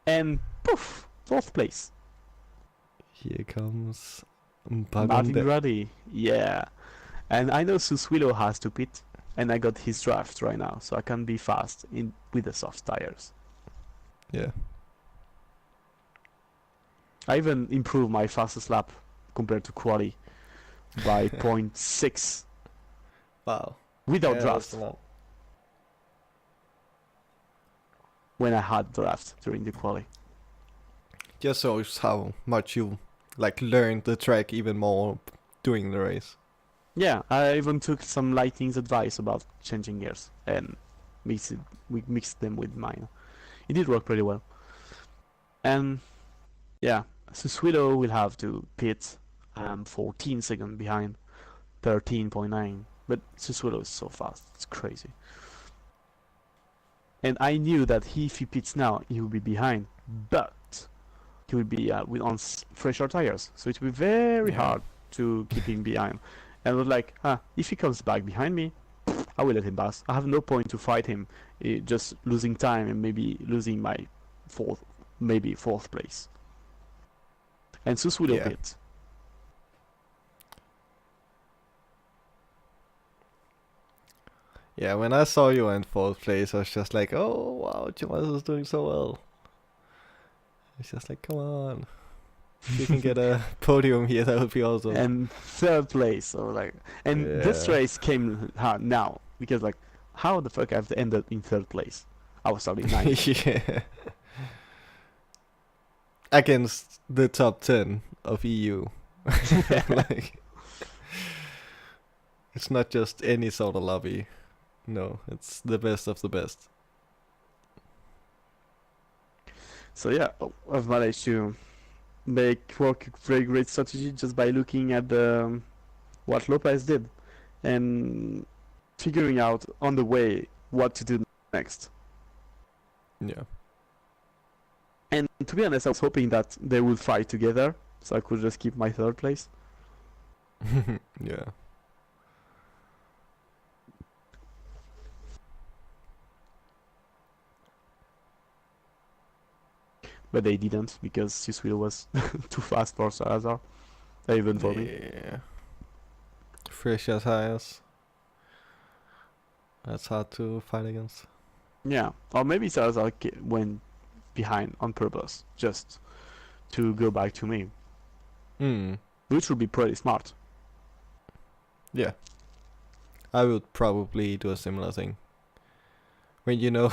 [SPEAKER 2] and poof, fourth place.
[SPEAKER 1] Here comes
[SPEAKER 2] Martin
[SPEAKER 1] Bagonde.
[SPEAKER 2] Grady, yeah. And I know Suswilo has to pit, and I got his draft right now, so I can be fast with the soft tires.
[SPEAKER 1] Yeah.
[SPEAKER 2] I even improved my fastest lap compared to quali by 0.6
[SPEAKER 1] Wow.
[SPEAKER 2] without
[SPEAKER 1] Yeah,
[SPEAKER 2] draft
[SPEAKER 1] that's a lot.
[SPEAKER 2] when I had draft during the quali.
[SPEAKER 1] Just shows how much you like learned the track even more doing the race.
[SPEAKER 2] Yeah, I even took some Lightning's advice about changing gears and we mixed them with mine. It did work pretty well. And yeah, Suswilo will have to pit 14 seconds behind 13.9. But Suswilo is so fast, it's crazy. And I knew that if he pits now, he will be behind, but he will be on fresher tires, so it will be very hard to keep him behind. And I was like, if he comes back behind me, I will let him pass. I have no point to fight him, just losing time and maybe losing my fourth place. And Sus will pit.
[SPEAKER 1] Yeah, when I saw you in fourth place, I was just like, oh wow, Jomas is doing so well. It's just like, come on. If you can get a podium here, that would be awesome.
[SPEAKER 2] And third place, or like, and this race came hard now because like, how the fuck I've ended in third place? I was starting ninth.
[SPEAKER 1] Yeah. Against the top 10 of EU. Like, it's not just any sort of lobby. No, it's the best of the best.
[SPEAKER 2] So yeah, I've managed to work a very great strategy just by looking at what Lopez did and figuring out on the way what to do next.
[SPEAKER 1] Yeah.
[SPEAKER 2] And to be honest, I was hoping that they would fight together, so I could just keep my third place.
[SPEAKER 1] Yeah.
[SPEAKER 2] But they didn't because Siswil was too fast for Salazar, even for me.
[SPEAKER 1] Yeah. Fresh as tires. That's hard to fight against.
[SPEAKER 2] Yeah, or maybe Salazar went behind on purpose, just to go back to me,
[SPEAKER 1] Hmm.
[SPEAKER 2] which would be pretty smart.
[SPEAKER 1] Yeah. I would probably do a similar thing. When you know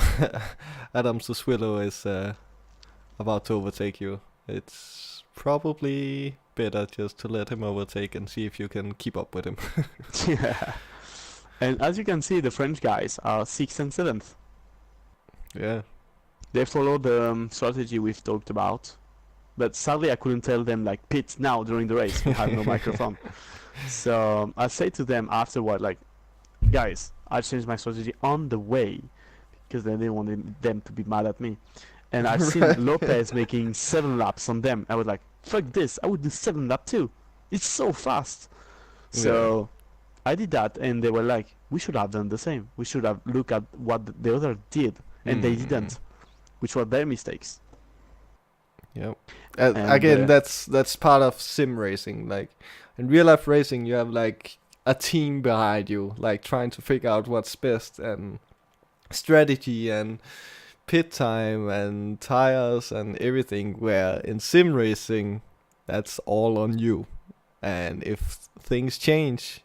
[SPEAKER 1] Adam Suswillo is about to overtake you, it's probably better just to let him overtake and see if you can keep up with him.
[SPEAKER 2] Yeah. And as you can see, the French guys are 6th and 7th.
[SPEAKER 1] Yeah.
[SPEAKER 2] They follow the strategy we've talked about. But sadly, I couldn't tell them, like, pit now during the race. We had no microphone. So I said to them afterward, like, guys, I changed my strategy on the way because then they wanted them to be mad at me. And I've seen
[SPEAKER 1] Right.
[SPEAKER 2] Lopez making 7 laps on them. I was like, fuck this, I would do 7 lap too. It's so fast. So I did that, and they were like, we should have done the same. We should have looked at what the other did, and they didn't, which were their mistakes.
[SPEAKER 1] Yep.
[SPEAKER 2] And
[SPEAKER 1] Again, that's part of sim racing. Like in real life racing, you have like a team behind you, like trying to figure out what's best and strategy and pit time and tires and everything. Where in sim racing, that's all on you. And if things change,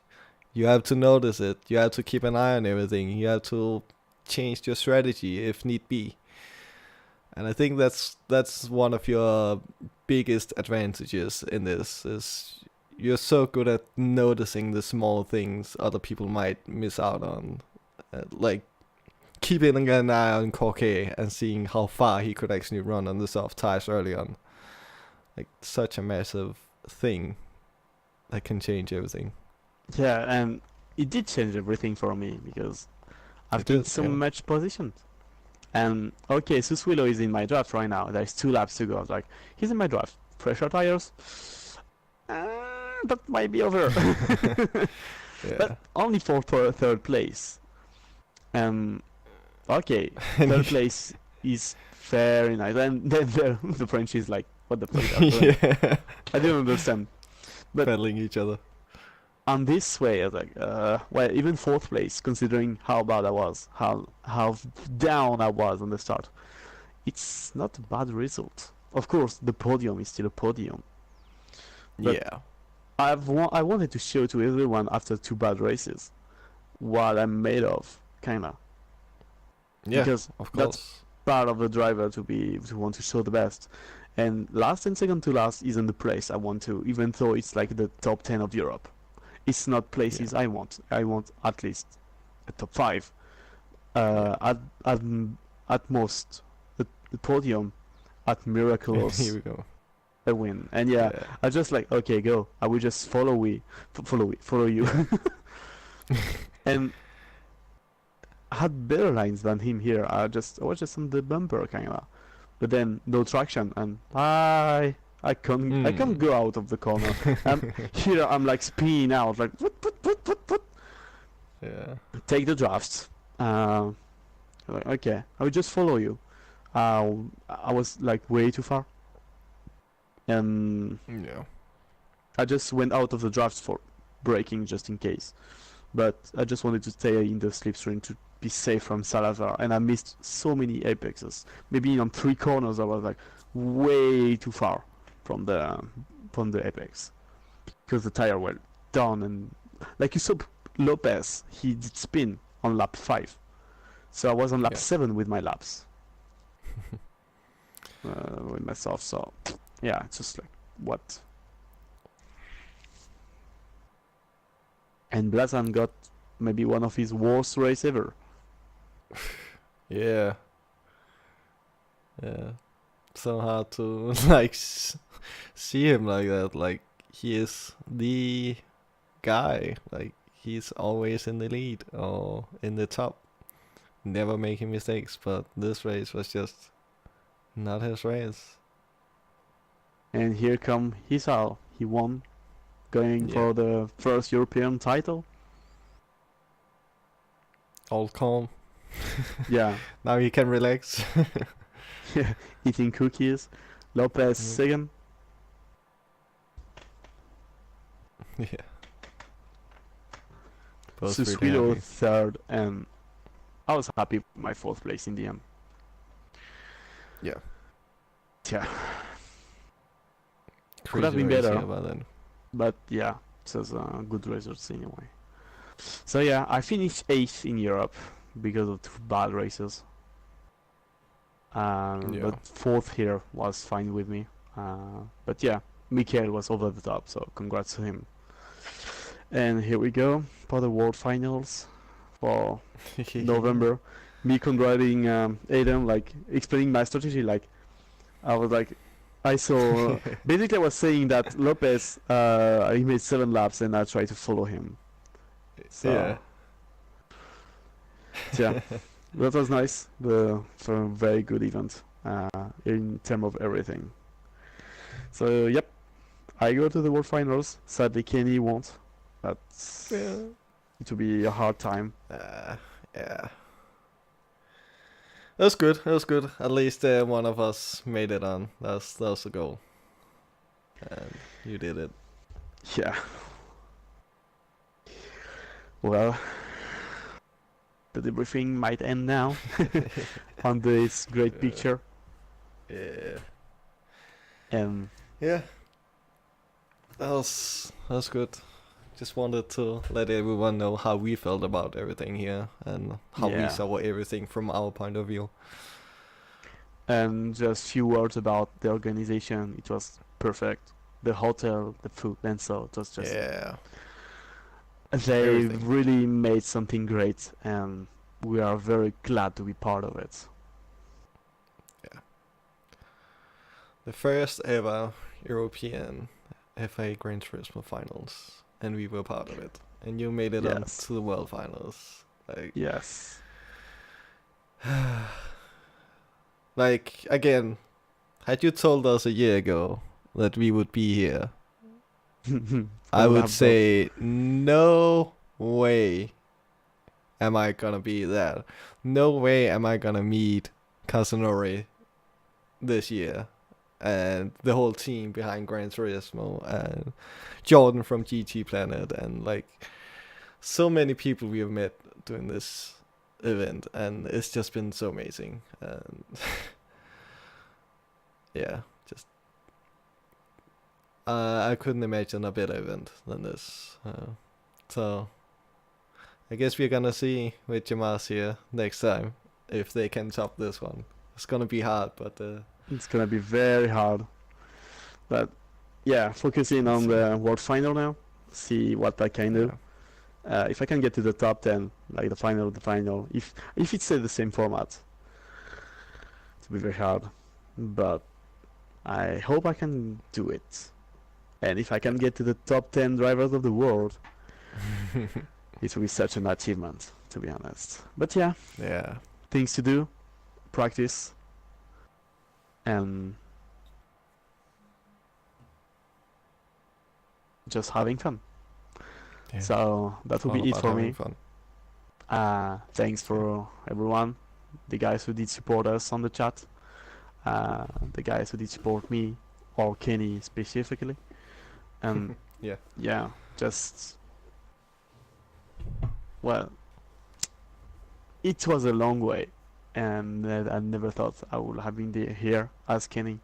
[SPEAKER 1] you have to notice it. You have to keep an eye on everything. You have to change your strategy if need be. And I think that's one of your biggest advantages in this is you're so good at noticing the small things other people might miss out on. Like keeping an eye on Corke and seeing how far he could actually run on the soft tires early on. Like such a massive thing that can change everything.
[SPEAKER 2] Yeah, and it did change everything for me because I've
[SPEAKER 1] It
[SPEAKER 2] gained
[SPEAKER 1] did,
[SPEAKER 2] so
[SPEAKER 1] yeah.
[SPEAKER 2] much position. And okay, Suswillo is in my draft right now. There's 2 laps to go. I was like, he's in my draft. Pressure tires. That might be over.
[SPEAKER 1] Yeah.
[SPEAKER 2] But only for third place. Okay,
[SPEAKER 1] And
[SPEAKER 2] third place is very nice. And then the French is like, what the fuck are you doing?
[SPEAKER 1] yeah.
[SPEAKER 2] I don't understand. But
[SPEAKER 1] Battling each other.
[SPEAKER 2] on this way, I was like, well, even 4th place, considering how bad I was, how down I was on the start, it's not a bad result. Of course, the podium is still a podium. But
[SPEAKER 1] Yeah.
[SPEAKER 2] I wanted to show to everyone after 2 bad races what I'm made of, kinda,
[SPEAKER 1] Yeah,
[SPEAKER 2] because
[SPEAKER 1] of
[SPEAKER 2] that's
[SPEAKER 1] course.
[SPEAKER 2] part of the driver to want to show the best. And last and second to last isn't the place I want to, even though it's like the top 10 of Europe. It's not places
[SPEAKER 1] Yeah.
[SPEAKER 2] I want. I want at least a top 5.
[SPEAKER 1] Yeah.
[SPEAKER 2] At most, the podium. At
[SPEAKER 1] And here
[SPEAKER 2] miraculous,
[SPEAKER 1] we go.
[SPEAKER 2] a win. And yeah,
[SPEAKER 1] Yeah.
[SPEAKER 2] I just like, okay, go. I will just follow you. And I had better lines than him here. I was just on the bumper kinda, but then no traction, and I can't go out of the corner. Here I'm like spinning out, like what?
[SPEAKER 1] Yeah.
[SPEAKER 2] Take the draft. Like, okay, I will just follow you. I was like way too far, and
[SPEAKER 1] Yeah.
[SPEAKER 2] I just went out of the draft for braking just in case. But I just wanted to stay in the slipstream to be safe from Salazar, and I missed so many apexes. Maybe on 3 corners I was like way too far from the apex because the tire were done, and like you saw Lopez, he did spin on lap 5, so I was on lap
[SPEAKER 1] Yeah.
[SPEAKER 2] 7 with my laps with myself. So yeah, it's just like what. And Blazan got maybe one of his worst race ever.
[SPEAKER 1] Yeah. Yeah. So hard to like see him like that. Like he is the guy. Like he's always in the lead or in the top. Never making mistakes, but this race was just not his race.
[SPEAKER 2] And here come Hisao. He won, going
[SPEAKER 1] Yeah.
[SPEAKER 2] for the first European title.
[SPEAKER 1] All calm.
[SPEAKER 2] Yeah,
[SPEAKER 1] Now he can relax.
[SPEAKER 2] eating cookies. Lopez
[SPEAKER 1] Mhm.
[SPEAKER 2] second.
[SPEAKER 1] Yeah. Both really
[SPEAKER 2] Suswillo
[SPEAKER 1] happy.
[SPEAKER 2] third, and I was happy with my 4th place in the end.
[SPEAKER 1] Yeah.
[SPEAKER 2] Yeah. Could have
[SPEAKER 1] crazy
[SPEAKER 2] been
[SPEAKER 1] racing
[SPEAKER 2] better,
[SPEAKER 1] about it.
[SPEAKER 2] but yeah, it was good results anyway. So yeah, I finished 8th in Europe because of 2 bad races.
[SPEAKER 1] Yeah.
[SPEAKER 2] But 4th here was fine with me. But yeah, Mikael was over the top, so congrats to him. And here we go for the World Finals for November. Me congratulating Adam, like explaining my strategy. Like I was like, I saw basically I was saying that Lopez he made 7 laps and I tried to follow him.
[SPEAKER 1] Yeah.
[SPEAKER 2] So yeah, that was nice. For a very good event in terms of everything. So yep, I go to the World Finals. Sadly, Kenny won't. That's
[SPEAKER 1] Yeah.
[SPEAKER 2] it will be a hard time.
[SPEAKER 1] Yeah. That's good. That was good. At least one of us made it on. That was the goal, and you did it.
[SPEAKER 2] Yeah. Well, the debriefing might end now on this great picture.
[SPEAKER 1] Yeah.
[SPEAKER 2] And
[SPEAKER 1] Yeah. That was good. Just wanted to let everyone know how we felt about everything here and how we
[SPEAKER 2] yeah,
[SPEAKER 1] saw everything from our point of view.
[SPEAKER 2] and just few words about the organization. It was perfect. The hotel, the food, and so it was just
[SPEAKER 1] Yeah.
[SPEAKER 2] they
[SPEAKER 1] Everything.
[SPEAKER 2] really made something great, and we are very glad to be part of it.
[SPEAKER 1] Yeah. The first ever European FA Grand Turismo finals, and we were part of it. And you made it on
[SPEAKER 2] Yes,
[SPEAKER 1] to the World Finals. Like,
[SPEAKER 2] yes.
[SPEAKER 1] like again, had you told us a year ago that we would be here, I
[SPEAKER 2] would
[SPEAKER 1] would
[SPEAKER 2] have thought.
[SPEAKER 1] say no way am I gonna be there. No way am I gonna meet Casanori this year. And the whole team behind Gran Turismo and Jordan from GT Planet and like so many people we have met during this event, and it's just been so amazing. And yeah, just I couldn't imagine a better event than this. So I guess we're gonna see with Jomas here next time if they can top this one. It's gonna be hard, but
[SPEAKER 2] It's gonna be very hard. But yeah, focusing
[SPEAKER 1] let's
[SPEAKER 2] on
[SPEAKER 1] see.
[SPEAKER 2] the World Final now. See what I can do.
[SPEAKER 1] Yeah,
[SPEAKER 2] If I can get to the top 10, like the final, if it's the same format, it'll be very hard. But I hope I can do it. And if I can get to the top 10 drivers of the world, it will be such an achievement, to be honest. But yeah,
[SPEAKER 1] yeah,
[SPEAKER 2] things to do, practice, and just having fun.
[SPEAKER 1] yeah.
[SPEAKER 2] So that will
[SPEAKER 1] All
[SPEAKER 2] be it
[SPEAKER 1] about
[SPEAKER 2] for
[SPEAKER 1] having
[SPEAKER 2] me.
[SPEAKER 1] fun.
[SPEAKER 2] Thanks for everyone, the guys who did support us on the chat, the guys who did support me, or Kenny specifically. And
[SPEAKER 1] Yeah,
[SPEAKER 2] yeah, just, well, it was a long way, and I never thought I would have been here as Kenny.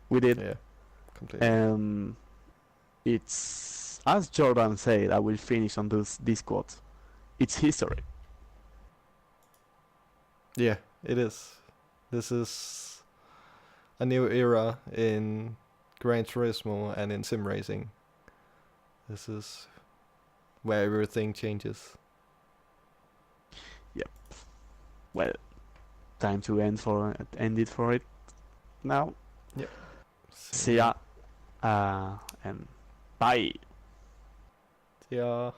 [SPEAKER 2] We did,
[SPEAKER 1] yeah, completely.
[SPEAKER 2] and it's, as Jordan said, I will finish on this quote. It's history.
[SPEAKER 1] Yeah, it is. This is a new era in Gran Turismo and in sim racing. This is where everything changes.
[SPEAKER 2] Yep. Well, time to end it for it now.
[SPEAKER 1] Yep.
[SPEAKER 2] See ya. And bye.
[SPEAKER 1] Yeah.